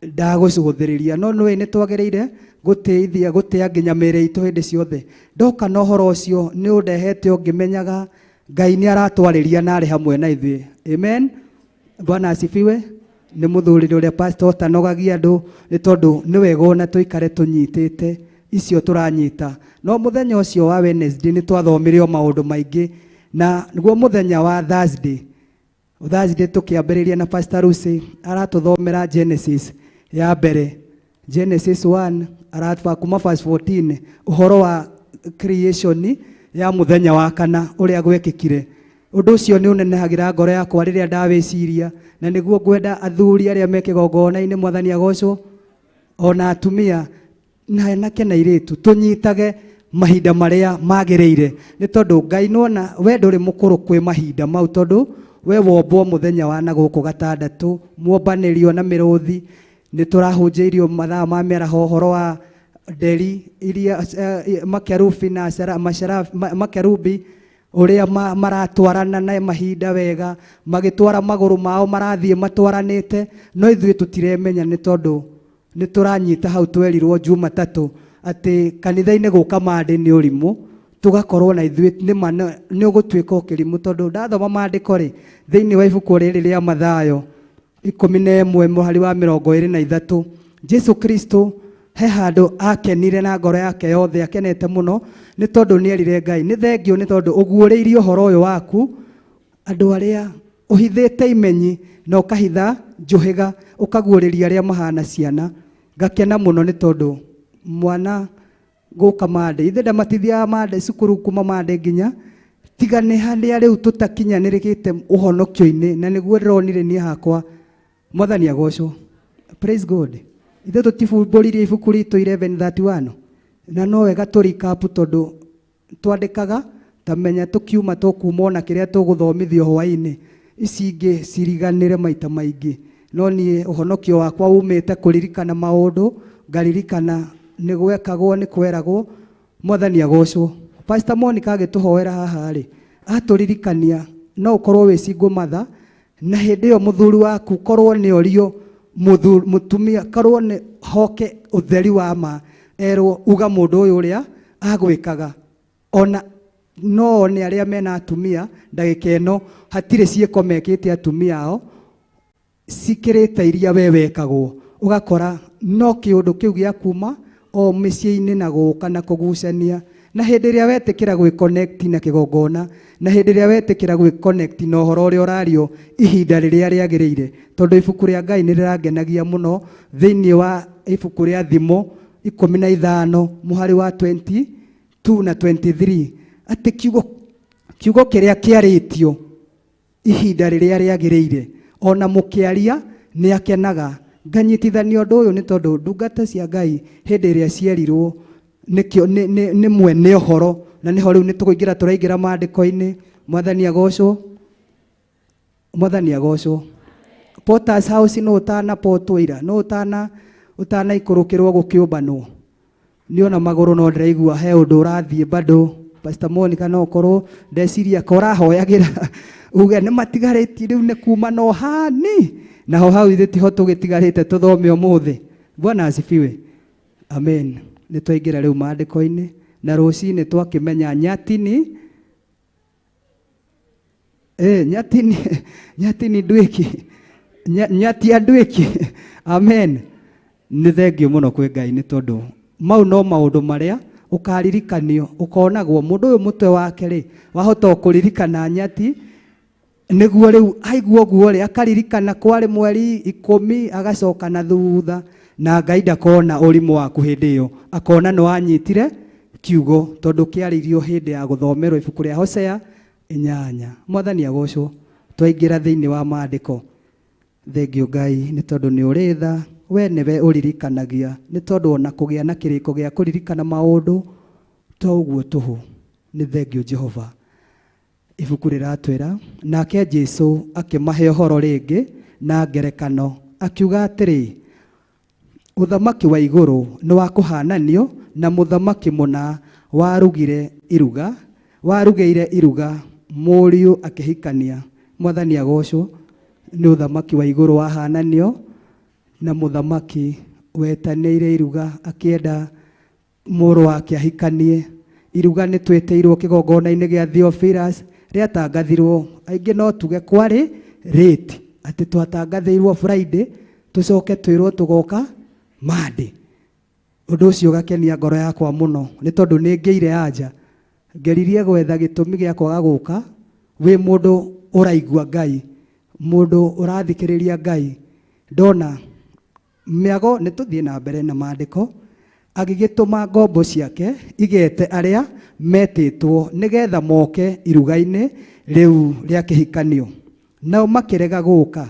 F: ndagucuthiriria no nwe ni twagereire guteithia gutia nginya mere itu hindi ciothe. Ndoka no horo ucio ni undehete ungimenyaga Ngai ni aratwariria na ari hamwe na ithuĩ. Amen. Bwana asifiwe. Ni muthuri uria pastor tanogagia andu ni tondu ni wega ona tuikare tunyitite icio turanyita. No muthenya ucio wa Wednesday ni twathomirio maundu maingi na niguo muthenya wa Thursday tukiambiriria na Pastor Lucy aratuthomera Genesis ya mbere. Genesis 1 aratwa kuma verse 14 uhoro wa creation ya muthenya wa kana uria gwekikire. Undu ucio ni unenehagira ngoro yakwa riria ndawiciria na niguo ngwenda athuri aria mekigongona-ini Mwathani agocwo ona atumia na enake na iritu tunyitage mahinda maria magiriire ni tondu Ngai nona we nduri mukuru kwi mahinda mau tondu we wombwo muthenya wa na guku gatandatu muombanirio na miruthi. Ni turahunjirio mathaa ma meraho horo wa nderi iria makerubi na makerubi uria maratwarana na mahinda wega magitwara maguru mao marathie matwaranite no ithuĩ tutiremenya ni tondu ni turanyita hau twerirwo Jumatatu ati kanitha-ini guka mande ni urimu tugakorwo na ithuĩ ni ugutwika ukirimu tondu ndathoma maandiko ri thiini wa ibuku riri ria Mathayo 11 muhari wa 23 Jesu Kristo he handu akenire na ngoro yake yothe akenete muno ni tondu ni erire Ngai ni thengio ni tondu uguuriirie horo uyu waku andu aria uhithite imenyi na ukahitha njuhiga ukaguuriria aria mahana ciana. Ngakena muno ni tondu mwana guka mande ithe ndamatithia mande cukuru kuma mande nginya tiga ni handi riu tutakinyanirikite uhonokio-ini na niguo ndironire ni hakwa Mwathani agocwo. Praise God. Ithe tutibumburirie ibuku ritu 11:31 na no wega turikapu tondu twandikaga tamenya tukiuma tukuma na kiria tuguthomithio hwaini ici ingi ciriganire maita maingi no nie uhonokio wakwa umite kuririkana maundu ngaririkana ni gwekagwo ni kweragwo Mwathani agocwo. Pastor Monica agituhoera haha ri aturirikania no ukorwo wicingwo matha na hindi yo muthuri waku korwo ni orio mutumia korwo ni hoke utheri wa ma erwo uga mundu uyu uria agwikaga ona no ni aria mena atumia ndagika ino hatire cieko mekite atumia ao sikirite iria we wekagwo ugakora no kiundu kiu gia kuma o micii-ini na guka na kugucania na hĩndĩ ĩrĩa wetĩkĩra gwĩ connect na kĩgongona na hĩndĩ ĩrĩa wetĩkĩra gwĩ connect na ũhoro ũrĩa ũrario ihinda rĩrĩa rĩagĩrĩire, tondũ ibuku rĩa Ngai nĩ rĩrangenagia mũno thĩinĩ wa ibuku rĩa Thimo 15 mũhari wa 22 na 23 atĩ kiugo kĩrĩa kĩarĩtio ihinda rĩrĩa rĩagĩrĩire ona mũkĩaria nĩ akenaga. Nganyitithania ũndũ ũyũ nĩ tondũ ndungata cia Ngai hĩndĩ ĩrĩa cierirwo nĩ mwene ũhoro, na nĩho rĩu nĩ tũkũingĩra tũraingĩra maandĩko-inĩ. Mwathani agocwo, Mwathani agocwo. Potter's House no ũtanapotwo ira, no ũtanaikũrũkĩrwo gũkĩũmbanwo, niona magũrũ no ndĩraigua he ũndũ ũrathiĩ bado. Pastor Monica no korwo ndeciria ko ũrahoyagĩra uge nĩ matigarĩtie rĩu nĩ kuma no hani naho hau ithe tiho tũgĩtigarĩte tũthome ũmũthĩ. Bwana asifiwe, amen. Nĩ twaingĩra rĩu maandĩko-inĩ na rũcinĩ twakĩmenya nyatini ndwĩki nyatia ndwĩki, amen. Nĩ thengio mũno kwĩ Ngai nĩ tondũ mau no maũndũ marĩa ũkaririkanio ũkonagwo mũndũ ũyũ mũtwe wake rĩ wahota kũririkana nyati, nĩguo rĩu aigua ũguo rĩ akaririkana kwarĩ mweri 10 agacoka na thutha, na Ngai ndakona ũrimũ waku hĩndĩ ĩyo, akona nĩ wanyitire kiugo tondũ kĩarĩirio hĩndĩ ya gũthomerwo ibuku rĩa Hosea 8. Mwathani agocwo. Twaingĩra thĩinĩ wa maandĩko. Thengio Ngai nĩ tondũ nĩ ũrĩ tha, we nĩwe ũririkanagia, nĩ tondũ ona kũgĩa na kĩrĩko gĩa kũririkana maũndũ to ũguo tũhũ. Nĩ thengio Jehova. Ibuku rĩratwĩra nake Jesũ akĩmahe ũhoro rĩngĩ na ngerekano akiuga atĩrĩ, ũthamaki wa igũrũ nĩ wa kũhananio na mũthamaki mũna warugĩire iruga mũriũ akĩhikania. Mwathani agocwo. Nĩ ũthamaki wa igũrũ wahananio na mũthamaki wetanĩire iruga akĩenda mũrũ wake ahikanie. Iruga nĩ twĩtĩirwo kĩgongona-inĩ gĩa Theophilus rĩatangathirwo, aingĩ no tuge kwarĩ late, atĩ twatangathĩirwo Friday tũcoke twĩrwo tũgoka Monday. Ũndũ ũcio ũgakenia ngoro yakwa mũno nĩ tondũ nĩ ngĩire anja ngeririe gwetha gĩtũmi gĩa kwaga gũka wĩ mũndũ ũraigua Ngai, mũndũ ũrathikĩrĩria Ngai. Ndona mĩago nĩ tũthiĩ na mbere na maandĩko, agĩgĩtũma ngombo ciake igete arĩa metĩtwo nĩgetha moke iruga-inĩ rĩu rĩa kĩhikanio, nao makĩrega gũka.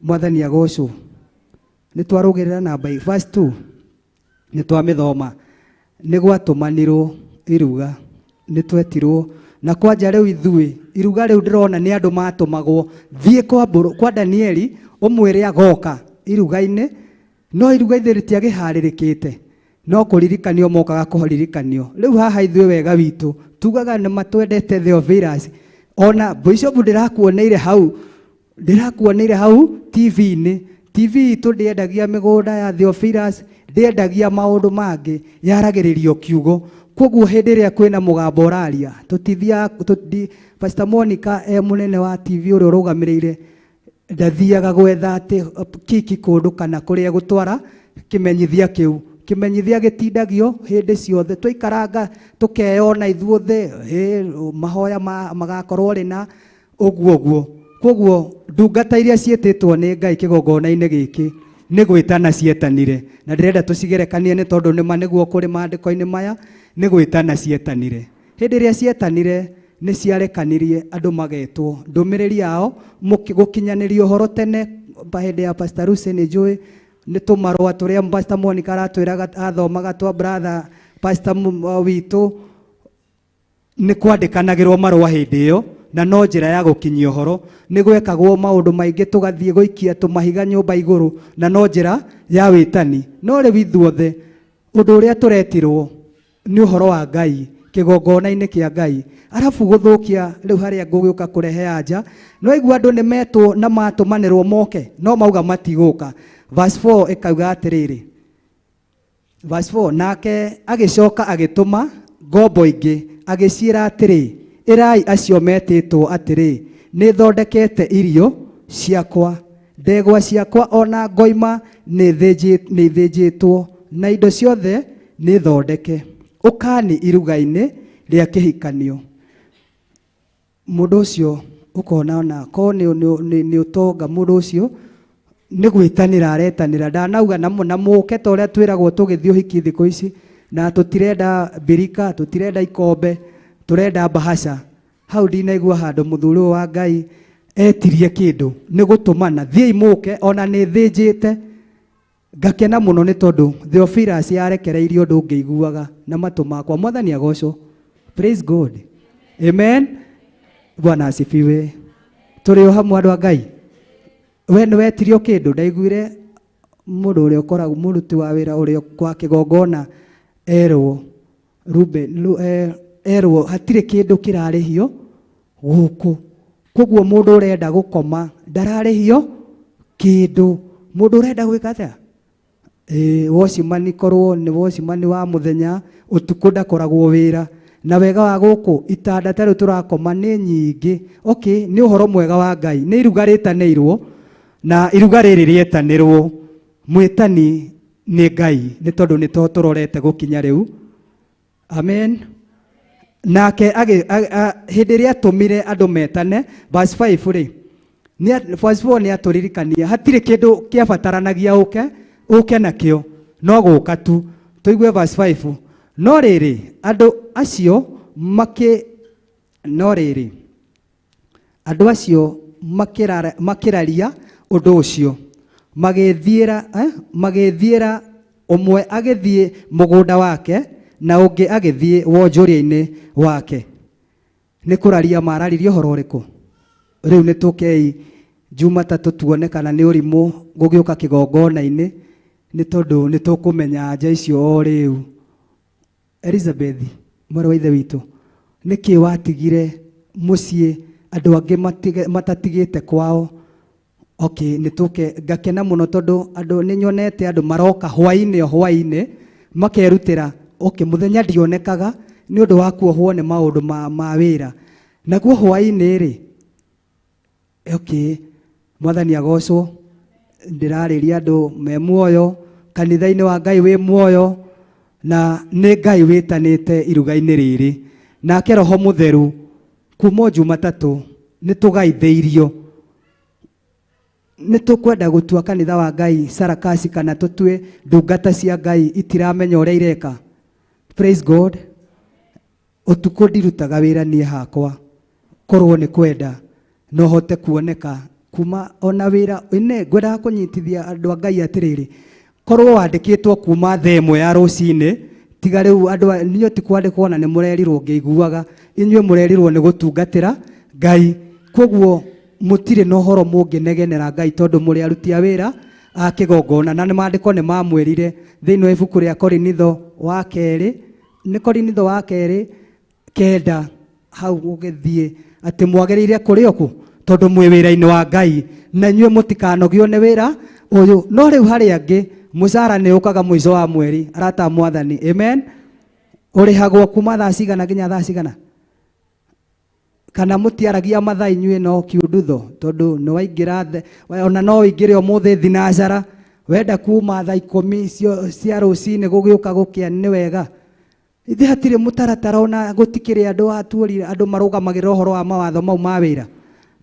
F: Mwathani agocwo. Nĩ twarũgĩrĩra namba verse 2 nĩ twamĩthoma. Nĩ gwatũmanirwo iruga, nĩ twetirwo na kwanja rĩu ithuĩ iruga rĩu ndĩrona nĩ andũ matũmagwo thiĩ kwa Danieli ũmwĩre agoka iruga-inĩ, no iruga ithe rĩtiagĩharĩrĩkĩte, no kũririkanio mokaga kũririkanio. Rĩu haha ithuĩ wega witũ tugaga nĩ matwendete Theophilus, ona Bishop ndĩrakuoneire hau TV-inĩ. TV itũ ndĩendagia mĩgũnda ya Theophilus, ndĩendagia maũndũ mangĩ, yaragĩrĩrio kiugo. Koguo hĩndĩ ĩrĩa kwĩna mũgambo ũraria Pastor Monica mũnene wa TV ũrĩa ũrũgamĩrĩire ndathiaga gwetha atĩ kiki kũndũ kana kũrĩa gũtwara kĩmenyithia kĩu. Kĩmenyithia gĩtindagio hĩndĩ ciothe, twaikaranga tũkeyona ithuothe mahoya magakorwo rĩ na ũguo. Koguo ndungata iria ciĩtĩtwo nĩ Ngai kĩgongona-inĩ gĩkĩ nĩ gwĩtana cietanire, na ndĩrenda tũcigerekanie nĩ tondũ nĩma nĩguo kũrĩ maandĩko-inĩ maya, nĩ gwĩtana cietanire. Hĩndĩ ĩrĩa cietanire nĩ ciarekanirie andũ magetwo ndũmĩrĩri yao gũkinyanĩria ũhoro tene. Hĩndĩ ya Pastor Lucy nĩ njũĩ nĩ tũmarũa tũrĩa Pastor Monica aratwĩraga athomaga twa brother Pastor witũ nĩ kwandĩkanagĩrwo marũa hĩndĩ ĩyo, na no njĩra ya gũkinyia ũhoro. Nĩ gwekagwo maũndũ maingĩ, tũgathiĩ gũikia tũmahiga nyũmba igũrũ, na no njĩra ya wĩtani. No rĩu ithuothe ũndũ ũrĩa tũretirwo nĩ ũhoro wa Ngai kĩgongona-inĩ kĩa Ngai, arabu gũthũkia rĩu harĩa ngũgĩũka kũrehe anja. No igua andũ nĩ metwo na matũmanĩrwo moke, no mauga matigũka. Verse 4 ĩkauga atĩrĩrĩ, verse 4, nake agĩcoka agĩtũma ngombo ingĩ agĩciĩra atĩrĩ, ĩrai acio metĩtwo atĩrĩ, nĩ thondekete irio ciakwa, ndegwa ciakwa ona ngoima nĩ ithĩnjĩtwo, na indo ciothe nĩ thondeke. ukani iruga-inĩ rĩa kĩhikanio. Mũndũ ũcio ukona ona ko nĩ utonga mũndũ ũcio nĩ gwĩtanĩra aretanĩra, ndanauga na mũke ta ũrĩa twĩragwo tũgĩthiĩ ũhiki thikũ ici, na tũtirenda birika, tũtirenda ikombe, tũrenda bahasha. Hau ndinaigua handũ mũthuri wa Ngai etirie kĩndũ, nĩ gũtũmana thiĩ mũke, ona nĩ thĩnjĩte. Ngakena mũno nĩ tondũ Theophilus yarekereirio ũndũ ngĩiguaga na matũ makwa. Mwathani agocwo. Praise God. Amen. Bwana asifiwe. Tũrĩ o hamwe andũ a Ngai. We nĩ wetirio kĩndũ. Ndaiguire mũndũ ũrĩa ũkoragwo mũruti wa wĩra ũrĩa kwa kĩgongona erwo hatirĩ kĩndũ kĩrarĩhio gũkũ. Koguo mũndũ ũrenda gũkoma ndararĩhio kĩndũ. Mũndũ ũrenda gwĩka atĩa? Wocimani korwo nĩ wocimani wa mũthenya, ũtukũ ndakoragwo wĩra. Na wega wa gũkũ itanda tarĩ tũrakoma nĩ nyingĩ. Okay, nĩ ũhoro mwega wa Ngai. Nĩ iruga rĩtanĩirwo, na iruga rĩrĩ rĩetanĩrwo. Mwĩtani nĩ Ngai, nĩ tondũ nĩ to tũrorete gũkinya rĩu. Amen. Nake hĩndĩ ĩrĩa atũmire andũ metane, verse 5 rĩ, verse 4 nĩ atũririkania hatirĩ kĩndũ kĩabataranagia ũke nakĩo, no gũka tu. Tũigue verse 5. No rĩrĩ andũ acio makĩraria ũndũ ũcio, magĩthiĩra ũmwe agĩthiĩ mũgũnda wake na ũngĩ agĩthiĩ wonjoria-inĩ wake. Nĩ kũraria mararirie ũhoro ũrĩkũ? Rĩu nĩ tũkei Jumatatũ tuone kana nĩ ũrimũ gũgĩũka kĩgongona-inĩ, nĩ tondũ nĩ tũkũmenya anja icio o rĩu. Elizabeth, mwarĩ wa ithe witũ, nĩkĩ watigire mũciĩ andũ angĩ matatigĩte kwao? Okay, ngakena mũno tondũ andũ nĩ nyonete andũ maroka hwainĩ makerutĩra. Okay, mũthenya ndionekaga nĩ ũndũ wa kuohwo nĩ maũndũ ma wĩra. Naguo hwainĩ rĩ, okay, Mwathani agocwo. Ndĩrarĩria andũ me muoyo, kanitha-inĩ wa Ngai wĩ muoyo, na nĩ Ngai wĩtanĩte iruga-inĩ rĩrĩ. Nake Roho Mũtheru kuma Jumatatũ nĩ tũgaithĩirio. Nĩ tũkwenda gũtua kanitha wa Ngai sarakasi kana tũtue ndungata cia Ngai itiramenya ũrĩa ireka. Praise God. Ũtukũ ndirutaga wĩra niĩ hakwa, korwo nĩ kwenda no hote kuoneka kuma ona wĩra ngwendaga kũnyitithia andũ a Ngai atĩrĩrĩ, korwo wandĩkĩtwo kuma thaa 1 ya rũcinĩ, tiga rĩu andũ niĩ ti kwandĩkwo na nĩ mũrerirwo ngĩiguaga inyuĩ mũrerirwo nĩ gũtungatĩra Ngai. Koguo mũtirĩ na ũhoro mũngĩnegenera Ngai tondũ mũrĩ aruti a wĩra a kĩgongona. Na nĩ maandĩko nĩ mamwĩrire thĩinĩ wa ibuku rĩa Korinitho wa kerĩ, nĩ Korinitho wa kerĩ 9 hau ũgĩthiĩ atĩ mwagĩrĩire kũrĩ okũ tondũ mwĩ wĩra-inĩ wa Ngai, na inyuĩ mũtikanogio nĩ wĩra ũyũ. No rĩu harĩ angĩ mũcara nĩ ũkaga mũico wa mweri, arata Mwathani. Amen. Ũrĩhagwo kuma thaa cigana nginya thaa cigana? Kana mũtiaragia mathaa inyuĩ no kiundutho tondũ nĩ waingĩra ona no wĩingĩre ũmũthĩ thinacara, wenda kuma thaa 10 cia rũcinĩ gũgĩũka gũkĩa nĩ wega. Ithe hatirĩ mũtaratara ona gũtikĩrĩ andũ atuĩrire andũ marũgamagĩrĩra ũhoro wa mawatho mau ma wĩra.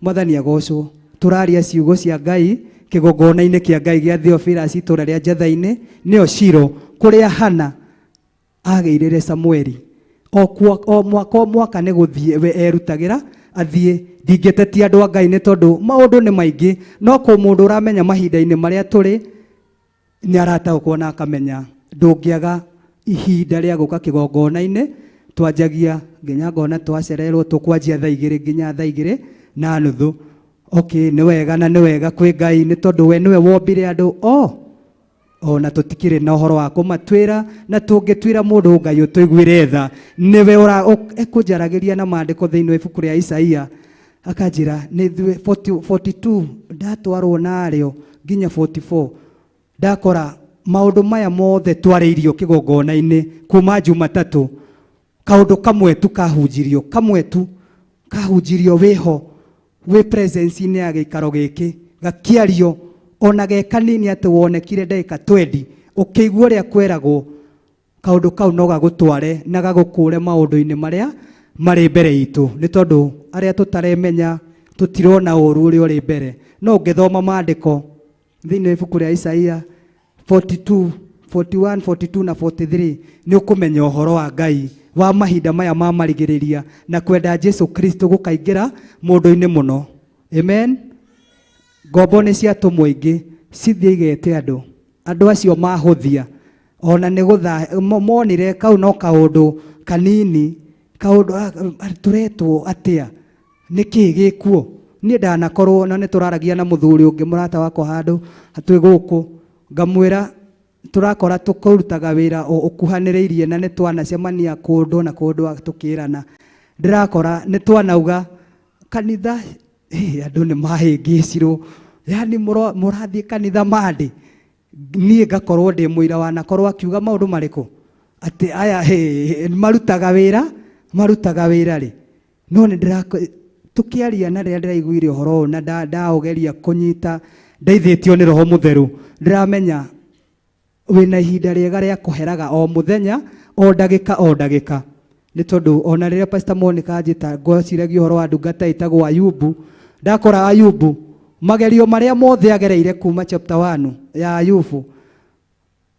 F: Mwathani agocwo. Tũraria ciugo cia Ngai kĩgongona-inĩ kĩa Ngai gĩa Theophilus itũra rĩa Njatha-inĩ nĩyo Shilo, kũrĩa Hana agĩirĩre Samueli. O mwaka nĩ gũthiĩ we erutagĩra athiĩ. Ndingĩtetia andũ a Ngai nĩ tondũ maũndũ nĩ maingĩ, no kũ mũndũ ũramenya mahinda-inĩ marĩa tũrĩ nĩ arataũkwo na akamenya ndũngĩaga ihinda rĩa gũka kĩgongona-inĩ. Twanjagia nginya ngona twacererwo tũkwanjia thaa 2 nginya thaa 2:30. Okay, nĩ wega na nĩ wega kwĩ Ngai nĩ tondũ we nĩwe wombire andũ na tũtikĩrĩ na ũhoro wa kũmatuĩra, na tũngĩtuĩra mũndũ Ngai ũtũiguĩre tha nĩwe ekũnjaragĩria na maandĩko thĩinĩ wa ibuku rĩa Isaia akanjĩra nĩ 42 ndatwarwo narĩo nginya 44 ndakora maũndũ maya mothe twarĩirio kĩgongona-inĩ kuma Jumatatũ. Kaũndũ kamwe tu kahunjirio wĩho wĩ presence-inĩ ya gĩikaro gĩkĩ gakĩario ona ge kanini atĩ wonekire ndagĩka 20 ũkĩigua ũrĩa kweragwo kaundu kau no gagutware na gagukure maundu-ini maria mari mbere itu ni tondu aria tutaremenya tutirona uru uri uri mbere no ngithoma maandiko thiini ibuku ria Isaia 42 41 42 na 43 ni ukumenya uhoro wa Ngai wa mahinda maya ma marigiriria na kwenda Jesu Kristo gukaingira mundu-ini muno. Amen. Ngombo ni cia tumwo ingi cithie igete andu acio mahuthia ona ni gutha monire kau no kaundu kanini kaundu turetwo atia niki gikuo ni ndanakorwo na ni turaragia na muthuri ungi murata wako handu hatwi guku ngamwira turakora tukurutaga wira ukuhaniriirie na ni twanacemania kundu na kundu tukirana ndirakora ni twanauga kanitha andu ni mahingicirwo yani murathie kanitha mandi nie ngakorwo ndi muira wanakorwo akiuga maundu mariku ati aya marutaga wira ri no ni tukiaria na ria ndiraiguire horo na ndaogeria kunyita ndeithitio ni Roho Mutheru ndiramenya wina ihinda riega ria kuheraga o muthenya o ndagika ni tondu ona riria Pastor Monica ajita ngociragia horo wa ndungata itagwo Ayubu ndakora Ayubu magerio maria mothe agereire kuma chapter 1 ya Ayubu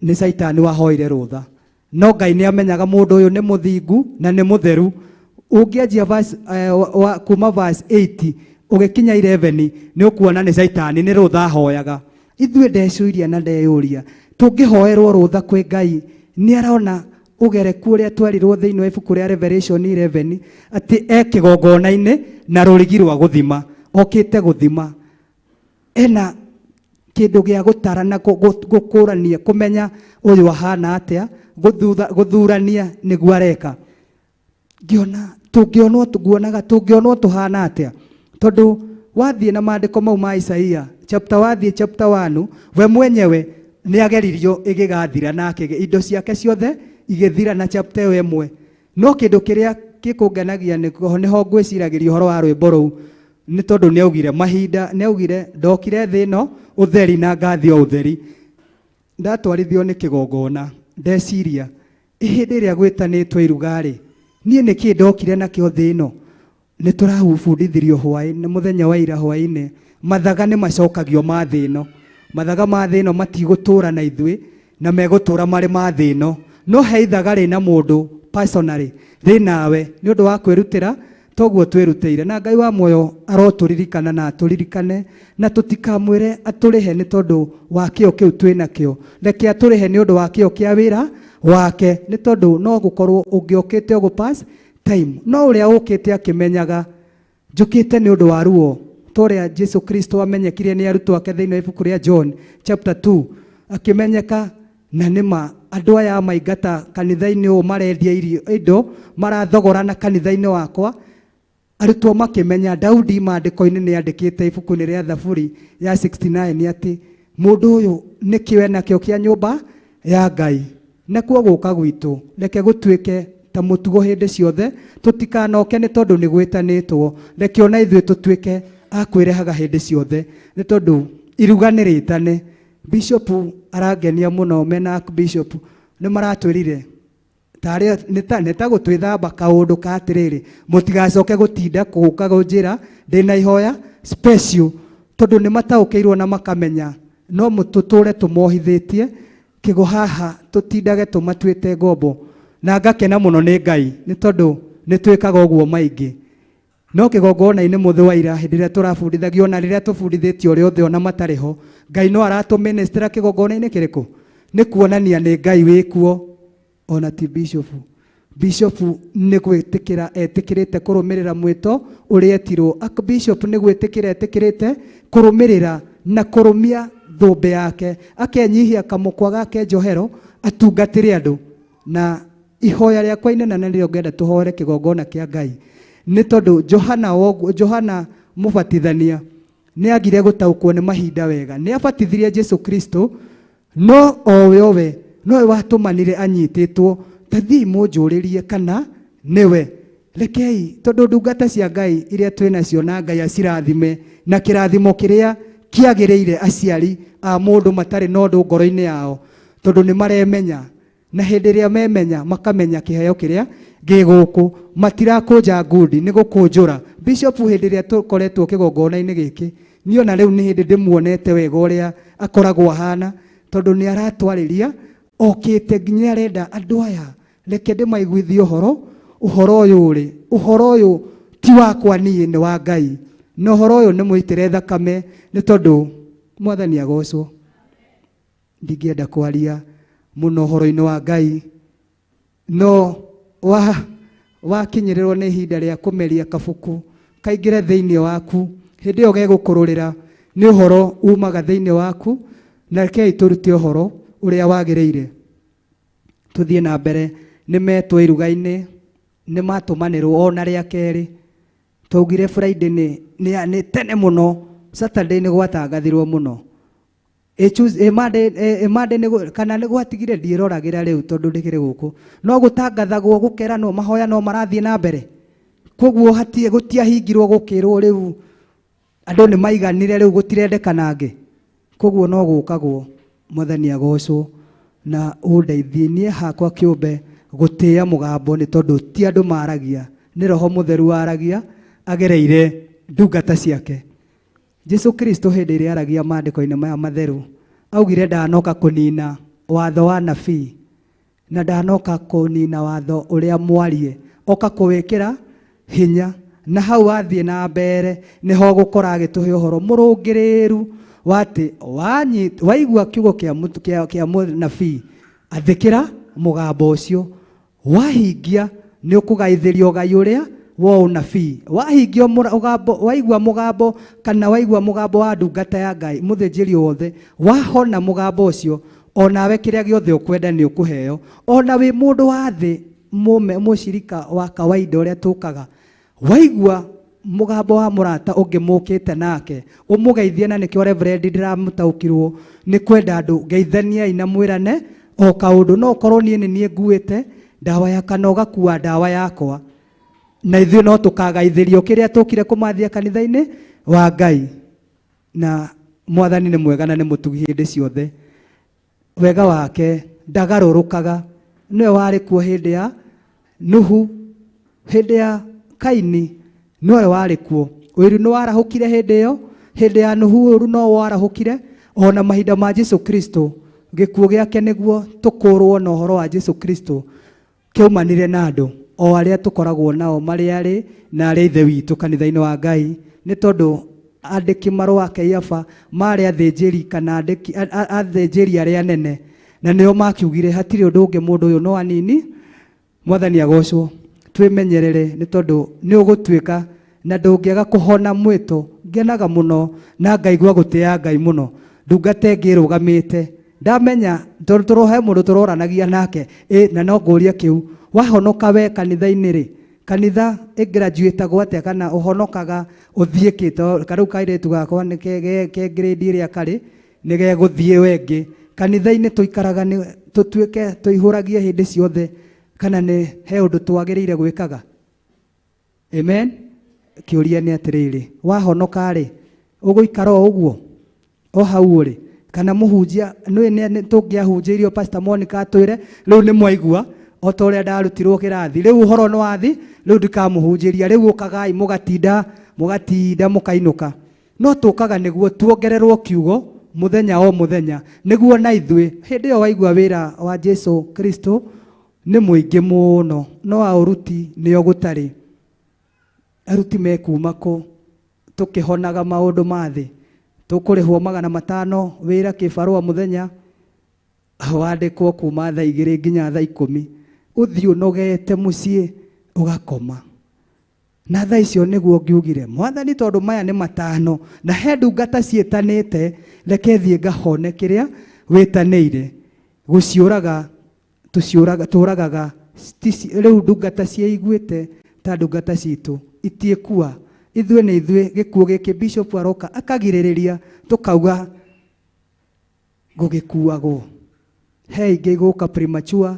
F: ni Saitani wahoire rutha no Ngai ni amenyaga mundu uyu ni muthingu na ni mutheru ungianjia verse kuma verse 8 ugikinya 11 ni ukuona ni Saitani ni rutha hoyaga ithue ndeciria na ndeyuria tungihoerwo rutha kwi Ngai ni arona ugereku uria twarirwo thiini wa ibuku ria Revelation 11 ati ekigongona-ini na rurigi rwa guthima okite guthima ena kindu gia gutarana gukurania kumenya uyu ahana atia guthurania niguo areka ngiona tungionwo tuhana atia tondu wathie na maandiko mau ma Isaia chapter 1 we mwenyewe ni ageririo igigathira nake indo ciake ciothe igithira na chapter ĩyo ĩmwe no kindu kiria gikungenagia niho ngwiciragiria horo wa rwimbo ruu ni tondu ni augire mahinda ni augire ndokire thi no utheri na ngathio utheri ndatwarithio ni kigongona ndeciria ihindi ria gwitanitwo irugari nie niki ndokire na kio thi no ni turahubundithirio hwaini muthenya wa ira hwaini mathaga ni macokagio ma thi no mathaga ma thi no matigutura na ithui na megutura mari ma thi no heithaga ri na mundu personally ri nawe ni undu wa kwirutira toguo twirutire na Ngai wa moyo aroturirikana na aturirikane na tutikamwire aturihe ni tondu wa kio kiu twina kio reke aturihe ni undu wa kio kia wira wake ni tondu no gukorwo ungiokite ugu pass time no uria ukite akimenyaga njukite ni undu wa ruo toria Jesu Kristo amenyekire ni arutwo ake thiini wa ibuku ria John chapter 2 akimenyeka na nima andu aya maingata kanitha-ini o marendia indo marathogorana kanitha-ini wakwa arutwo makimenya Daudi maandiko-ini ni andikite ibuku-ini ria Thaburi ya 69 ati mundu uyu ni kiwe na kio kia nyumba ya Ngai na kuo guka gwitu reke gutuike ta mutugo hindi ciothe tutikanoke ni tondu ni gwitanitwo reke ona ithuĩ tutuike akwirehaga hindi ciothe ni tondu iruga ni ritane Bishop arangenia muno mena Archbishop ni maratwirire tari nita gutwithamba kaundu ka atiriri mutigacoke gutinda kuka gunjira ndina ihoya special tondu ni mataukeirwo na makamenya no mututure tumohithitie kigo haha tutindage tumatwite ngombo na ngakena muno ni Ngai ni tondu ni twikaga uguo maingi no kigongona-ini muthi wa ira hindi ria turabundithagio na riria tubundithitio riothe ona matariho Ngai no aratuministera kigongona-ini kiriku ni kuonania ni Ngai wikuo ona ti bishop ni gwitikira etikirite kurumirira mwito uria etirwo Archbishop ni gwitikira etikirite kurumirira na kurumia thumbe yake akenyihia kamukwa gake njohero atungatire andu na ihoya riakwa inene na rio ngenda tuhore kigongona kia Ngai ni tondu Johana mubatithania ni agire gutaukwo ni mahinda wega ni abatithirie Jesu Kristo no owe no watumanire anyititwo tathii munjuririe kana niwe rekei tondu ndungata cia Ngai iria twinacio na Ngai acirathime na kirathimo kiria kiagiriire aciari a mundu matari no ndu ngoro-ini yao tondu ni maremenya na hĩndĩ ĩrĩa memenya makamenya kĩheo kĩrĩa gĩgũkũ matirakũnja ngundi nĩ gũkũnjũra. Bishop hĩndĩ ĩrĩa tũkoretwo kĩgongona-inĩ gĩkĩ niona rĩu nĩ hĩndĩ ndĩmuonete wega ũrĩa akoragwo ahana, tondũ nĩ aratwarĩria okĩte nginya arenda andũ aya reke ndĩmaiguithie ũhoro ũyũ ti wakwa niĩ nĩ wa Ngai, na ũhoro ũyũ nĩ mũitĩre thakame nĩ tondũ Mwathani agocwo. Ndingĩenda kwaria mũno ũhoro-inĩ wa Ngai, no wakinyĩrĩrwo nĩ ihinda rĩa kũmeria kabuku kaingĩre thĩinĩ waku, hĩndĩ ĩyo gegũkũrũrĩra nĩ ũhoro umaga thĩinĩ waku, na rekei tũrute ũhoro ũrĩa wagĩrĩire. Tũthiĩ na mbere. Nĩ metwo iruga-inĩ, nĩ matũmanĩrwo ona rĩa kerĩ. Twaugire Friday nĩ tene mũno, Saturday nĩ gwatangathirwo mũno. Monday kana nĩ gwatigire ndiĩroragĩra rĩu tondũ ndĩkĩrĩ gũkũ, no gũtangathagwo gũkeranwo mahoya no marathiĩ na mbere. Koguo gũtiahingirwo gũkĩrwo rĩu andũ nĩ maiganire rĩu gũtirendekanange. Koguo no gũkagwo. Mwathani agocwo na ũndeithie niĩ hakwa kĩũmbe gũtĩa mũgambo, nĩ tondũ ti andũ maragia, nĩ Roho Mũtheru waragia agereire ndungata ciake. Jesu Kristo hĩndĩ ĩrĩa aragia maandĩko-inĩ maya matheru augire ndanoka kũnina watho wa nabii, na ndanoka kũnina watho ũrĩa mwarie, oka kũwĩkĩra hinya. Na hau athiĩ na mbere nĩho gũkora agĩtũhe ũhoro mũrũngĩrĩru wati waigua kiugo kĩa mũnabii athĩkĩra mũgambo ũcio, wahingia nĩ ũkũgaithĩrio Ngai ũrĩa wa ũnabii. Wahingia mũgambo, waigua mũgambo kana waigua mũgambo wa ndungata ya Ngai mũthĩnjĩri wothe, wahona mũgambo ũcio, onawe kĩrĩa gĩothe ũkwenda nĩ ũkũheo. Ona wĩ mũndũ wa thĩ mũcirika wa kawaida ũrĩa tũkaga, waigua mũgambo wa mũrata ũngĩ mũkĩte nake ũmũgeithie, na nĩkĩo Reverend ndiramũtaũkirwo nĩ kwenda andũ geithaniai na mwĩrane o kaũndũ. No korwo niĩ nĩ niĩ nguĩte ndawa ya kana ũgakua ndawa yakwa, na ithuĩ no tũkagaithĩrio kĩrĩa tũkire kũmathia kanitha-inĩ wa Ngai. Na Mwathani nĩ mwega na nĩ mũtugi hĩndĩ ciothe. Wega wake ndagarũrũkaga. Nĩwe warĩ kuo hĩndĩ ya Nuhu, hĩndĩ ya Kaini nĩwe warĩ kuo. Ũiru nĩ warahũkire hĩndĩ ĩyo, hĩndĩ ya Nuhu ũru no warahũkire. Ona mahinda ma Jesu Kristo gĩkuũ gĩake nĩguo tũkũrwo na ũhoro wa Jesu Kristo kĩaumanire na andũ o arĩa tũkoragwo nao marĩ arĩ na arĩ ithe witũ kanitha-inĩ wa Ngai. Nĩ tondũ andĩki marũa Kĩafa marĩ athĩnjĩri kana athĩnjĩri arĩa anene, na nĩo makiugire hatirĩ ũndũ ũngĩ mũndũ ũyũ no anini. Mwathani agocwo. Twĩmenyerere nĩ tondũ nĩ ũgũtuĩka na ndũngĩaga kũhona mwĩto. Ngenaga mũno na ngaigua gũtĩa Ngai mũno ndungata ĩngĩ ĩrũgamĩte. Ndamenya tondũ tũrohe mũndũ tũroranagia nake na no ngũria kĩu, wahonoka we kanitha-inĩ rĩ, kanitha ĩgraduatagwo atĩa kana ũhonokaga ũthiĩkĩte? Karĩu kairĩtu gakwa nĩ ke grade ĩrĩa karĩ nĩ gegũthiĩ wengĩ kanitha-inĩ. Tũikaraga tũtuĩke tũihũragie hĩndĩ ciothe kana nĩ he ũndũ twagĩrĩire gwĩkaga? Amen. Kĩũria nĩ atĩrĩrĩ, wahonoka rĩ ũgũikara o ũguo o hau ũrĩ, kana mũhunjia nĩ tũngĩahunjĩirio Pastor Monica atwĩre rĩu nĩ mwaigua o ta ũrĩa ndarutirwo kĩrathi, rĩu ũhoro nĩ wathi, rĩu ndikamũhunjĩria, rĩu ũkagai mũgatinda mũkainũka. No tũkaga nĩguo tuongererwo kiugo mũthenya o mũthenya, nĩguo na ithuĩ hĩndĩ ĩyo waigua wĩra wa Jesu Kristo nĩ mũingĩ mũno, no aũruti nĩo gũtarĩ. Aruti mekuma kũ? Tũkĩhonaga maũndũ ma thĩ, tũkũrĩhwo 500 wĩra kĩbarũa mũthenya, wandĩkwo kuma thaa 2 nginya thaa 10, ũthiĩ ũnogete mũciĩ ũgakoma. Na thaa icio nĩguo ngiugire Mwathani, tondũ maya nĩ 5 na he ndungata ciĩtanĩte, reke thiĩ ngahone kĩrĩa wĩtanĩire. Gũciũraga tũragaga rĩu ndungata ciaiguĩte ta ndungata citũ itiĩkua. Ithuĩ nĩ ithuĩ gĩkuũ gĩkĩ Bishop aroka akagirĩrĩria, tũkauga gũgĩkuagwo. He ingĩ gũka premature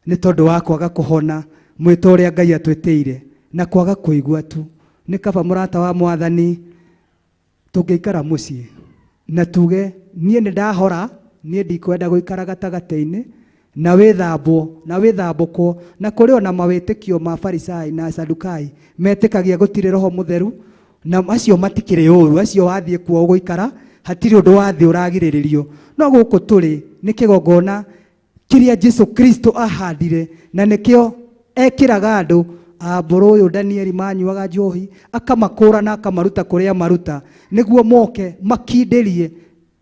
F: nĩ tondũ wa kwaga kũhona mwĩto ũrĩa Ngai atwĩtĩire na kwaga kũigua tu. Nĩ kaba mũrata wa Mwathani tũngĩikara mũciĩ na tuge niĩ nĩ ndahora, niĩ ndikwenda gũikara gatagatĩ-inĩ, na wĩthambũkwo na kũrĩ ona mawĩtĩkio ma Farisai na Sadukai metĩkagia gũtirĩ roho mũtheru, na acio matikĩrĩ ũru, acio wathiĩ kuo ũgũikara hatirĩ ũndũ wa thĩ ũragirĩrĩrio. No gũkũ tũrĩ nĩ kĩgongona kĩrĩa Jesu Kristo ahandire, na nĩkĩo ekĩraga andũ. Mbũrũ ũyũ Danieli manyuaga njohi, akamakũra na akamaruta kũrĩa maruta nĩguo moke makindĩrie.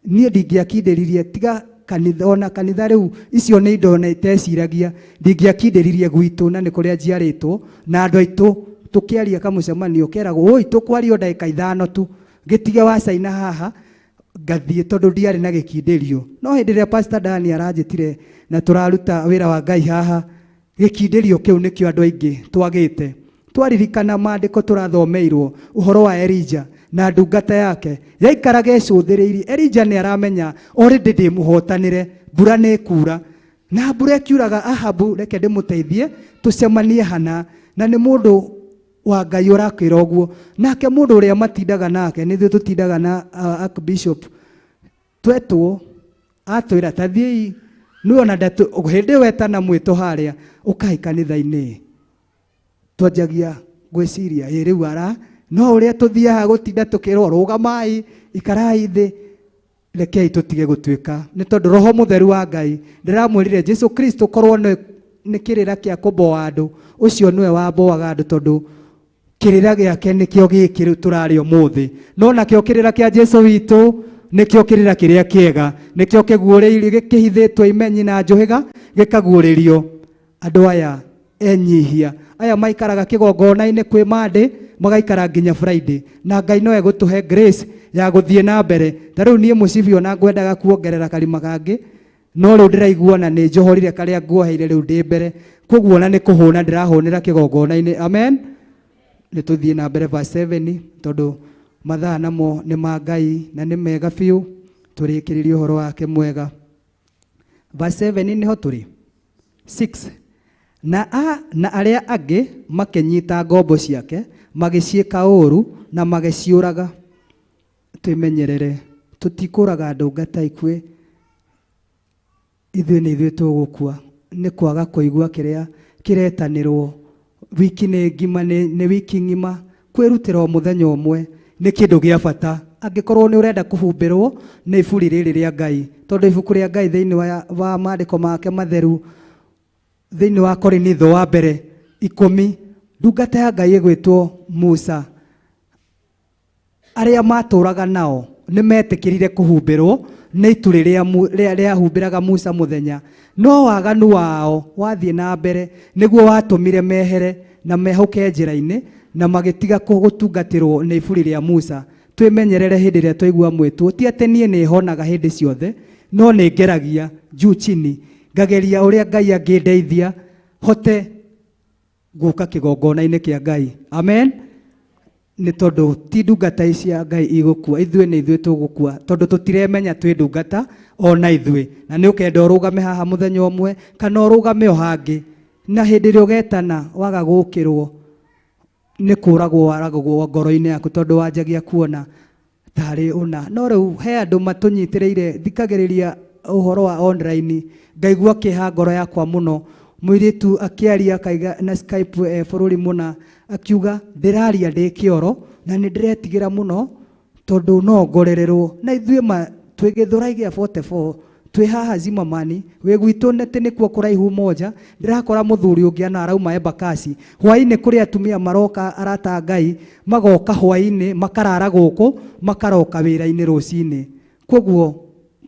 F: Niĩ ndingĩakindĩririe tiga kanitha, ona kanitha rĩu icio nĩ indo neteciragia, ndingĩakindĩririe gwitũ na nĩ kũrĩa njiarĩtwo, na andũ aitũ tũkĩaria kamũcemanio keragwo oi tũkwario ndagĩka 5 tu, gĩtige wacaina haha ngathiĩ tondũ ndiarĩ na gĩkindĩrio. No hĩndĩ ĩrĩa Pastor Dani aranjĩtire na tũraruta wĩra wa Ngai haha, gĩkindĩrio kĩu nĩkĩo andũ aingĩ twagĩte. Twaririkana maandĩko tũrathomeirwo ũhoro wa Elija na ndungata yake yaikaraga ecũthĩrĩirie. Elija nĩ aramenya already ndĩmũhotanĩre, mbura nĩ kura, na mbura ĩkiuraga Ahabu reke ndĩmũteithie tũcemanie hana, na nĩ mũndũ wa Ngai ũrakwĩra ũguo. Nake mũndũ ũrĩa matindaga nake, nĩthuĩ tũtindaga na Archbishop, twetwo atwĩra ta thiĩi nĩ ona hĩndĩ wetana mwĩto harĩa ũkahi kanitha-inĩ, twanjagia gwĩciria rĩu ara no ũrĩa tũthiaga gũtinda tũkĩrwo rũgamai ikarai thĩ, rekei tũtige gũtuĩka. Nĩ tondũ roho mũtheru wa Ngai ndĩramwĩrire Jesu Kristo korwo nĩ kĩrĩra kĩa kũmboa andũ, ũcio nĩwe wamboaga andũ, tondũ kĩrĩra gĩake nĩkĩo gĩkĩ tũrarĩ ũmũthĩ. No nakĩo kĩrĩra kĩa Jesu witũ nĩkĩo kĩrĩra kĩrĩa kĩega, nĩkĩo kĩguũrĩirio gĩkĩhithĩtwo imenyi na njũhĩga gĩkaguũrĩrio. Andũ aya enyihia aya maikaraga kĩgongona-inĩ kwĩ Monday magaikara nginya Friday, na Ngai no egũtũhe grace ya gũthiĩ na mbere. Ta rĩu niĩ mũcibi ona ngwendaga kuongerera karima kangĩ, no rĩu ndĩraiguana nĩ njohorire karĩa nguoheire rĩu ndĩ mbere, koguo na nĩ kũhũna ndĩrahũnĩra kĩgongona-inĩ. Amen. Nĩ tũthiĩ na mbere verse 7 tondũ mathaa namo nĩ ma Ngai na nĩ mega biũ, tũrĩkĩrĩrie ũhoro wake mwega. Verse 7 nĩho tũrĩ 6. Na arĩa angĩ makĩnyita ngombo ciake magĩciĩka ũũru na magĩciũraga. Twĩmenyerere tũtikũraga ndungata ikue, ithuĩ nĩ ithuĩ tũgũkua, nĩ kwaga kũigua kĩrĩa kĩretanĩrwo. Wiki nĩ ngima, nĩ wiki ng'ima, kwĩrutĩra o mũthenya ũmwe nĩ kĩndũ gĩa bata. Angĩkorwo nĩ ũrenda kũhumbĩrwo nĩ iburi rĩrĩ rĩa Ngai, tondũ ibuku rĩa Ngai thĩinĩ wa maandĩko make matheru, thĩinĩ wa Korinitho wa mbere 10, ndungata ya Ngai ĩgwĩtwo Musa, arĩa matũraga nao nĩ metĩkĩrire kũhumbĩrwo nĩ itu rĩrĩa humbĩraga Musa mũthenya. No waganu wao wathiĩ na mbere nĩguo watũmire mehere na mehoke njĩra-inĩ na magĩtiga gũtungatĩrwo nĩ iburi rĩa Musa. Twĩmenyerere hĩndĩ ĩrĩa twaigua mwĩtwo, ti atĩ niĩ nĩ honaga hĩndĩ ciothe, no nĩ ngeragia juu chini, ngageria ũrĩa Ngai angĩndeithia hote gũka kĩgongona-inĩ kĩa Ngai. Amen. Nĩ tondũ ti ndungata cia Ngai igũkua, ithuĩ nĩ ithuĩ tũgũkua, tondũ tũtiremenya twĩ ndungata ona ithuĩ. Na nĩ ũkenda ũrũgame haha mũthenya ũmwe kana ũrũgame o hangĩ, na hĩndĩ ĩrĩa ũgetana waga gũkĩrwo nĩ kũragwo waragwo ngoro-inĩ yaku, tondũ wanjagia kuona tarĩ ũna. No rĩu he andũ matũnyitĩrĩire, thikagĩrĩria ũhoro wa online, ngaigua kĩeha ngoro yakwa mũno. Mũirĩtu akĩaria akaiga na Skype bũrũri mũna, akiuga ndĩraria ndĩ kĩoro na nĩ ndĩretigĩra mũno tondũ no ngorererwo. Na ithuĩ twĩ Gĩthũrai gĩa 44 twĩ haha Zimmerman, wĩ gwitũ nĩtĩ nĩkuo kũraihu moja. Ndĩrakora mũthuri ũngĩ ana arauma Embakasi hwaĩ-inĩ, kũrĩ atumia maroka arata Ngai, magoka hwaĩ-inĩ makarara gũkũ makaroka wĩra-inĩ rũcinĩ. Koguo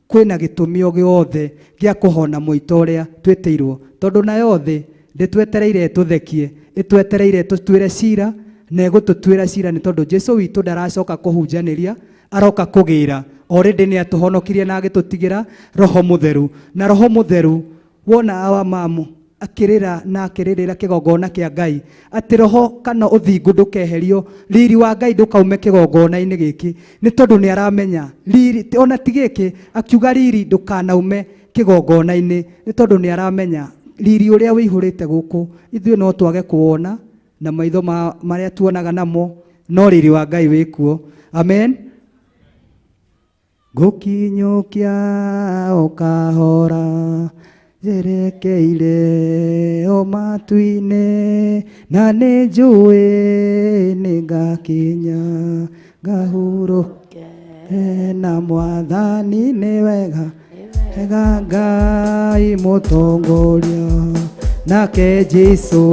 F: kwĩna gĩtũmi o gĩothe gĩa kũhona mũito ũrĩa twĩtĩirwo, tondũ nayo thĩ ndĩtwetereire tũthekie, ĩtwetereire tũtuĩre cira na ĩgũtũtuĩra cira, nĩ tondũ Jesu witũ ndaracoka kũhunjanĩria, aroka kũgĩra. Already nĩ atũhonokirie na agĩtũtigĩra Roho Mũtheru. Na Roho Mũtheru wona awa mamu akĩrĩra na akĩrĩrĩra kĩgongona kĩa Ngai, atĩ roho kana ũthingu ndũkeherio, riri wa Ngai ndũkaume kĩgongona-inĩ gĩkĩ, nĩ tondũ nĩ aramenya riri ona ti gĩkĩ, akiuga riri ndũkanaume kĩgongona-inĩ, nĩ tondũ nĩ aramenya riri ũrĩa wĩihũrĩte gũkũ ithuĩ no twage kuona na maitho marĩa tuonaga namo, no riri wa Ngai wĩkuo. Amen. Gũkinyũkia ũkahora jerekeire o matu-inĩ, na nĩ njũĩ nĩ ngakinya ngahurũke na Mwathani nĩ wega Ngai mũtongoria, nake Jesũ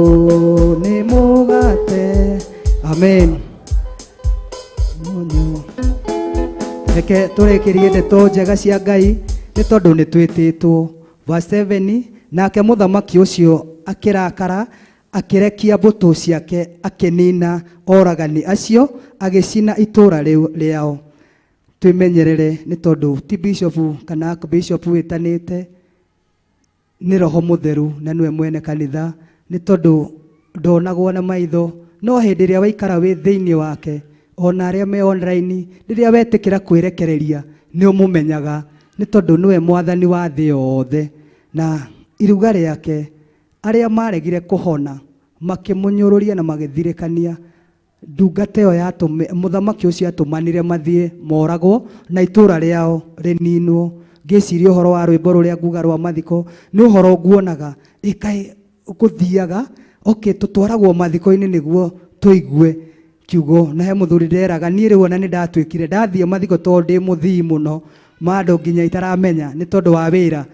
F: nĩ mũgate. Amen. Reke tũrĩkĩrie ndeto njega cia Ngai nĩ tondũ nĩ twĩtĩtwo. Verse 7, nake mũthamaki ũcio akĩrakara, akĩrekia mbũtũ ciake, akĩnina oragani acio, agĩcina itũũra rĩao. Twĩmenyerere nĩ tondũ ti bishop kana bishop wĩtanĩte, nĩ Roho Mũtheru na nĩwe mwene kanitha. Nĩ tondũ ndonagwo na maitho, no hĩndĩ ĩrĩa waikara wĩ thĩinĩ wake, ona arĩa me online, rĩrĩa wetĩkĩra kwĩrekereria nĩ ũmũmenyaga, nĩ tondũ nĩwe mwathani wa thĩ yothe. Na iruga rĩake arĩa maregire kũhona makĩmũnyũrũria na magĩthirĩkania, ndungata ĩyo mũthamaki ũcio atũmanire mathiĩ moragwo na itũũra rĩao rĩninwo. Ngĩciria ũhoro wa rwĩmbo rũrĩa nguga rwa mathiko nĩ ũhoro nguonaga ĩkaĩ gũthiaga tũtwaragwo mathiko-inĩ nĩguo tũigue kiugo. Na he mũthuri nderaga niĩ rĩu ona nĩ ndatwĩkire ndathiĩ mathiko tondũ ndĩ mũthii mũno, mandũ nginya itaramenya nĩ tondũ wa wĩra.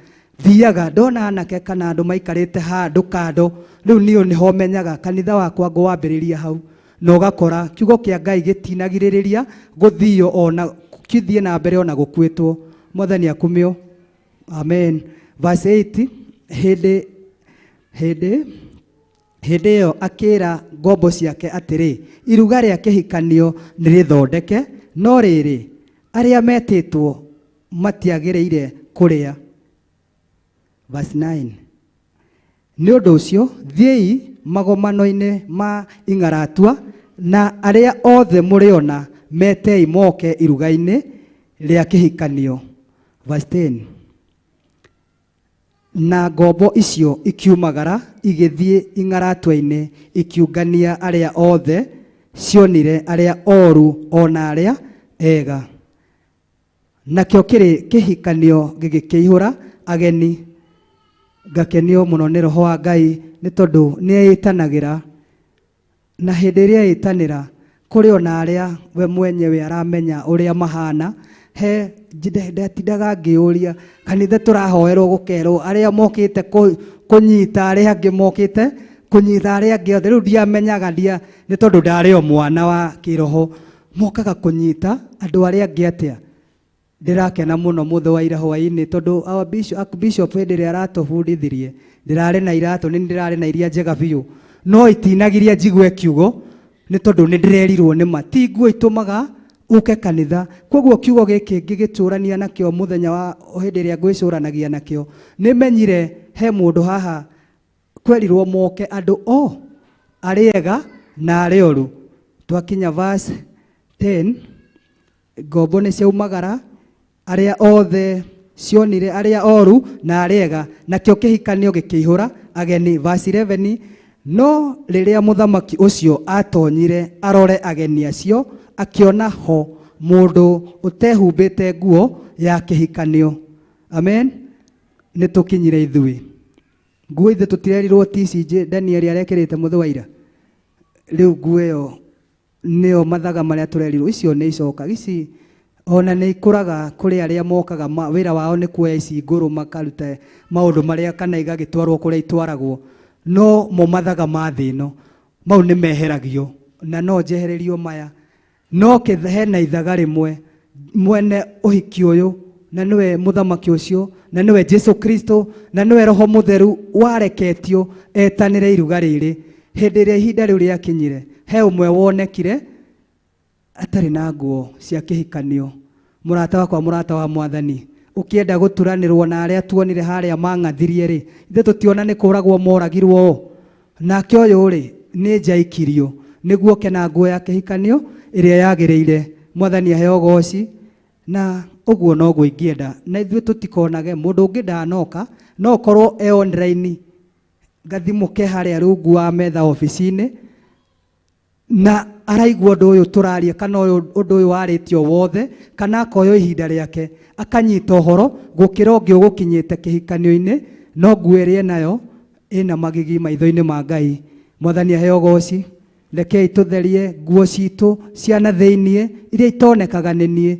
F: Thiaga ndona anake kana andũ maikarĩte handũ kando, rĩu niĩ nĩho menyaga kanitha wakwa ngwambĩrĩria hau. Na ũgakora kiugo kĩa Ngai gĩtinagirĩrĩria gũthio ona kĩthiĩ na mbere ona gũkwĩtwo. Mwathani akumio. Amen. Verse 8, hĩndĩ ĩyo akĩra ngombo ciake atĩrĩ, iruga rĩa kĩhikanio nĩ rĩthondeke, no rĩrĩ arĩa metĩtwo matiagĩrĩire kũrĩa. Verse 9, nĩ ũndũ ũcio thiĩi magomano-inĩ ma Ing'aratua, na arĩa othe mũrĩona metei moke iruga-inĩ rĩa kĩhikanio. Verse 10, na ngombo icio ikiumagara igĩthiĩ Ing'aratua-inĩ ikiungania arĩa othe cionire, arĩa oru ona arĩa ega. Nakĩo kĩhikanio gĩgĩkĩihũra ageni. Ngakenio mũno nĩ Roho wa Ngai nĩ tondũ nĩ eĩtanagĩra, na hĩndĩ ĩrĩa eĩtanĩra kũrĩ ona arĩa we mwenyewe aramenya ũrĩa mahana. He ndatindaga ngĩũria kanitha tũrahoerwo gũkerwo arĩa mokĩte kũnyita arĩa angĩ mokĩte kũnyita arĩa angĩ othe. Rĩu ndiamenyaga nĩ tondũ ndarĩ o mwana wa kĩroho, mokaga kũnyita andũ arĩa angĩ atĩa. Ndirakena mũno mũthĩ wa ira hwaĩ-inĩ tondũ bishop hĩndĩ ĩrĩa aratũbundithirie ndirarĩ na iratũ, nĩ ndirarĩ na iria njega biũ, no itinagiria njigue kiugo nĩ tondũ nĩ ndĩrerirwo nĩ ma ti nguo itũmaga uke kanitha. Koguo kiugo gĩkĩ ngĩgĩtũrania nakĩo mũthenya wa hĩndĩ ĩrĩa ngwĩcũranagia nakĩo, nĩ menyire he mũndũ haha kwerirwo moke andũ o arĩa ega na arĩa oru. Twakinya verse 10, ngombo nĩ ciaumagara arĩa othe cionire, arĩa oru na arĩa ega, nakĩo kĩhikanio gĩkĩihũra ageni. Verse 11, no rĩrĩa mũthamaki ũcio atonyire arore ageni acio, akĩona ho mũndũ ũtehumbĩte nguo ya kĩhikanio. Amen. Nĩ tũkinyire ithuĩ nguo ithe tũtirerirwo TCJ Daniel arekĩrĩte mũthĩ wa ira. Rĩu nguo ĩyo nĩyo mathaga marĩa tũrerirwo, icio nĩ icoka. Ici ona nĩ ikũraga kũrĩ arĩa mokaga wĩra wao nĩ kuoya ici ngũrũ makaruta maũndũ marĩa kana igagĩtwarwo kũrĩa itwaragwo, no mo mathaga ma thĩ ĩno mau nĩ meheragio na no njehererio maya. No hena ithaga rĩmwe mwene ũhiki ũyũ, na nĩwe mũthamaki ũcio, na nĩwe Jesu Kristo, na nĩwe Roho Mũtheru wareketio etanĩre iruga rĩrĩ. Hĩndĩ ĩrĩa ihinda rĩu rĩakinyire, he ũmwe wonekire atarĩ na nguo cia kĩhikanio. Mũrata wakwa, mũrata wa Mwathani, ũkĩenda gũturanĩrwo na arĩa tuonire harĩa mang'athirie rĩ, ithe tũtiona nĩ kũragwo moragirwo. Nake ũyũ rĩ nĩ njaikirio nĩguo kena nguo ya kĩhikanio ĩrĩa yagĩrĩire. Mwathani aheo goci. Na ũguo noguo ingĩenda na ithuĩ tũtikonage mũndũ ũngĩ ndanoka, no korwo e online gathimũke harĩa rungu wa metha ofici-inĩ na araigua ũndũ ũyũ tũraria kana ũndũ ũyũ warĩtio wothe, kana akoyo ihinda rĩake akanyita ũhoro gũkĩra ũngĩ ũgũkinyĩte kĩhikanio-inĩ no nguo ĩrĩa nayo ĩna magigi maitho-inĩ ma Ngai. Mwathani aheo goci. Rekei tutherie nguo citũ cia na thĩiniĩ iria itonekaga nĩ niĩ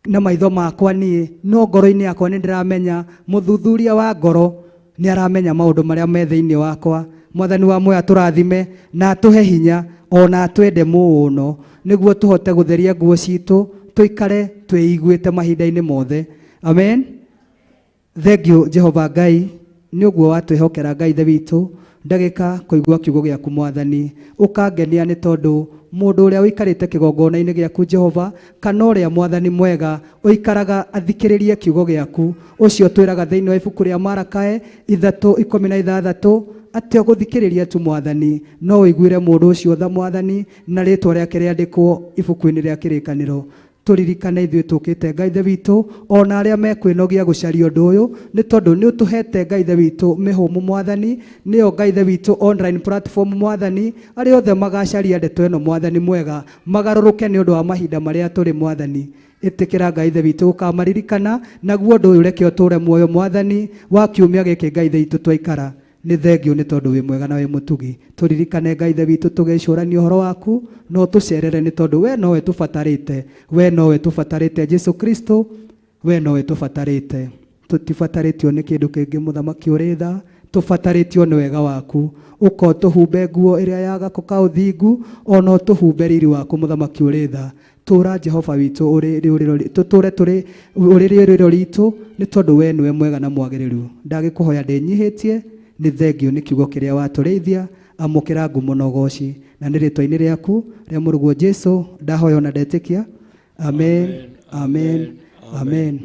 F: na maitho makwa niĩ, no ngoro-inĩ yakwa nĩ ndĩramenya mũthuthuria wa ngoro nĩ aramenya maũndũ marĩa me thĩiniĩ wakwa. Mwathani wa muoyo atũrathime na atũhe hinya ona atwende mũno nĩguo tũhote gũtheria nguo citũ tũikare twĩiguĩte mahinda-inĩ mothe. Amen. Thank you Jehova Ngai nĩ ũguo watwĩhokera Ngai ithe witũ ndagĩka kũigua kiugo gĩaku Mwathani. Ũkangenia nĩ tondũ mũndũ ũrĩa ũikarĩte kĩgongona-inĩ gĩaku Jehova kana ũrĩa Mwathani mwega ũikaraga athikĩrĩrie kiugo gĩaku. Ũcio twĩraga thĩinĩ wa ibuku rĩa Marakae 3:16 atĩ gũthikĩrĩria tu Mwathani no ũiguire mũndũ ũcio tha Mwathani na rĩtwa rĩake rĩandĩkwo ibuku-inĩ rĩa kĩrĩkanĩro. Turirikane ithuĩ tũkĩte Ngai ithe witũ ona arĩa mekwĩnogia gũcaria ũndũ ũyũ nĩ tondũ nĩ ũtũhete Ngai ithe witũ mĩhũmũ Mwathani, nĩyo Ngai ithe witũ online platform Mwathani, arĩa othe magacaria ndeto ĩno Mwathani mwega magarũrũke nĩ ũndũ wa mahinda marĩa tũrĩ Mwathani. Ĩtĩkĩra Ngai ithe witũ ũkamaririkana naguo ũndũ ũyũ reke ũtũre muoyo Mwathani wa kiumia gĩkĩ Ngai ithe witũ twaikara. Nĩ thengio nĩ tondũ wĩ mwega na wĩ mũtugi. Turirikane Ngai ithe witũ tũgĩcũrania ũhoro waku no tũcerere nĩ tondũ we nowe tũbatarĩte, we nowe tũbatarĩte Jesu Kristo, we nowe tũbatarĩte. Tũtibatarĩtio nĩ kĩndũ kĩngĩ mũthamaki ũrĩ tha, tũbatarĩtio nĩ wega waku. Ũko tũhumbe nguo ĩrĩa ya gako ka ũthingu ona tũhumbe riri waku mũthamaki ũrĩ tha. Tũra Jehova witũ tũtũre tũrĩ ũrĩrĩrĩro ritũ nĩ tondũ we nĩwe mwega na mwagĩrĩru. Ndagĩkũhoya ndĩnyihĩtie nĩ thengio nĩ kiugo kĩrĩa watũrĩithia, amũkĩra ngumo na ũgoci na nĩ rĩtwa-inĩ rĩaku rĩa mũrũguo Jesu ndahoya na ndetĩkia. Amen, amen, amen.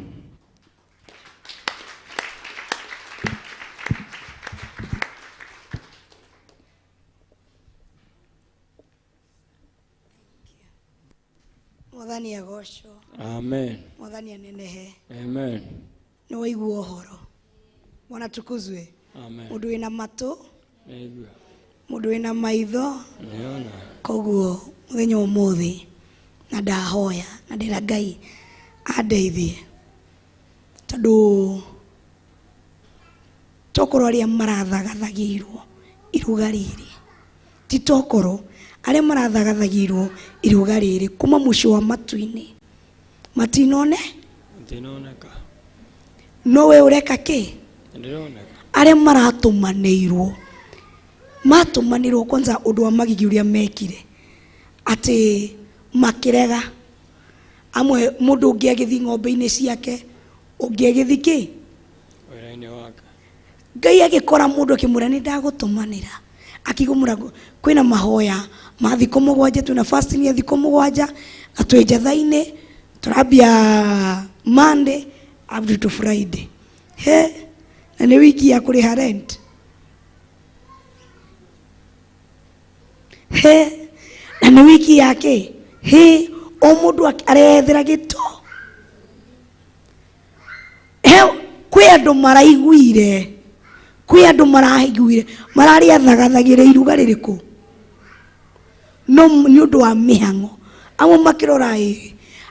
C: Mwathani agocwo.
E: Amen.
C: Mwathani anenehe.
E: Amen.
C: Nĩ waigua ũhoro. Mwana tukuzwe.
E: Amen.
C: Mũndũ wĩna matũ,
E: Aigua.
C: mũndũ wĩna maitho,
E: Niona.
C: koguo mũthenya ũmũthĩ na ndahoya na ndĩra Ngai andeithie tondũ tokorwo arĩa marathagathagĩirwo iruga rĩrĩ, ti tokorwo arĩa marathagathagĩirwo iruga rĩrĩ kuma mũico wa matu-inĩ matinone
E: Ndinoneka.
C: no we ũreka kĩ?
E: Ndinoneka.
C: Arĩa matũmanĩrwo kwanza ũndũ wa magigi ũrĩa mekire atĩ makĩrega. Amwe mũndũ ũngĩ agĩthiĩ ng'ombe-inĩ ciake, ũngĩ agĩthiĩ kĩ?
E: Wĩra-inĩ wake.
C: Ngai agĩkora mũndũ akĩmwĩra nĩ ndagũtũmanĩra, akĩgũmũra kwĩna mahoya ma thikũ mũgwanja, twĩna fasting ya thikũ mũgwanja na twĩ njatha-inĩ tũrambia Monday up to Friday. He, na nĩ wiki ya kũrĩha rent. He, na nĩ wiki yake. He, o mũndũ arethera gĩto. He, kwĩ andũ maraiguire, kwĩ andũ maraiguire mararĩa thagathagĩra iruga rĩrĩkũ no nĩ ũndũ wa mĩhang'o. Amwe makĩrora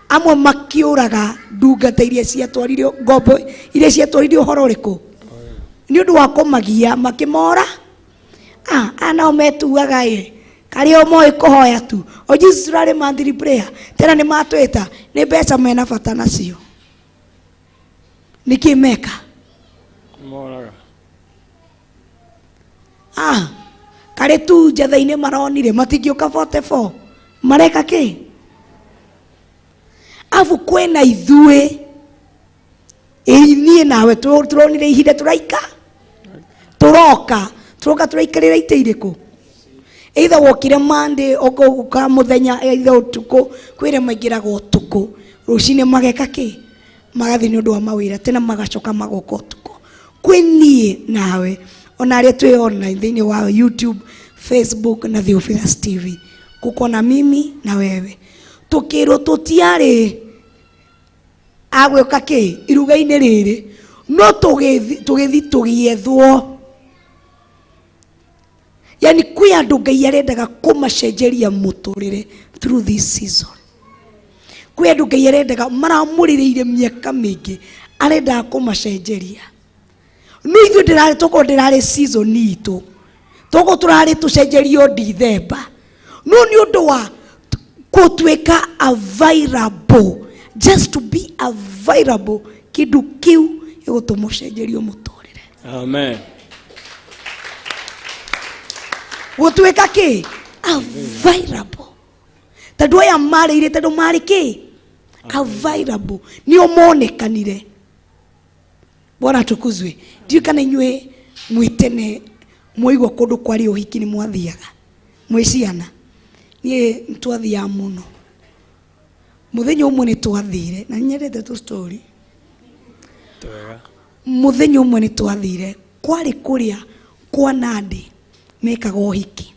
C: amwe makĩũraga ndungata iria ciatwaririo ngombo iria ciatwaririo ũhoro ũrĩkũ nĩ ũndũ wa kũmagia makĩmora. Anao metuaga karĩ o moĩ kũhoya tu o Jesus turarĩ monthly prayer tena nĩ matwĩta nĩ mbeca mena bata nacio nĩkĩ meka
E: Moraga.
C: karĩ tu njatha-inĩ maronire matingĩũka 44 mareka kĩ? Afu kwĩna ithuĩ niĩ nawe tũronire ihinda tũroka tũraikarĩra itĩ irĩkũ? Either wokire Monday ũka mũthenya, either ũtukũ, kwĩre maingĩraga ũtukũ, rũcinĩ mageka kĩ? Magathiĩ nĩ ũndũ wa mawĩra tena magacoka magoka ũtukũ. Kwĩ niĩ nawe ona arĩa twĩ online thĩinĩ wa YouTube, Facebook na Theophilus TV, kuko na mimi na wewe tukĩrwo tũtiarĩ agwĩka kĩ iruga-inĩ rĩrĩ, no tũgĩthi tũgĩethwo. Yani kwĩ andũ Ngai arendaga kũmacenjeria mũtũrĩre through this season. Kwĩ andũ Ngai arendaga maramũrĩrĩire mĩaka mĩingĩ arendaga kũmacenjeria. no ithu ndirari toko ndirari season itu toko turari tucenjerio December no ni undu wa kutweka available, just to be available, kindu kiu igutumucenjerio muturire.
E: Amen.
C: Gutweka ki available, tondu aya marire tondu mari ki available, nio monekanire. Bwana tukuzwe. Ndio kana inywe mwitene muigwa kundu kwari uhiki ni mwathiaga mwiciana nie ntwathia muno muthenya umwe ni twathire na nyerete tu story
E: Twega.
C: muthenya umwe ni twathire kwari kuria kwa Nandi mekaga uhiki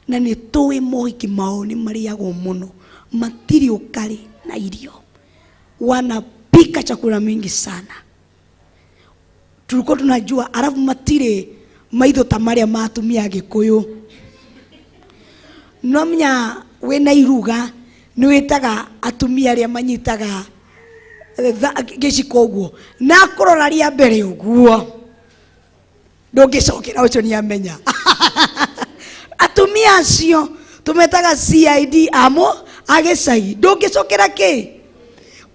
C: na ni tuwi mohiki mao ni mariagwo muno, matiri ukari na irio, wanapika chakula mingi sana. Tulikuwa tunajua alafu matire maitho tamaria matumia Gikuyu nomnya wena iruga ni witaga atumia aria manyitaga giciko guo na kurora ria mbere uguo ndungicokera ucio ni amenya atumia acio tumetaga CID amo agicagi ndungicokera ki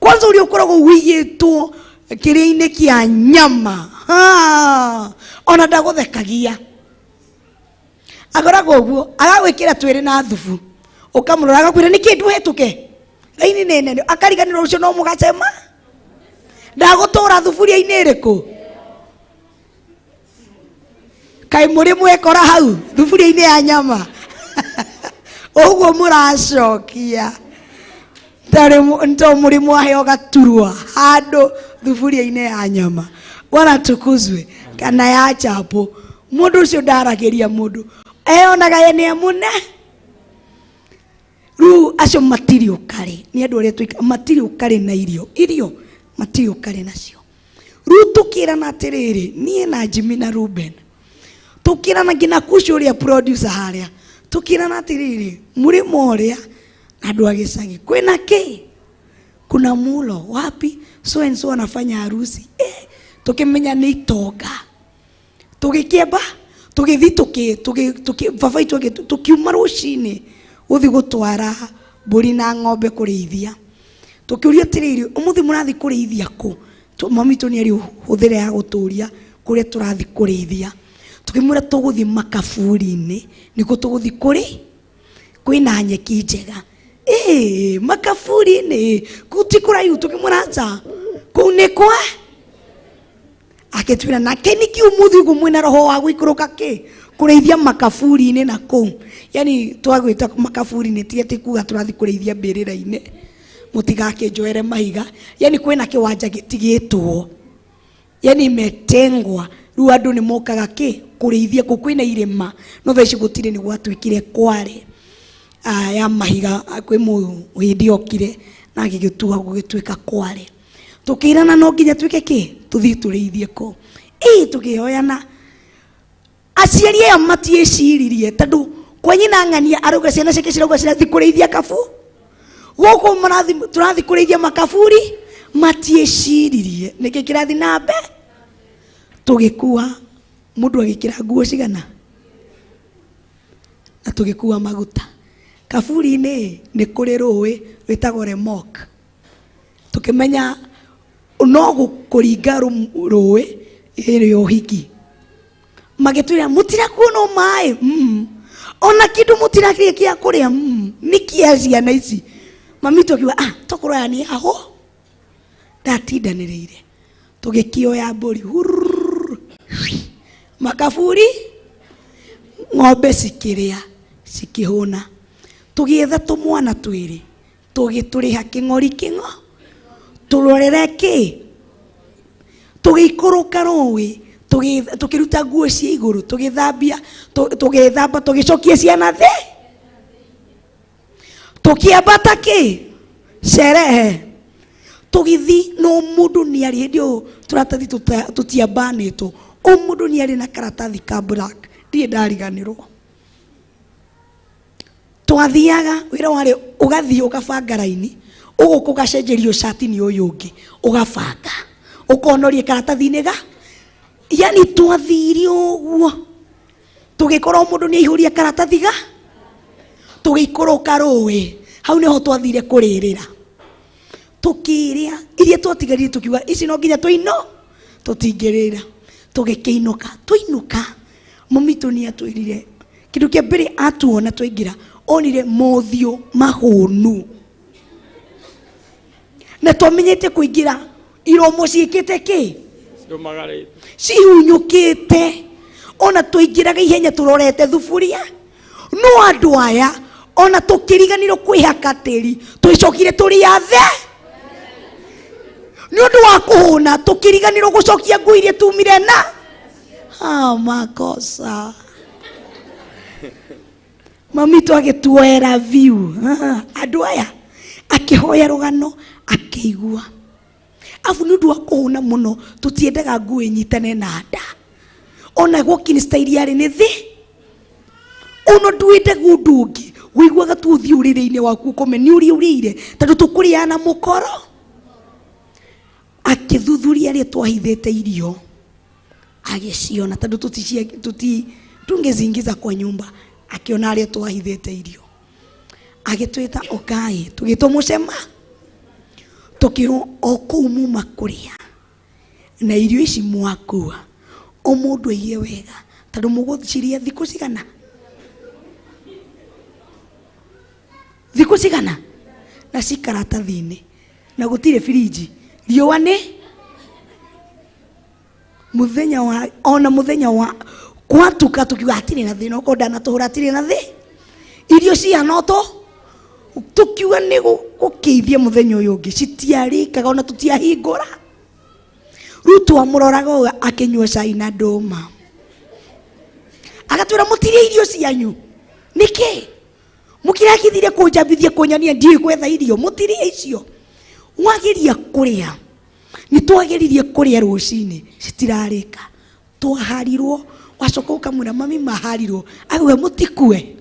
C: kwanza uri ukoragwo wiyitwo kiria-ini kia nyama ona ndaguthekagia agoragwo guo agagwikira twiri na thubu ukamurora agakwira niki nduhetuke raini nene akariganira ucio no mugacema ndagutura thuburia-ini iriku kai muri mwekora hau thuburia-ini ya nyama uguo muracokia ndo muri mwaheo gaturwa handu thuburia-ini ya nyama. Bwana tukuzwe. Kana ya chapo mundu ucio ndaragiria mundu eonaga ye ni amune ru acio matiri ukari ni andu aria twika matiri ukari na irio matiri ukari nacio ru tukirana atiriri nie na Jimmy na Ruben tukirana ngina Kushu uria producer haria tukirana atiriri murimo uria andu agicagi kwina ki kuna mulo wapi so and so anafanya harusi tukimenya ni itonga tugikieba tugithi baba itu tukiuma rucini uthi gutwara mburi na ng'ombe kurithia tukiuria tiriri umuthi murathi kurithia ku mami tu ni ari uthire ya guturia kuria turathi kurithia tukimura tuguthi makaburi-ini niko tuguthi kuri kwina nyeki njega makaburi-ini gutikura yu tukimuracha kunikwa aketwira na keniki umuthi gumwina roho wa gwikuruka ki kureithia makaburi-ini na ku yani twagwita makaburi-ini tieti kuga turathi kureithia mbirira-ini mutigake njoere mahiga yani kwina kiwanja gitigitwo yani metengwa ru andu ni mokaga ki kureithia ku kwina irima no thaici gutire ni gwatwikire kware ya mahiga kwi muhindi okire na agigituga gugitwika kware tukirana no nginya twike ki tuthi tureithie ko tukihoyana aciari aya matieciririe tondu kwanyina ng'ania aruga ciana ciake cirauga cirathi kureithia kabu guku turathi kureithia makaburi matieciririe niki kirathi nambe tugikua mundu agikira nguo cigana na tugikua maguta kaburi-ini ni kuri ruwi rwitagwo Remok tukimenya no gukuringa ruwi iri uhiki magitwira mutira kuona mai ona kindu mutira kia kuria nikia ciana ici mami tukiwa tokuraya ni aho ndatindanirire tugikioya mburi makaburi ng'ombe cikiria cikihuna tugietha tumwana twiri tugituriha king'ori king'o turorere ki tugikuruka ruwi tukiruta nguo cia iguru tugithambia tugithamba tugicokia ciana thi tukiambata ki sherehe tugithi no mundu ni ari ndio turatathi tutiambanitwo mundu ni ari na karatathi ka black ndie ndariganirwo twathiaga wira wari ugathii ukabanga raini uguku gacenjerio shati ni uyu ungi ugabanga ukonorie karatathi-ini ga yani twathire uguo tugikora mundu ni aihuria karatathi ga tugikoroka ruwi hau niho twathire kuririra tukiria iria twatigarire tukiuga ici no nginya tuino tutingirira tugikiinuka tuinuka mumitu ni atwirire kindu kia mbere atuona twaingira onire mothio mahunu na twamenyete kuingira iromo ciikite ki cihunyukite ona tuingiraga ihenya turorete thufuria no andu aya ona tukiriganirwo kwihaka tiri twicokire turi athe ni undu wa kuhuna tukiriganirwo gucokia ngui iria tumire na makosa mami twagituera view andu aya akihoya rugano akigua afu ni undu wa kuhuna muno tutiendaga ngui nyitane na nda ona gukini style yari ni thi uno nduite gundungi wiguaga tu uthiurire-ini waku komeni uriire tondu tukuriana mukoro akithuthuria ria twahithite irio agiciona tondu tungezingiza kwa nyumba akiona ria twahithite irio agitwita okai tugitwo mucema tukirwo oku muma kuria na irio ici mwakua o mundu aiye wega tondu muguciria thiku cigana na cikaratathi-ini na gutire firiji riua ni muthenya wa kwatuka tukiuga atire na thina ukonda na tuhura atire na thi irio cia noto tukiuga ni gukeithia muthenya uyu ungi citiarikaga ona tutiahingura rutu amuroraga akinyua cai na nduma agatwira mutirie irio cianyu niki mukirakithire kunjambithia kunyonia ndii kwetha irio mutirie icio wageria kuria ni twageririe kuria rucini citirarika twaharirwo wacoka ukamwira mami maharirwo agwe mutikue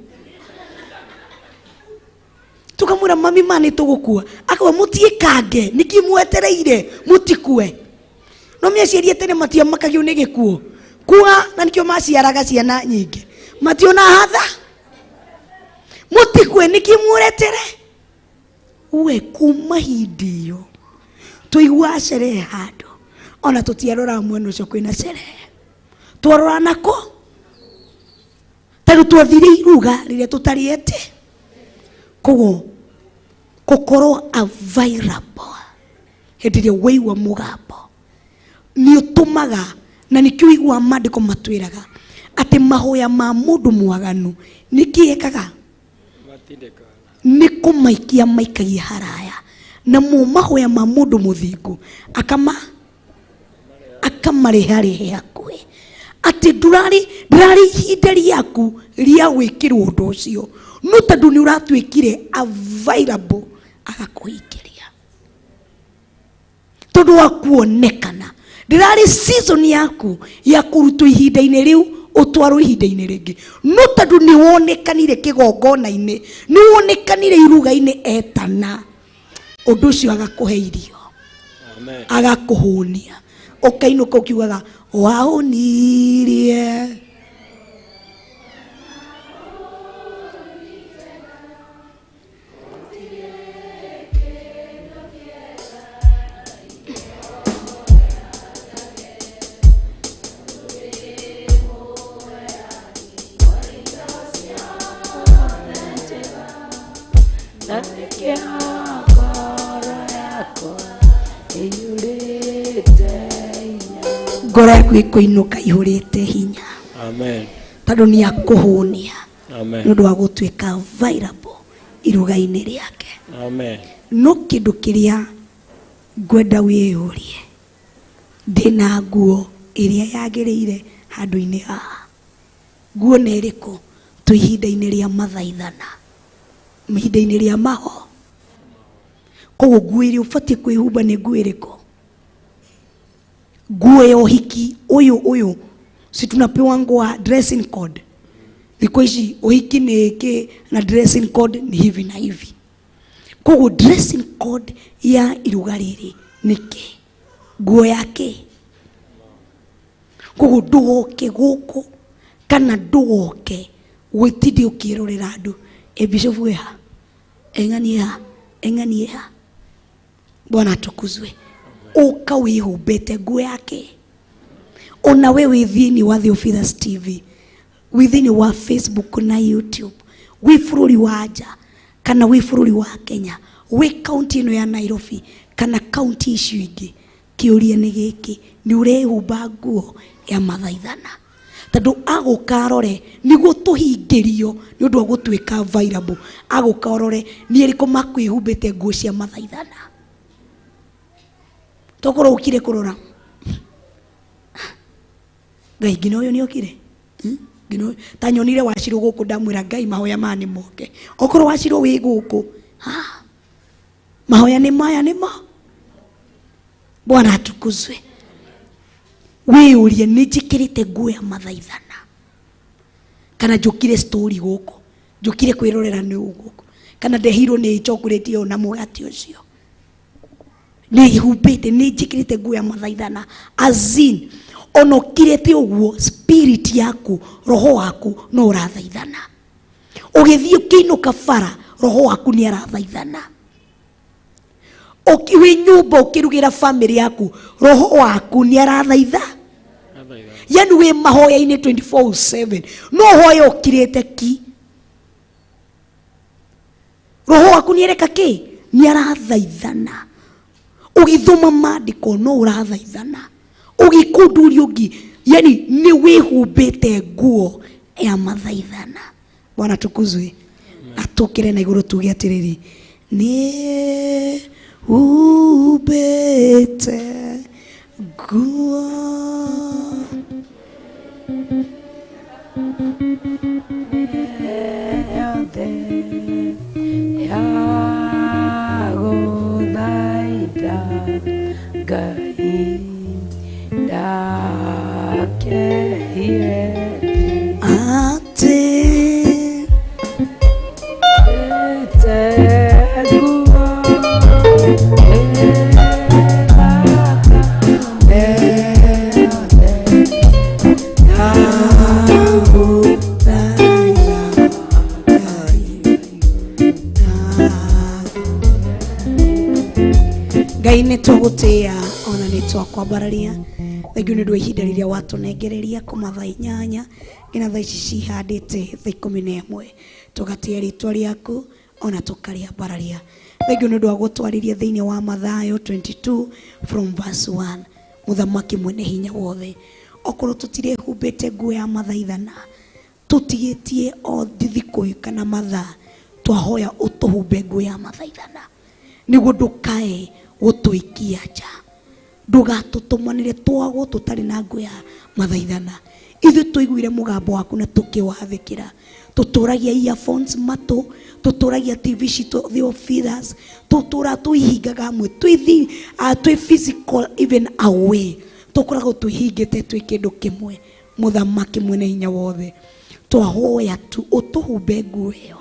C: tukamwira mami mani tugukua agwe mutiikange nikimwetereire mutikue no miaciarie tene matio makagio ni gikuo kuwa na nikio maciaraga ciana nyingi matio na hatha mutikue nikimwetere we kuma hindio tuigua sherehe handu ona tutiarora mwena ucio kwina sherehe twarora nako tondu twathire iruga riria tutariete koguo gukorwo available hindi iria waigua mugambo ni utumaga na nikio igua mandiko matwiraga ati mahoya ma mundu mwaganu nikiekaga ni kumaikia maikagia haraya na mu mahoya ma mundu muthingu akamarihe akue ati ndurari ihinda riaku ria gwikirwo undu ucio no tondu ni uratwikire available agakuhingiria tondu wa kuonekana ndirari season yaku ya kurutwo ihinda-ini riu utwarwo ihinda-ini ringi no tondu ni wonekanire kigongona-ini ni wonekanire iruga-ini etana undu ucio agakuhe irio agakuhunia ukainuka ukiugaga waunirie ngoro yaku ikuinuka ihurite hinya tondu ni akuhunia ni undu wa gutwika available iruga-ini riake no kindu kiria ngwenda wiyurie ndina nguo iria yagiriire handu-ini haha nguo ni iriku tuihinda-ini ria mathaithana ihinda-ini ria maho koguo nguo iria ubatie kwihumba ni nguo iriku nguo ya uhiki uyu si tunapewa nguo dressing code liko hizi uhiki ni hiki na dressing code ni hivi na hivi koguo dressing code ya iruga riri niki nguo yake koguo ndugoke guku kana ndugoke gwitindi ukirorera andu Bishop weha eng'ania Bwana atukuzwe. Uka wihumbite nguo yake. Ona wewe thini wa Theophilus TV, withini wa Facebook na YouTube, wi bururi wa nja kana wi bururi wa Kenya, wi county ino ya Nairobi kana county icio ingi, kiuria ni giki, ni urehumba nguo ya mathaithana tondu agukarore niguo tuhingirio ni undu wa gutwika available. Agukarore ni eriko makwihumbite nguo cia mathaithana. Tokoro ukire kurora Ngai ngino uyu ni okire ngino tanyonire wacirwo guku ndamwira Ngai mahoya mani moke okoro wacirwo wi guku mahoya ni maya nimo. Bwana atukuzwe. Wiurie ni njikirite nguo ya mathaithana kana njukire story guku, njukire kwirorera ni guku, kana ndehirwo ni chocolate na mugati ucio ni humbite ni njikirite nguo ya mathaithana azin ono kirete uguo spirit yaku roho waku no urathaithana. Ugithio kino kafara roho waku ni arathaithana. Ukiwi nyumba ukirugira family yaku roho waku ni arathaitha. Yani we mahoya ine 24/7 no hoya ukirete ki roho waku ni ereka ki ni arathaithana. Ugithoma maandiko no urathaithana. Ugikunduri ungi yani ni wihumbite nguo ya mathaithana. Bwana tukuzwe. Atukire na iguru tuge atiriri ni humbite nguo Ngai nĩ tũgũtĩa ona nĩ twakwambararia. Thengiũ nĩ ũndũ wa ihinda rĩrĩa watũnengereria kuma thaa 8 nginya thaa ici cihandĩte thaa 11 tũgatĩa rĩtwa rĩaku ona tũkarĩambararia. Thengiũ nĩ ũndũ wa gũtwarĩria thĩinĩ wa Mathayo 22 from verse 1. Mũthamaki mwene hinya wothe, okorwo tũtirehumbĩte nguo ya mathaithana, tũtigĩtie o thikũ kana mathaa, twahoya ũtũhumbe nguo ya mathaithana nĩguo ndũkae gũtũikia nja, ndũgatũtũmanĩre twagwo tũtarĩ na nguo ya mathaithana. Ithuĩ tũiguire mũgambo waku na tũkĩwathĩkĩra, tũtũragia earphones matũ, tũtũragia TV citũ Theophilus, tũihingaga hamwe twĩ physical even away, tũkoragwo twĩhingĩte twĩ kĩndũ kĩmwe. Mũthamaki mwene hinya wothe, twahoya tu ũtũhumbe nguo ĩyo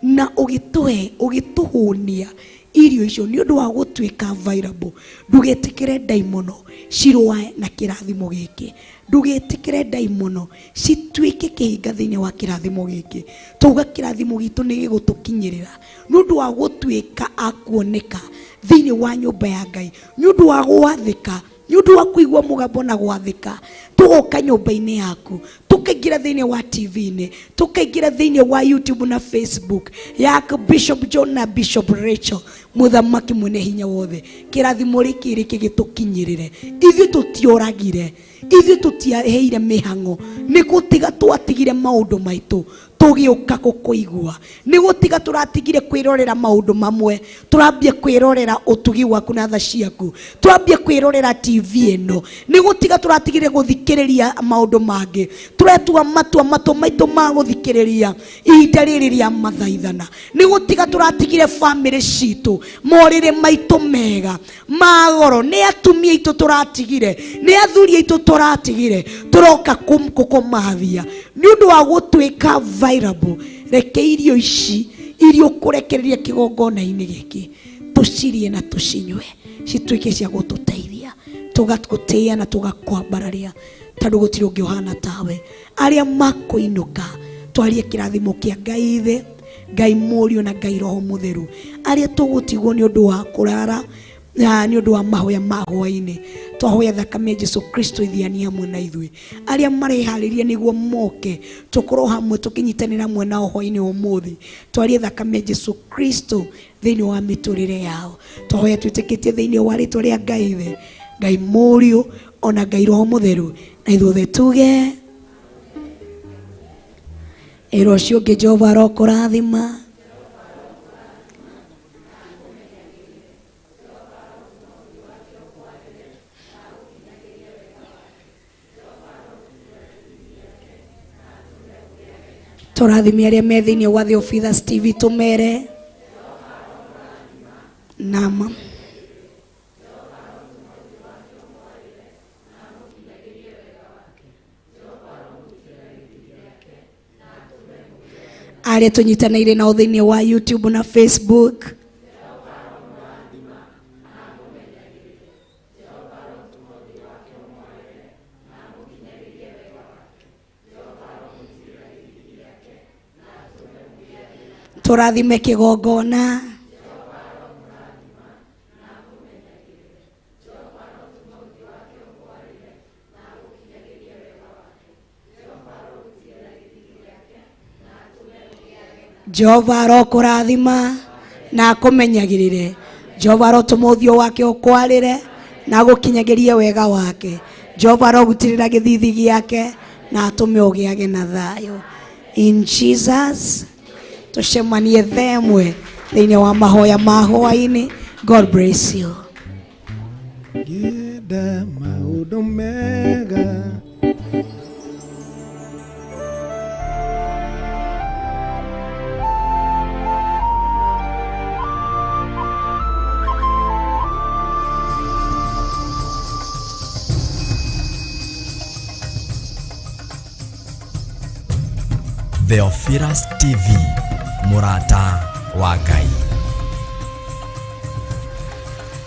C: na ũgĩtũhũnia irio icio nĩ ũndũ wa gũtuĩka available. Ndũgetĩkĩre ndaimono cirũae na kĩrathimo gĩkĩ, ndũgetĩkĩre ndaimono cituĩke kĩhinga thĩinĩ wa kĩrathimo gĩkĩ. Tauga kĩrathimo gitũ nĩ gĩgũtũkinyĩrĩra nĩ ũndũ wa gũtuĩka akuoneka thĩinĩ wa nyũmba ya Ngai, nĩ ũndũ wa gwathĩka, nĩ ũndũ wa kũigua mũgambo na gwathĩka. Tũgoka nyũmba-inĩ yaku, tũkaingĩra thĩinĩ wa TV-inĩ, tũkaingĩra thĩinĩ wa YouTube na Facebook yaku Bishop John na Bishop Rachel. Mũthamaki mwene hinya wothe, kĩrathimo gĩkĩ gĩtũkinyĩrĩre. Ithuĩ tũtioragire, ithuĩ tũtiaheire mĩhang'o, nĩ gũtiga twatigire maũndũ maitũ tũgĩũka gũkũigua, nĩ gũtiga tũratigire kwĩrorera maũndũ mamwe, tũrambia kwĩrorera ũtugi waku na tha ciaku, tũrambia kwĩrorera TV ĩno, nĩ gũtiga tũratigire gũthikĩrĩria maũndũ mangĩ, tũretua matua maitũ ma gũthikĩrĩria ihinda rĩrĩ rĩa mathaithana, nĩ gũtiga tũratigire bamĩrĩ citũ morĩre maitũ mega ma goro, nĩ atumia aitũ tũratigire, nĩ athuri aitũ tũratigire, tũroka kũmathia nĩ ũndũ wa gũtuĩka available. Reke irio ici irio kũrekereria kĩgongona-inĩ gĩkĩ tũcirie na tũcinywe, cituĩke cia gũtũteithia, tũgagũtĩĩa na tũgakwambararia, tondu gutiri ungi uhana tawe. Aria makuinuka twarie kirathimo kia Ngai Ithe, Ngai Mũriũ na Ngai Roho Mũtheru, aria tugutigwo ni undu wa kurara ni undu wa mahoya ma hwaini. Twahoya thakame Jesu Kristo ithiani hamwe na ithui, aria marehariria niguo moke tukorwo hamwe tukinyitanira hamwe nao hwaini umuthi. Twarie thakame Jesu Kristo thiini wa miturire yao. Twahoya twitikitie thiini wa ritwa ria Ngai Ithe, Ngai Mũriũ ona Ngai Roho Mũtheru, na ithuothe tuge Erocio ke Jehova arokurathima. Turathimia aria me thiini wa The Officers TV tumere nama aria tunyitanaire na thiini wa YouTube na Facebook. Turathime kigongona Jehova arokurathima na akumenyagirire. Jehova arotuma uthio wake ukwarire na gukinyagirie wega wake. Jehova arogutirira githithi giake na atume ugiage na thayo. In Jesus tushemanie themwe thiini wa mahoya ma hwaini. God bless you.
B: Gida maundu mega
A: The Officers TV, Murata wa Ngai.